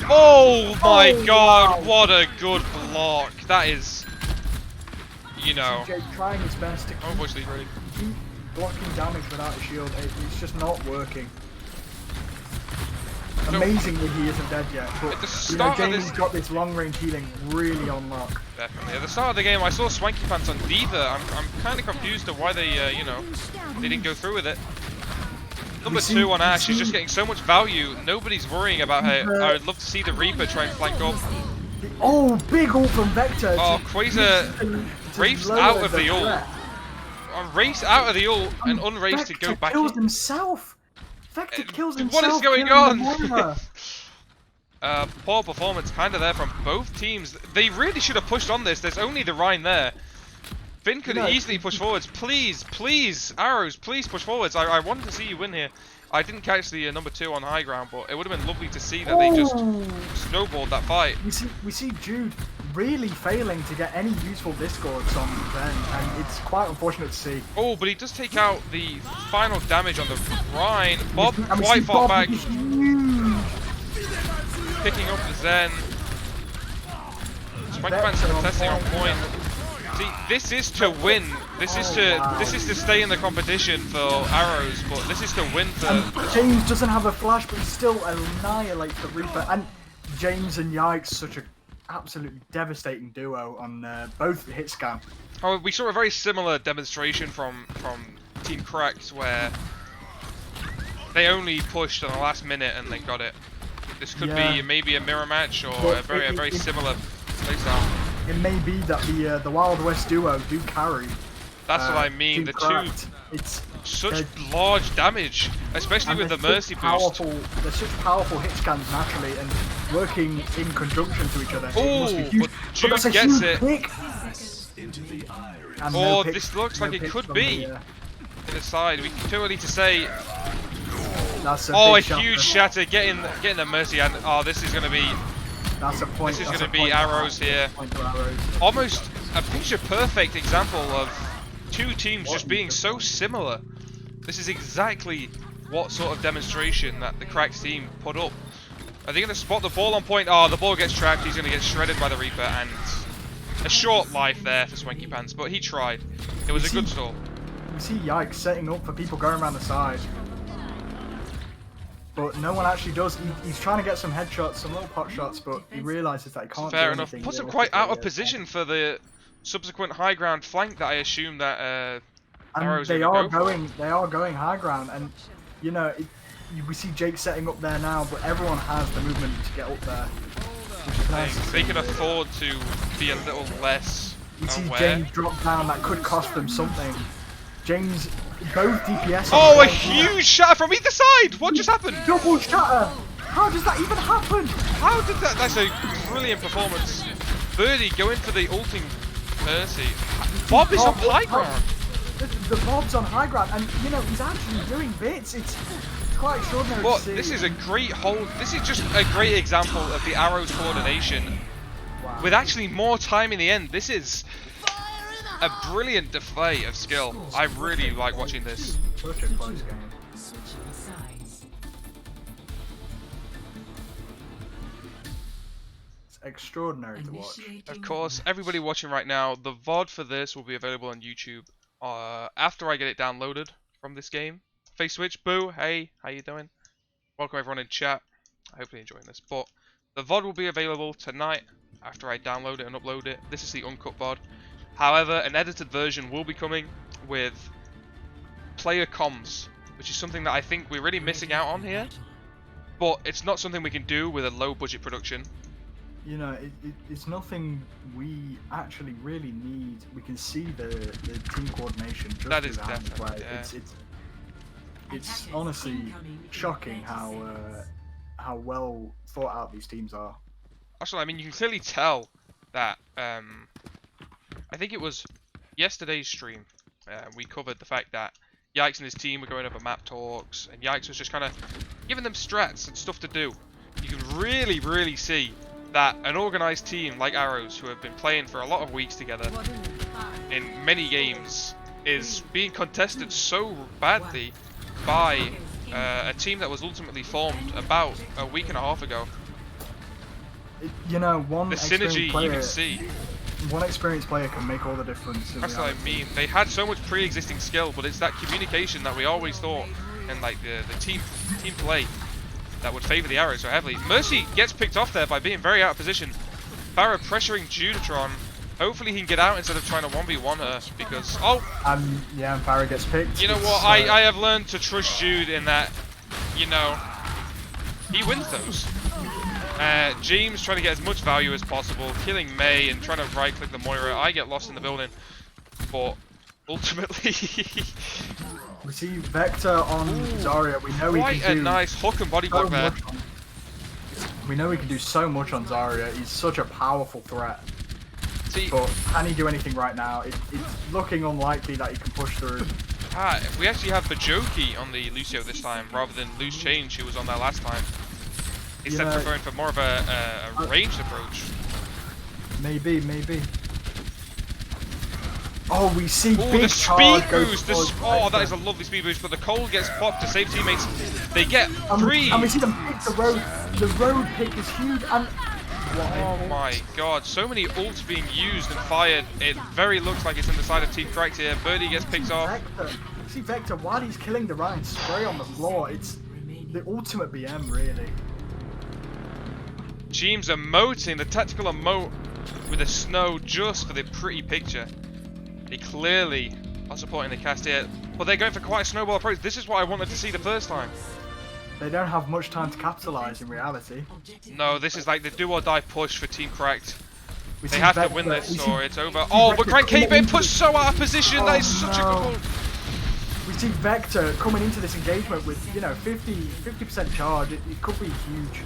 Oh my Oh, god, wow. what a good block. That is, you know, Jake trying his best to Overwatch League really. keep blocking damage without a shield. It's just not working. So- Amazingly, he isn't dead yet. But At the you know, start of Jamie's this- got this long range healing really on lock. Definitely. At the start of the game, I saw Swankypants on Diva. I'm kind of confused to why they, you know, they didn't go through with it. Number see- 2 on we Ash, she's see- just getting so much value. Nobody's worrying about her. Reaper- I would love to see the Reaper try and flank up. Oh, big ult from Vector. Oh, Quasar raced out of the ult. Race out of the ult and unraced to go Vector back kills in. himself. Vector kills What himself. is going killing the on? Moira. Poor performance kind of there from both teams. They really should have pushed on this. There's only the Rhine there. Finn could No, easily push forwards. Please, please, Arrows, please push forwards. I wanted to see you win here. I didn't catch the number 2 on high ground, but it would have been lovely to see that they just Oh. snowballed that fight. We see Jude really failing to get any useful discords on Ben, and it's quite unfortunate to see. Oh, but he does take out the final damage on the Rhine. Bob And we see quite fought Bob back, is huge. picking up the Zen. Swankypants Vector on testing on point. point. See, this is to win. This is to stay in the competition for Arrows, but this is to win for. And James doesn't have a flash, but he still annihilates the Reaper. And James and Yikes, such a absolutely devastating duo on both hit scan. Oh, we saw a very similar demonstration from Team Cracked where they only pushed on the last minute and they got it. This could Yeah. be maybe a mirror match or But a very similar playstyle. It may be that the Wild West duo do carry. That's what I mean. Team The Cracked. It's such they're- large damage, especially and with the they're Mercy such boost. They're such powerful hit scans naturally, and working in conjunction to each other. It must be Oh, huge. but But that's Jude a gets huge it. pick. And Oh, pick- this looks like it pick could from be. the, To the side, we too early to say. that's a Oh, a big shot huge for- shatter, getting the Mercy, and oh, this is gonna be That's a point. this is that's gonna a be point Arrows for- here. point for Arrows. Almost a picture perfect example of two teams just being so similar. This is exactly what sort of demonstration that the Cracks team put up. Are they going to spot the ball on point? Oh, the ball gets trapped. He's going to get shredded by the Reaper, and a short life there for Swankypants, but he tried. It was a good stall. We see Yikes setting up for people going around the side. But no one actually does. He's trying to get some headshots, some little pot shots, but he realizes that he can't Fair do enough. anything Puts him quite out of realistically. position for the subsequent high ground flank that I assume that And Arrows they gonna are go for. going. They are going high ground, and you know we see Jake setting up there now, but everyone has the movement to get up there. Which is nice to they see. can afford to be a little less We see aware. James drop down. That could cost them something. James, both DPS. Oh, on a huge shatter from either side! What just happened? double shatter. How does that even happen? How did that? That's a brilliant performance. Birdie going for the ulting Mercy. Bob is on high ground. The Bob's on high ground, and you know he's actually doing bits. It's quite extraordinary. But to see. this is a great hold. This is just a great example of the Arrows coordination. Wow. With actually more time in the end. This is a brilliant display of skill. I really like watching this. Such a close game. Switching sides. It's extraordinary to watch. Initiating Of course, everybody watching right now, the VOD for this will be available on YouTube after I get it downloaded from this game. Face Switch, Boo, hey, how you doing? Welcome everyone in chat. I hope you're enjoying this. But the VOD will be available tonight after I download it and upload it. This is the Uncut VOD. However, an edited version will be coming with player comms, which is something that I think we're really missing out on here. But it's not something we can do with a low budget production. You know, it's nothing we actually really need. We can see the team coordination just That through is the hand definitely, play. yeah. It's honestly shocking how well thought out these teams are. Actually, I mean, you can clearly tell that, I think it was yesterday's stream we covered the fact that Yikes and his team were going over map talks, and Yikes was just kind of giving them strats and stuff to do. You can really see that an organised team like Arrows, who have been playing for a lot of weeks together in many games, is being contested so badly by a team that was ultimately formed about a week and a half ago. You know, The synergy you can see. One experienced player can make all the difference. That's what I mean. They had so much pre-existing skill, but it's that communication that we always thought, and like the team play, that would favour the Arrows so heavily. Mercy gets picked off there by being very out of position. Farah pressuring Judatron. Hopefully he can get out instead of trying to 1v1 her, because yeah, and Farah gets picked. You know what? I have learned to trust Jude in that, you know, he wins those. James trying to get as much value as possible, killing May and trying to right-click the Moira. I get lost in the building, but ultimately we see Vector on Zarya. We know he can do quite a nice hook and body block there. We know he can do so much on Zarya. He's such a powerful threat. See, but can he do anything right now? It's looking unlikely that he can push through. We actually have Bjokey on the Lucio this time, rather than Loose Change, who was on there last time. Instead of preferring for more of a ranged approach. Maybe. Oh, we see big the speed boost! That is a lovely speed boost, but the coal gets popped to save teammates. They get 3! And we see them pick the road. The road pick is huge, and... Oh my god, so many ults being used and fired. It very looks like it's in the side of Team Cracked here. Birdie gets picked off. See Vector, while he's killing the Ryan, spray on the floor. It's the ultimate BM, really. James emoting, the tactical emote with the snow just for the pretty picture. They clearly are supporting the cast here, but they're going for quite a snowball approach. This is what I wanted to see the first time. They don't have much time to capitalise in reality. No, this is like the do or die push for Team Cracked. They have to win this or it's over. Oh, but Grandcake being pushed so out of position. That is such a good move. We see Vector coming into this engagement with, you know, 50% charge. It could be huge.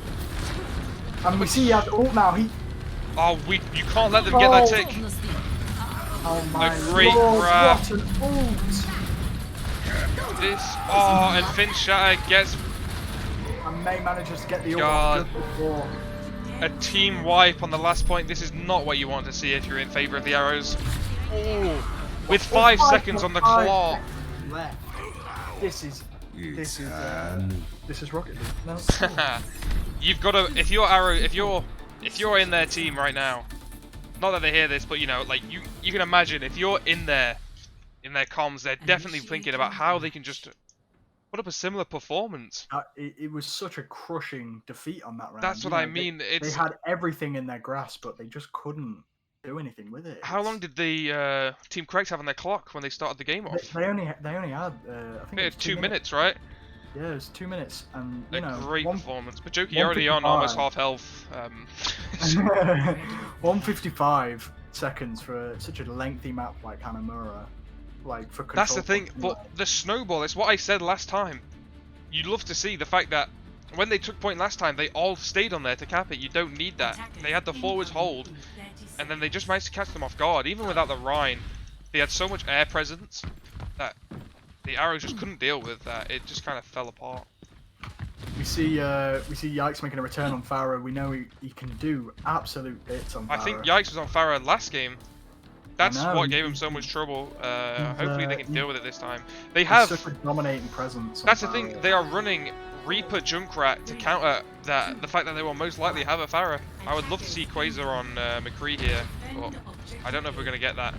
And we see he has ult now. You can't let them get that tick. Oh my great lord, grab. what an ult! And Finn Shatter gets... And May manages to get the ult God. just before. A team wipe on the last point. This is not what you want to see if you're in favour of the Arrows. Ooh. With 5 seconds on the clock. Left. This is Rocket League. No. You've got to, if you're in their team right now, not that they hear this, but you know, like you can imagine if you're in their comms, they're definitely thinking about how they can just put up a similar performance. It was such a crushing defeat on that round. That's what I mean. They had everything in their grasp, but they just couldn't do anything with it. How long did the Team Craig's have on their clock when they started the game off? They only had I think they had 2 minutes, right? Yeah, it was 2 minutes, and you know, great performance. But Bjokey already on almost half health. 155 seconds for such a lengthy map like Hanamura, like for control. That's the thing. But the snowball. It's what I said last time. You'd love to see the fact that when they took point last time, they all stayed on there to cap it. You don't need that. They had the forwards hold, and then they just managed to catch them off guard. Even without the Rhine, they had so much air presence that the Arrows just couldn't deal with that. It just kind of fell apart. We see Yikes making a return on Farah. We know he can do absolute bits on Farah. I think Yikes was on Farah last game. That's what gave him so much trouble. Hopefully they can deal with it this time. They have such a dominating presence. That's the thing. They are running Reaper Junkrat to counter the fact that they will most likely have a Farah. I would love to see Quasar on McCree here, but I don't know if we're going to get that.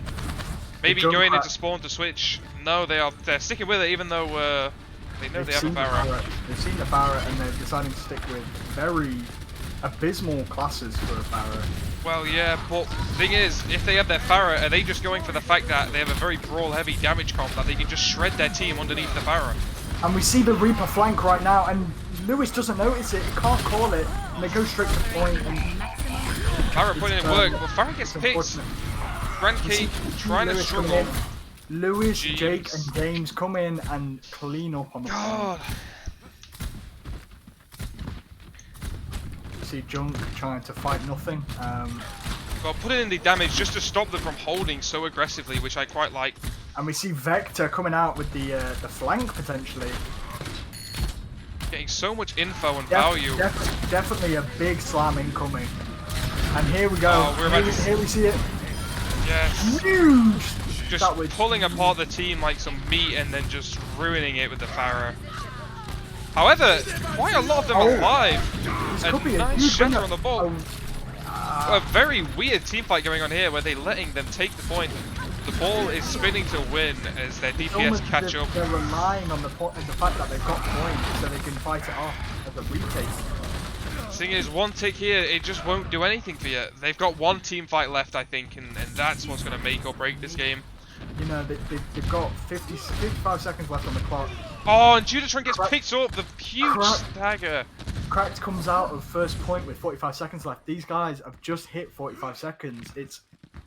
Maybe going into spawn to switch. No, they're sticking with it even though they know they have a Farah. They've seen the Farah and they're deciding to stick with very abysmal classes for a Farah. Well, yeah, but the thing is, if they have their Farah, are they just going for the fact that they have a very brawl-heavy damage comp that they can just shred their team underneath the Farah? And we see the Reaper flank right now, and Lewis doesn't notice it. He can't call it, and they go straight to point. And Farah putting in work, but Farah gets picked. Grandcake trying to struggle. Lewis, Jake, and James come in and clean up on the God. See Junk trying to fight nothing. Well, putting in the damage just to stop them from holding so aggressively, which I quite like. And we see Vector coming out with the flank potentially. Getting so much info and value. Definitely a big slam incoming. And here we go. Oh, here we see it. Yes. Huge. Just pulling apart the team like some meat and then just ruining it with the Pharaoh. However, quite a lot of them are alive. And nice shatter on the ball. A very weird team fight going on here where they're letting them take the point. The ball is spinning to win as their DPS catch up. They're relying on the fact that they've got points so they can fight it off as a retake. Thing is, one tick here, it just won't do anything for you. They've got one team fight left, I think, and that's what's going to make or break this game. You know, they've got 55 seconds left on the clock. Oh, and Judatron gets picked up, the huge stagger. Cracked comes out of first point with 45 seconds left. These guys have just hit 45 seconds. It's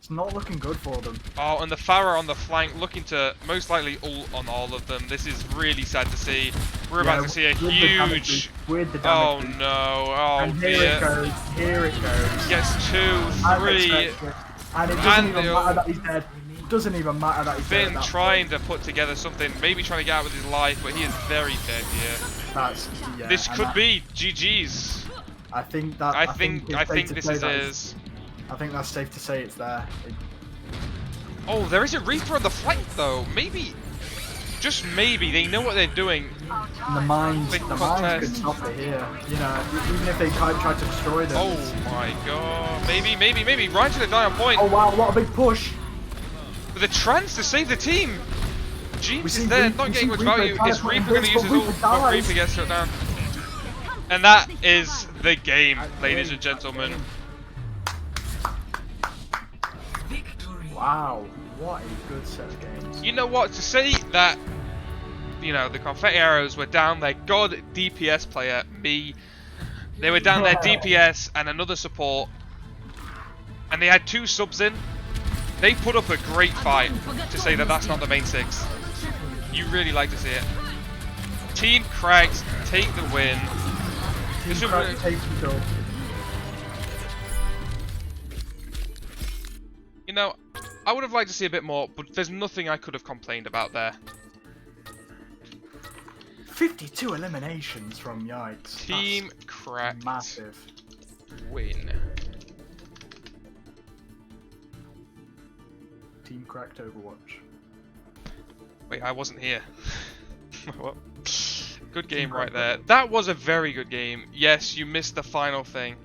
not looking good for them. Oh, and the Pharaoh on the flank looking to most likely ult on all of them. This is really sad to see. We're about to see a huge... Oh no, oh and dear. Here it goes. Gets 2, 3. And it doesn't even matter that he's dead. It doesn't even matter that he's dead. Finn trying to put together something, maybe trying to get out with his life, but he is very dead here. This could be GG's. I think this is his. I think that's safe to say it's there. Oh, there is a Reaper on the flank though. Maybe, just maybe, they know what they're doing. And the mines could stop it here. You know, even if they try to destroy them. Oh my god. Maybe. Ryan's gonna die on point. Oh wow, what a big push. With a trance to save the team. Jeeves is there, not getting much value. Is Reaper gonna use his ult, but Reaper gets shut down. And that is the game, ladies and gentlemen. Wow, what a good set of games. You know what, to say that, you know, the Confetti Arrows were down their god DPS player, me. They were down their DPS and another support. And they had 2 subs in. They put up a great fight to say that that's not the main 6. You really like to see it. Team Crags take the win. You know, I would have liked to see a bit more, but there's nothing I could have complained about there. 52 eliminations from Yikes. Team Cracked. Massive. Win. Team Cracked Overwatch. Wait, I wasn't here. What? Good game right there. That was a very good game. Yes, you missed the final thing.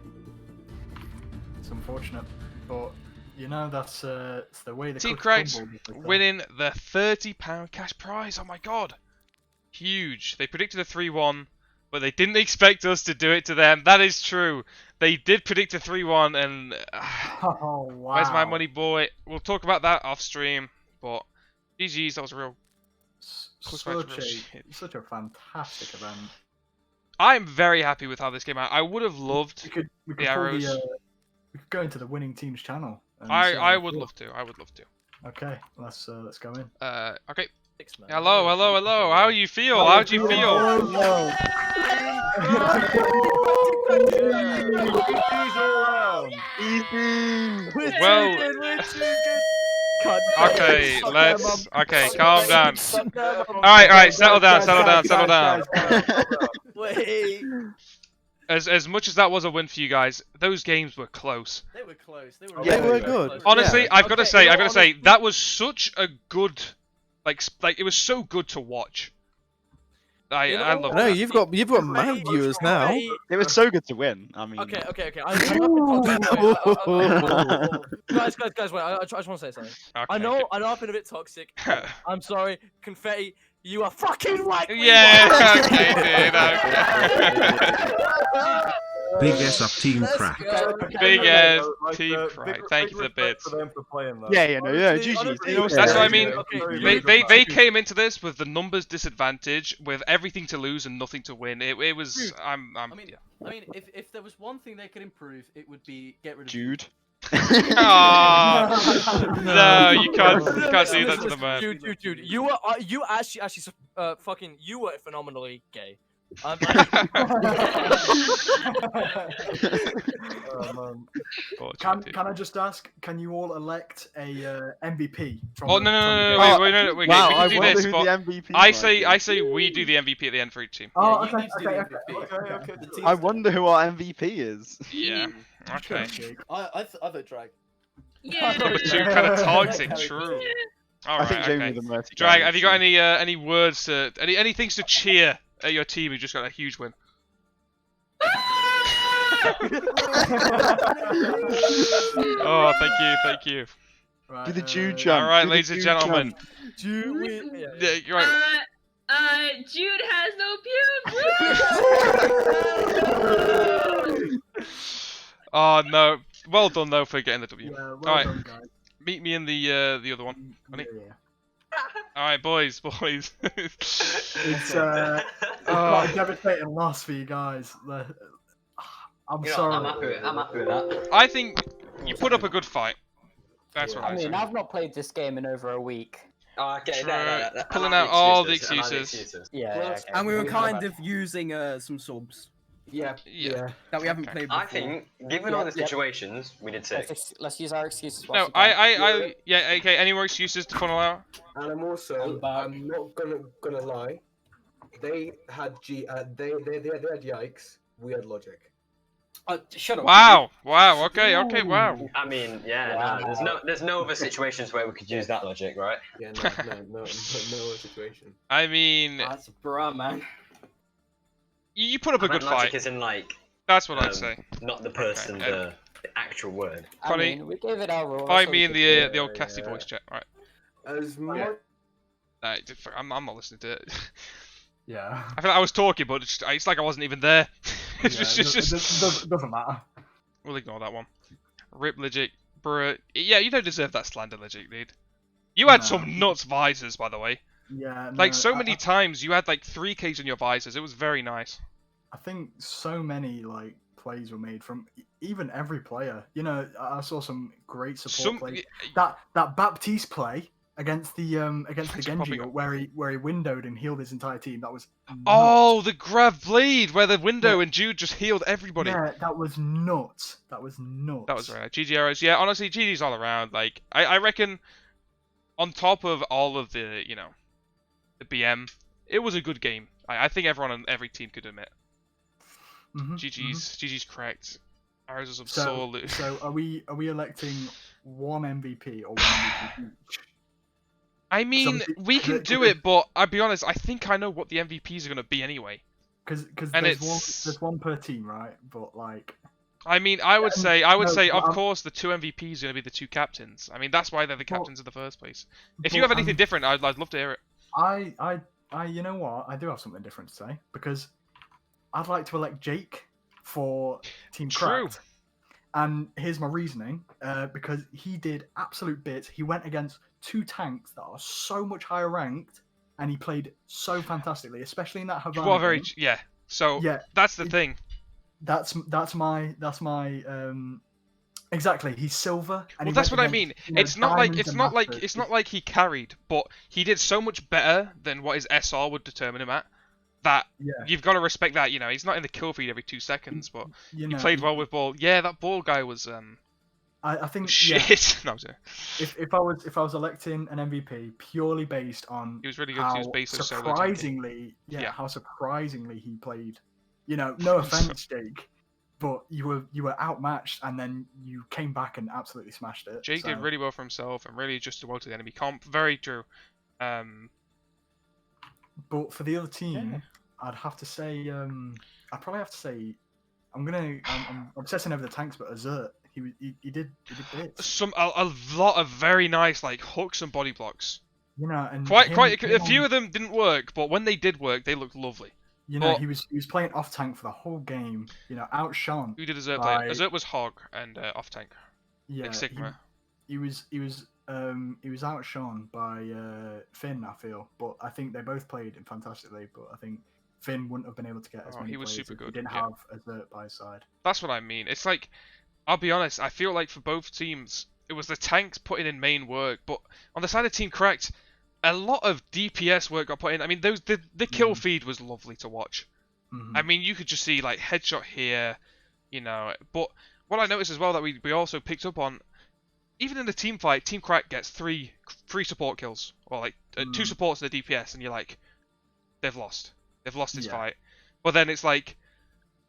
It's unfortunate, but you know that's it's the way the Team Cracked winning the £30 cash prize. Oh my god, huge! They predicted a 3-1, but they didn't expect us to do it to them. That is true. They did predict a 3-1, and oh wow! Where's my money, boy? We'll talk about that off stream. But GG's, that was a real. Such a fantastic event. I'm very happy with how this came out. I would have loved we could the arrows. We could go into the winning team's channel. I would love to. I would love to. Okay, let's go in. Okay. Hello. How do you feel? How do you feel? Well. Okay, calm down. Alright, settle down. Wait. As much as that was a win for you guys, those games were close. They were close. They were good. Honestly, yeah. I've got to say, that was such a good, like it was so good to watch. I love it. No, you've got mad viewers now. It was so good to win. I mean, Okay. Guys, wait. I just want to say something. Okay. I know I've been a bit toxic. I'm sorry, Confetti. You are fucking right. Yeah. Okay, dude. Okay. Big S up Team Crack. Big S Team Crack. Thank you for the bits. Yeah, GG. That's what I mean. They came into this with the numbers disadvantage, with everything to lose and nothing to win. It was. I mean, if there was one thing they could improve, it would be get rid of Jude. Oh, no, you can't do that to the man. Dude, you actually fucking, you were phenomenally gay. I'm Oh, man. Fortunately. Can I just ask? Can you all elect a MVP? From Oh the- no no from no the no! game? Wait no no! Wait, Wow, we I can do wonder this, who but the MVP I might say be. we do the MVP at the end for each team. Oh, you okay, need to do okay, the okay, MVP. okay, Okay. okay. The team's I wonder who our MVP is. Yeah. Okay. Jake. I vote drag. Yeah. Number 2 kind of toxic. True. All I think right. Jamie Okay. the Mercy. Drag. Have you got any words to any things to cheer at your team who just got a huge win? Oh, thank you. Right, Do the Jew jump. All right, do the ladies and Jew gentlemen. jump. Yeah, you're right. Jude has no pubes. Oh no. Well done though for getting the W. Yeah, well All right. done, guys. Meet me in the other one. Honey. Yeah. All right, boys. It's Oh. quite a devastating loss for you guys. I'm You know, sorry. I'm happy with that. I think you put up a good fight. That's what I I mean, say. I've not played this game in over a week. Oh, okay, no. Pulling allow out all the allow excuses. Yeah. Well, okay. And we were We've kind never- of using some subs Yeah. that we haven't Okay. played before. I think, given all the situations, we did sick. Let's use our excuses. No, yeah. Okay. Any more excuses to funnel out? And I'm also, I'm not gonna lie. They had they had yikes. We had logic. Shut up. Wow. Wow. Okay. Okay. Wow. I mean, yeah, no, there's no other situations where we could use that logic, right? Yeah, no other situation. I mean, That's bra, man. you put up a I meant good logic fight. is in like, That's what I'd say. not the person, Okay, the actual word. Connie, we gave it our role. find me in the old Casty voice chat. All right. As much. I'm not listening to it. Yeah. I feel like I was talking, but it's like I wasn't even there. It's Yeah, just. doesn't matter. We'll ignore that one. Rip Logic, bruh. Yeah, you don't deserve that slander, Logic, dude. You had some nuts visors, by the way. Yeah. Like no, so many times, you had like 3Ks on your visors. It was very nice. I think so many like plays were made from even every player. You know, I saw some great support plays. That Baptiste play against the Genji where he windowed and healed his entire team. That was nuts. Oh, the Grav Blade where the window and Jude just healed everybody. Yeah, that was nuts. That was nuts. That was very nice. GG arrows. Yeah, honestly, GG's all around. Like I reckon, on top of all of the the BM, it was a good game. I think everyone on every team could admit. GG's correct. Arrows is absolute. So are we electing one MVP or one MVP each? I mean, we can do it, but I'll be honest. I think I know what the MVPs are going to be anyway. Because And there's one per team, right? But like, I mean, I would say, no, of course, the two MVPs are going to be the two captains. I mean, that's why they're the captains in the first place. If you have anything different, I'd love to hear it. I, you know what? I do have something different to say because I'd like to elect Jake for Team Cracked. And here's my reasoning, because he did absolute bits. He went against two tanks that are so much higher ranked, and he played so fantastically, especially in that Havana. Well, very game. yeah. So yeah, that's the thing. That's my exactly. He's silver. And Well, that's what I mean. It's not like he carried, but he did so much better than what his SR would determine him at. That you've got to respect that. You know, he's not in the kill feed every 2 seconds, but he played well with ball. Yeah, that ball guy was. I think shit. Yeah, No, I'm sorry. If I was electing an MVP purely based on he was really good. how He was based on surprisingly, how surprisingly he played. You know, no offense, Jake, but you were outmatched, and then you came back and absolutely smashed it. Jake did really well for himself and really adjusted well to the enemy comp. Very true. But for the other team, I'd have to say, I'd probably have to say, I'm obsessing over the tanks, but Azert, he did bits. A lot of very nice like hooks and body blocks. You know, and quite a few of them didn't work, but when they did work, they looked lovely. You know, he was playing off tank for the whole game. You know, outshone. Who did Azert play? Azert was Hog and off tank. Yeah, like Sigma. He was outshone by Finn, I feel, but I think they both played fantastically. But I think Finn wouldn't have been able to get as many. He was plays super if good. He didn't have Azert by his side. That's what I mean. It's like, I'll be honest. I feel like for both teams, it was the tanks putting in main work, but on the side of Team Correct, a lot of DPS work got put in. I mean, the kill feed was lovely to watch. Mhm. I mean, you could just see like headshot here, you know. But what I noticed as well that we also picked up on, even in the team fight, Team Crack gets three support kills, or like 2 supports and a DPS, and you're like, they've lost this fight. But then it's like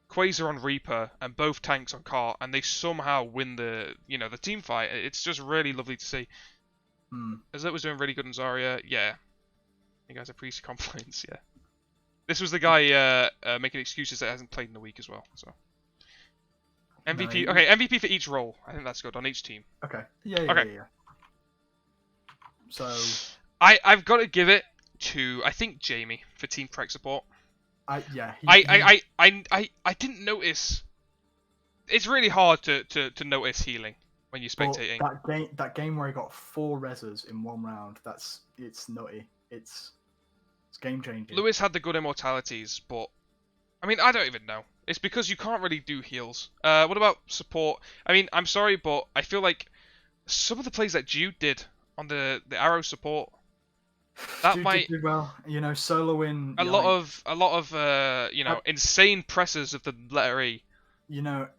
Quasar on Reaper and both tanks on Cart, and they somehow win the team fight. It's just really lovely to see. Azet was doing really good in Zarya. Yeah, you guys are priest complaints. Yeah, this was the guy making excuses that hasn't played in a week as well. So MVP. Okay, MVP for each role. I think that's good on each team. Okay. Yeah. So I've got to give it to, I think, Jamie for Team Crack support. I didn't notice. It's really hard to notice healing when you're spectating. That game where he got 4 reses in 1 round, it's nutty. It's game changing. Lewis had the good immortalities, but I mean, I don't even know. It's because you can't really do heals. What about support? I mean, I'm sorry, but I feel like some of the plays that Jude did on the arrow support, that Dude might did well, soloing a lot of insane presses of the letter E.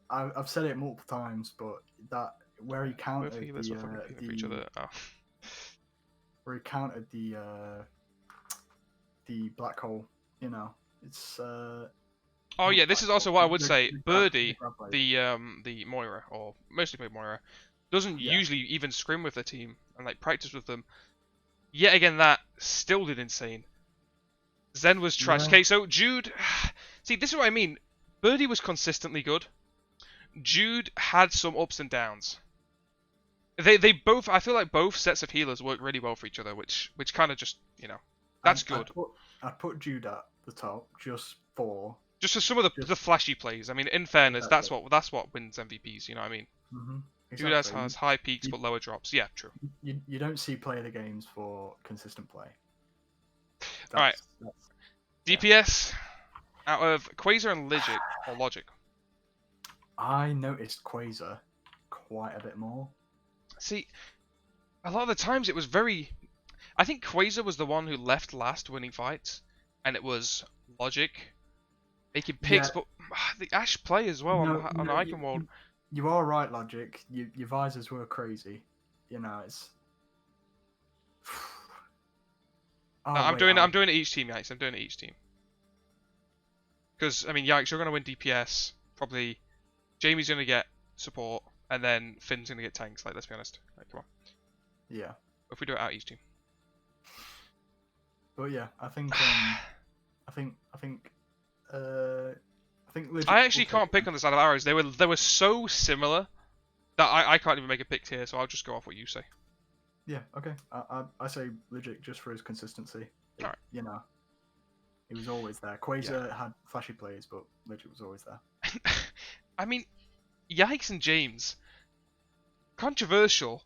I've said it multiple times, but that where he countered the black hole, it's Oh yeah, this is also what I would say. Birdie, the Moira, or mostly played Moira, doesn't usually even scrim with the team and like practice with them. Yet again, that still did insane. Zen was trash. Okay, so Jude, see, this is what I mean. Birdie was consistently good. Jude had some ups and downs. They both, I feel like both sets of healers work really well for each other, which kind of just, that's good. I put Jude at the top just for some of the flashy plays. I mean, in fairness, that's what wins MVPs. You know what I mean? Exactly. Jude has high peaks but lower drops. Yeah, true. You don't see play of the games for consistent play. All right. DPS out of Quasar and Logic. I noticed Quasar quite a bit more. See, a lot of the times it was very. I think Quasar was the one who left last winning fights, and it was Logic making picks, but the Ash play as well on Icon World. You are right, Logic. Your visors were crazy. It's. I'm doing it each team, Yikes. I'm doing it each team. Because I mean, Yikes, you're gonna win DPS. Probably, Jamie's gonna get support, and then Finn's gonna get tanks. Like, let's be honest. Like, come on. Yeah. If we do it out each team. But yeah, I think I actually can't pick on the side of arrows. They were so similar that I can't even make a pick here. So I'll just go off what you say. Yeah. Okay. I say Legit just for his consistency. All right. He was always there. Quasar had flashy plays, but Legit was always there. I mean, Yikes and James. Controversial.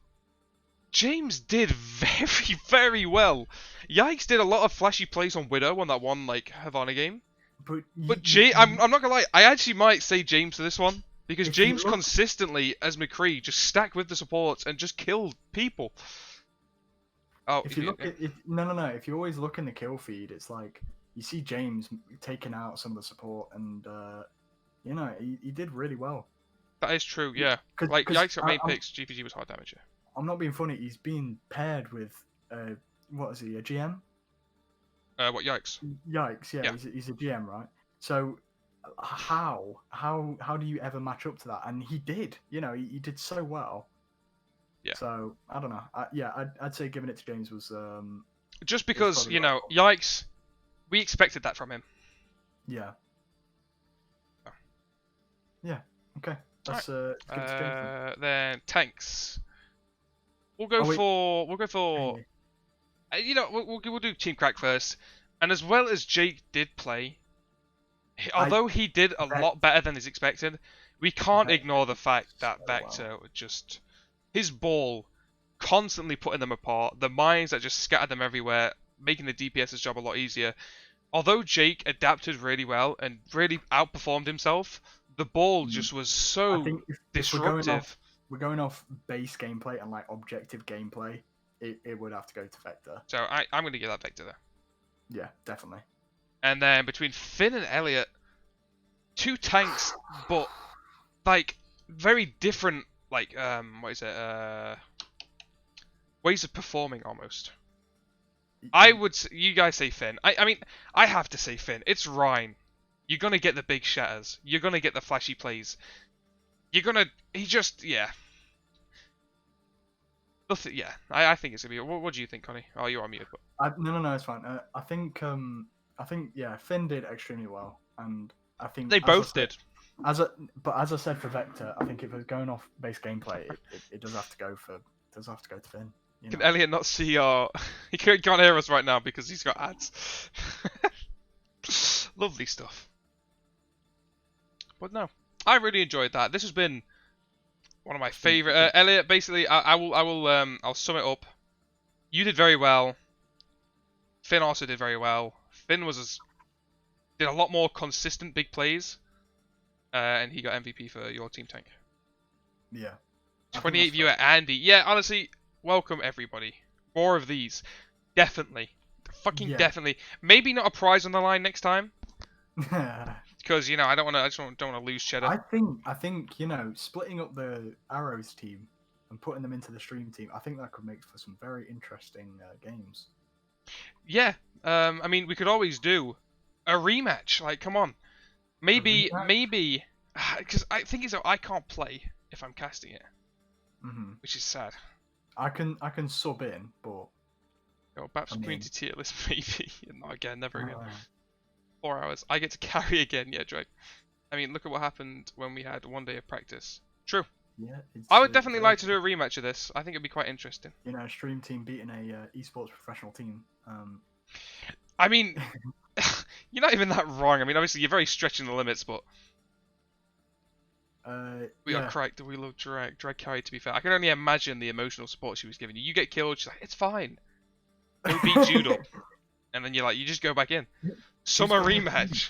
James did very, very well. Yikes did a lot of flashy plays on Widow on that one Havana game. But I'm not gonna lie, I actually might say James for this one because James consistently, as McCree, just stacked with the supports and just killed people. Oh, if you look at if you always look in the kill feed, it's like you see James taking out some of the support, and he did really well. That is true, yeah. Like Yikes got main picks, GPG was hard damage. Yeah. I'm not being funny. He's being paired with what is he? A GM? What Yikes? Yikes, yeah. He's a GM, right? So how do you ever match up to that? And he did. He did so well. Yeah. So I don't know. I'd say giving it to James was just because Yikes, we expected that from him. Yeah. Oh. Yeah. Okay. Let's give it to James. Then tanks. We'll go for. We'll do Team Crack first. And as well as Jake did play, although he did a lot better than is expected, we can't ignore the fact that Vector just his ball constantly putting them apart. The mines that just scattered them everywhere, making the DPS's job a lot easier. Although Jake adapted really well and really outperformed himself, the ball just was so disruptive. We're going off base gameplay and objective gameplay. It would have to go to Vector. So I'm going to give that Vector there. Yeah, definitely. And then between Finn and Elliot, two tanks, but like very different, like what is it? Ways of performing almost. I would. You guys say Finn. I mean, I have to say Finn. It's Ryan. You're gonna get the big shatters. You're gonna get the flashy plays. You're gonna. He just. Yeah. Nothing. Yeah. I think it's gonna be. What do you think, Connie? Oh, you're on mute. But... No, it's fine. I think yeah, Finn did extremely well, and I think they both did. But as I said for Vector, I think if it's going off base gameplay, it does have to go to Finn. You know? Can Elliot not see our... He can't hear us right now because he's got ads. Lovely stuff. But no, I really enjoyed that. This has been one of my favourite... Elliot, basically, I'll sum it up. You did very well. Finn also did very well. Finn did a lot more consistent big plays. And he got MVP for your team tank. Yeah. 28 viewer Andy. Yeah, honestly... Welcome everybody. More of these. Definitely. Definitely. Maybe not a prize on the line next time. Because, you know, I don't want to lose cheddar. I think, you know, splitting up the Arrows team and putting them into the stream team, I think that could make for some very interesting games. Yeah. I mean, we could always do a rematch. Like, come on. Maybe, because I think I can't play if I'm casting it. Which is sad. I can sub in, but... Oh, perhaps community tier list, maybe. Not again, never again. 4 hours. I get to carry again, yeah, Drake. I mean, look at what happened when we had 1 day of practice. True. Yeah, I would definitely like to do a rematch of this. I think it'd be quite interesting. You know, a stream team beating a esports professional team. I mean, you're not even that wrong. I mean, obviously, you're very stretching the limits, but... we are correct. We love Drag. Drag carried, to be fair. I can only imagine the emotional support she was giving you. You get killed, she's like, it's fine. Go beat Jude up. And then you're like, you just go back in. Summer rematch.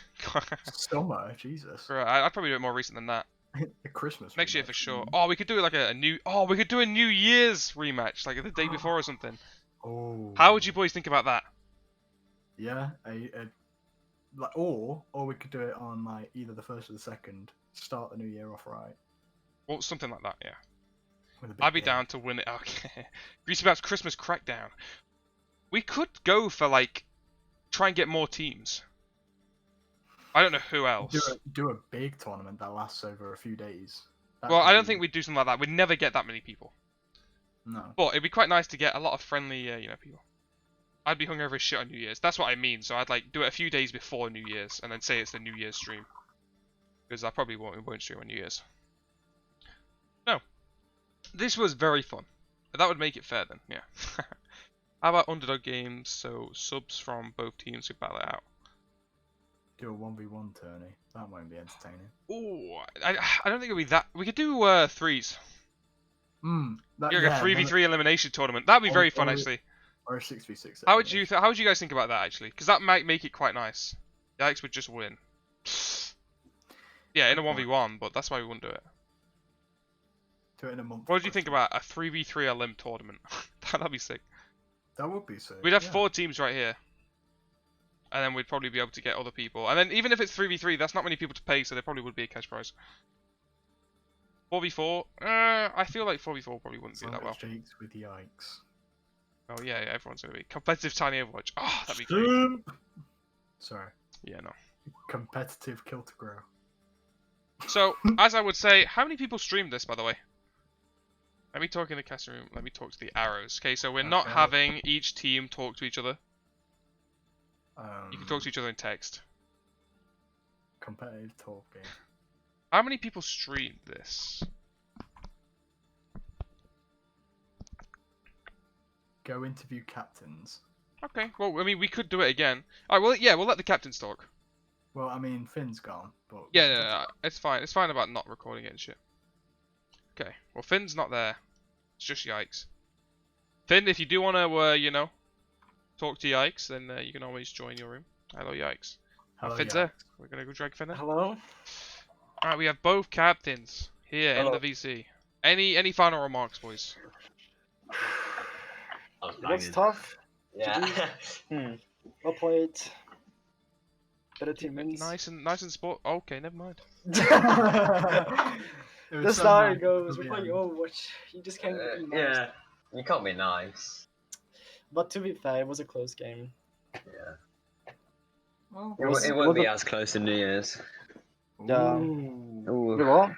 Summer? Jesus. Right, I'd probably do it more recent than that. A Christmas next year for sure. Oh, we could do it like we could do a New Year's rematch, like the day before or something. Oh. How would you boys think about that? Yeah, or we could do it on like either the 1st or the 2nd. Start the new year off right. Well, something like that, yeah. I'd be down to win it. Okay. Greasy Bab's Christmas Crackdown. We could go for like, try and get more teams. I don't know who else. Do a big tournament that lasts over a few days. Well, I don't think we'd do something like that. We'd never get that many people. No. But it'd be quite nice to get a lot of friendly, people. I'd be hungover as shit on New Year's. That's what I mean. So I'd like do it a few days before New Year's and then say it's the New Year's stream. Because I probably won't stream on New Year's. No. This was very fun. That would make it fair then, yeah. How about underdog games? So subs from both teams who battle it out. Do a 1v1 tourney. That won't be entertaining. Ooh, I don't think it'll be that. We could do threes. A 3v3 elimination tournament. That'd be very fun actually. Or a 6v6. How would you guys think about that actually? Because that might make it quite nice. Yikes would just win. Yeah, in a 1v1, but that's why we wouldn't do it. Do it in a month. What do you think about a 3v3 elim tournament? That'd be sick. That would be sick. We'd have 4 teams right here. And then we'd probably be able to get other people. And then even if it's 3v3, that's not many people to pay, so there probably would be a cash prize. 4v4? I feel like 4v4 probably wouldn't do that well. Jakes with yikes. Oh yeah, everyone's going to be. Competitive tiny overwatch. Oh, that'd be great. Sorry. Yeah, no. Competitive kill to grow. So, as I would say, how many people streamed this, by the way? Let me talk in the casting room. Let me talk to the arrows. Okay, so we're not having each team talk to each other. You can talk to each other in text. Competitive talking. How many people streamed this? Go interview captains. Okay, well, I mean, we could do it again. Alright, well, yeah, we'll let the captains talk. Well, I mean, Finn's gone, but... Yeah, no, it's fine. It's fine about not recording it and shit. Okay, well, Finn's not there. It's just Yikes. Finn, if you do want to, talk to Yikes, then you can always join your room. Hello, Yikes. Hello, Finn's there. We're going to go drag Finn in. Hello? Alright, we have both captains here in the VC. Any final remarks, boys? That's tough. Yeah. Well played. better team wins. Nice and sport. Okay, never mind. That's how it goes. We're playing Overwatch. You just can't be nice. Yeah, you can't be nice. But to be fair, it was a close game. Yeah. Well, It won't be as close to New Year's. Yeah. Ooh. Wait, what?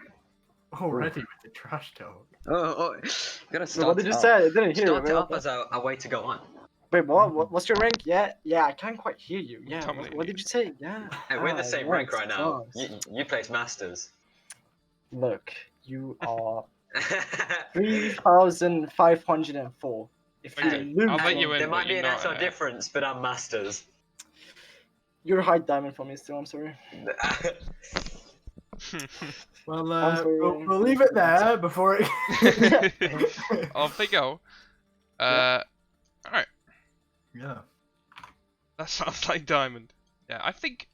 Already with the trash talk. Oh, gotta Wait, start. what did you up. say? I didn't hear Start you. it Wait, up as a way to go on. Wait, what? What's your rank? Yeah, I can't quite hear you. Yeah, Dominating what did you say? Yeah. Hey, we're the same rank yes, right now. yes. You place masters. Look, you are 3,504. If you Okay, lose, I'll let you in. There might but be you're an not, SR difference, but I'm masters. you're a high diamond for me still. I'm sorry. Well, I'm sorry. we'll leave it there before it. Off they go. Alright. Yeah. That sounds like Diamond. Yeah, I think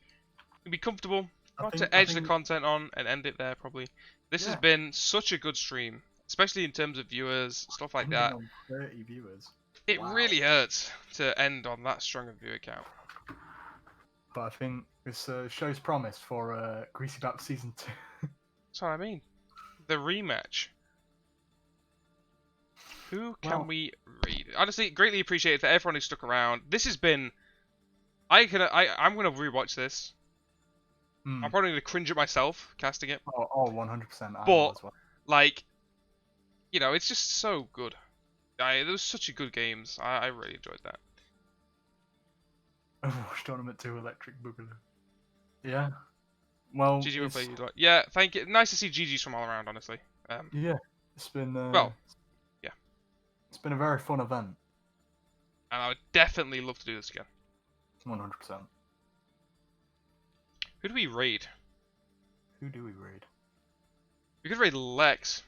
we'd be comfortable. I To think- edge the content on and end it there, probably. This has Yeah. been such a good stream, especially in terms of viewers, stuff like that. 30 viewers. It Wow. really hurts to end on that strong of a viewer count. But I think this shows promise for Greasy Bap Season 2. That's what I mean. The rematch. Who can Well- we read? Honestly, greatly appreciated for everyone who stuck around. This has been. I'm gonna rewatch this. Hmm. I'm probably gonna cringe at myself casting it, Oh, 100%. I But- will as well. like, you know, it's just so good. There was such a good games. I really enjoyed that. Overwatch Tournament 2 Electric Boogaloo. Yeah. Well, GG will it's, play you. Yeah, thank you. Nice to see GGs from all around, honestly. yeah, it's been Well, yeah. it's been a very fun event. And I would definitely love to do this again. 100%. Who do we raid? Who do we raid? We could raid Lex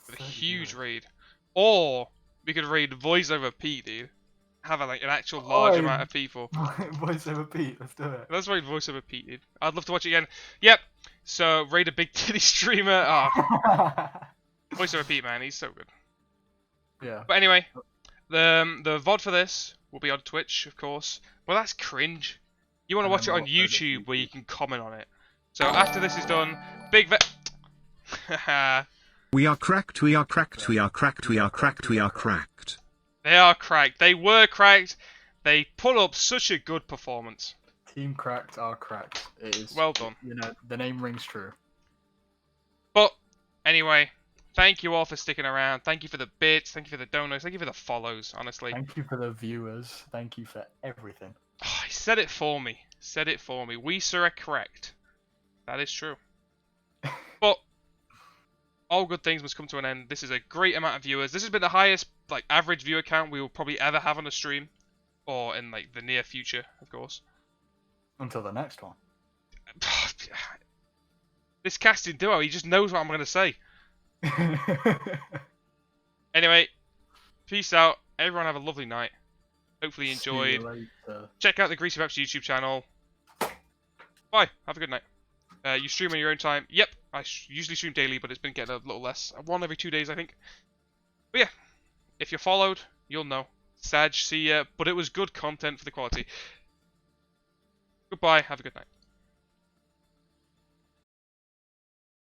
with a 30 huge viewers. raid, or we could raid Voice over Pete, dude. Have like an actual large amount of people. Voice over Pete, let's do it. Let's raid Voice over Pete, dude. I'd love to watch it again. Yep. So raid a big titty streamer. Voice over Pete, man, he's so good. Yeah. But anyway, the VOD for this will be on Twitch, of course. But that's cringe. You want to And watch it then on we'll upload it to YouTube where you can comment on it. So after this is done, We are cracked, we are cracked, we are cracked, we are cracked, we are cracked. They are cracked. They were cracked. They put up such a good performance. Team Cracked are cracked. It is Well done. You know, the name rings true. But anyway, thank you all for sticking around. Thank you for the bits. Thank you for the donuts. Thank you for the follows, honestly. Thank you for the viewers. Thank you for everything. Oh, he said it for me. Said it for me. We sir are correct. That is true. But all good things must come to an end. This is a great amount of viewers. This has been the highest like average viewer count we will probably ever have on a stream, or in like the near future, of course. Until the next one. This casting duo, he just knows what I'm gonna say. Anyway, peace out. Everyone have a lovely night. Hopefully you See you enjoyed. later. Check out the Greasy Raps YouTube channel. Bye. Have a good night. You stream on your own time. Yep, I usually stream daily, but it's been getting a little less. One every 2 days, I think. But yeah, if you're followed, you'll know. Sag, see ya. But it was good content for the quality. Goodbye. Have a good night.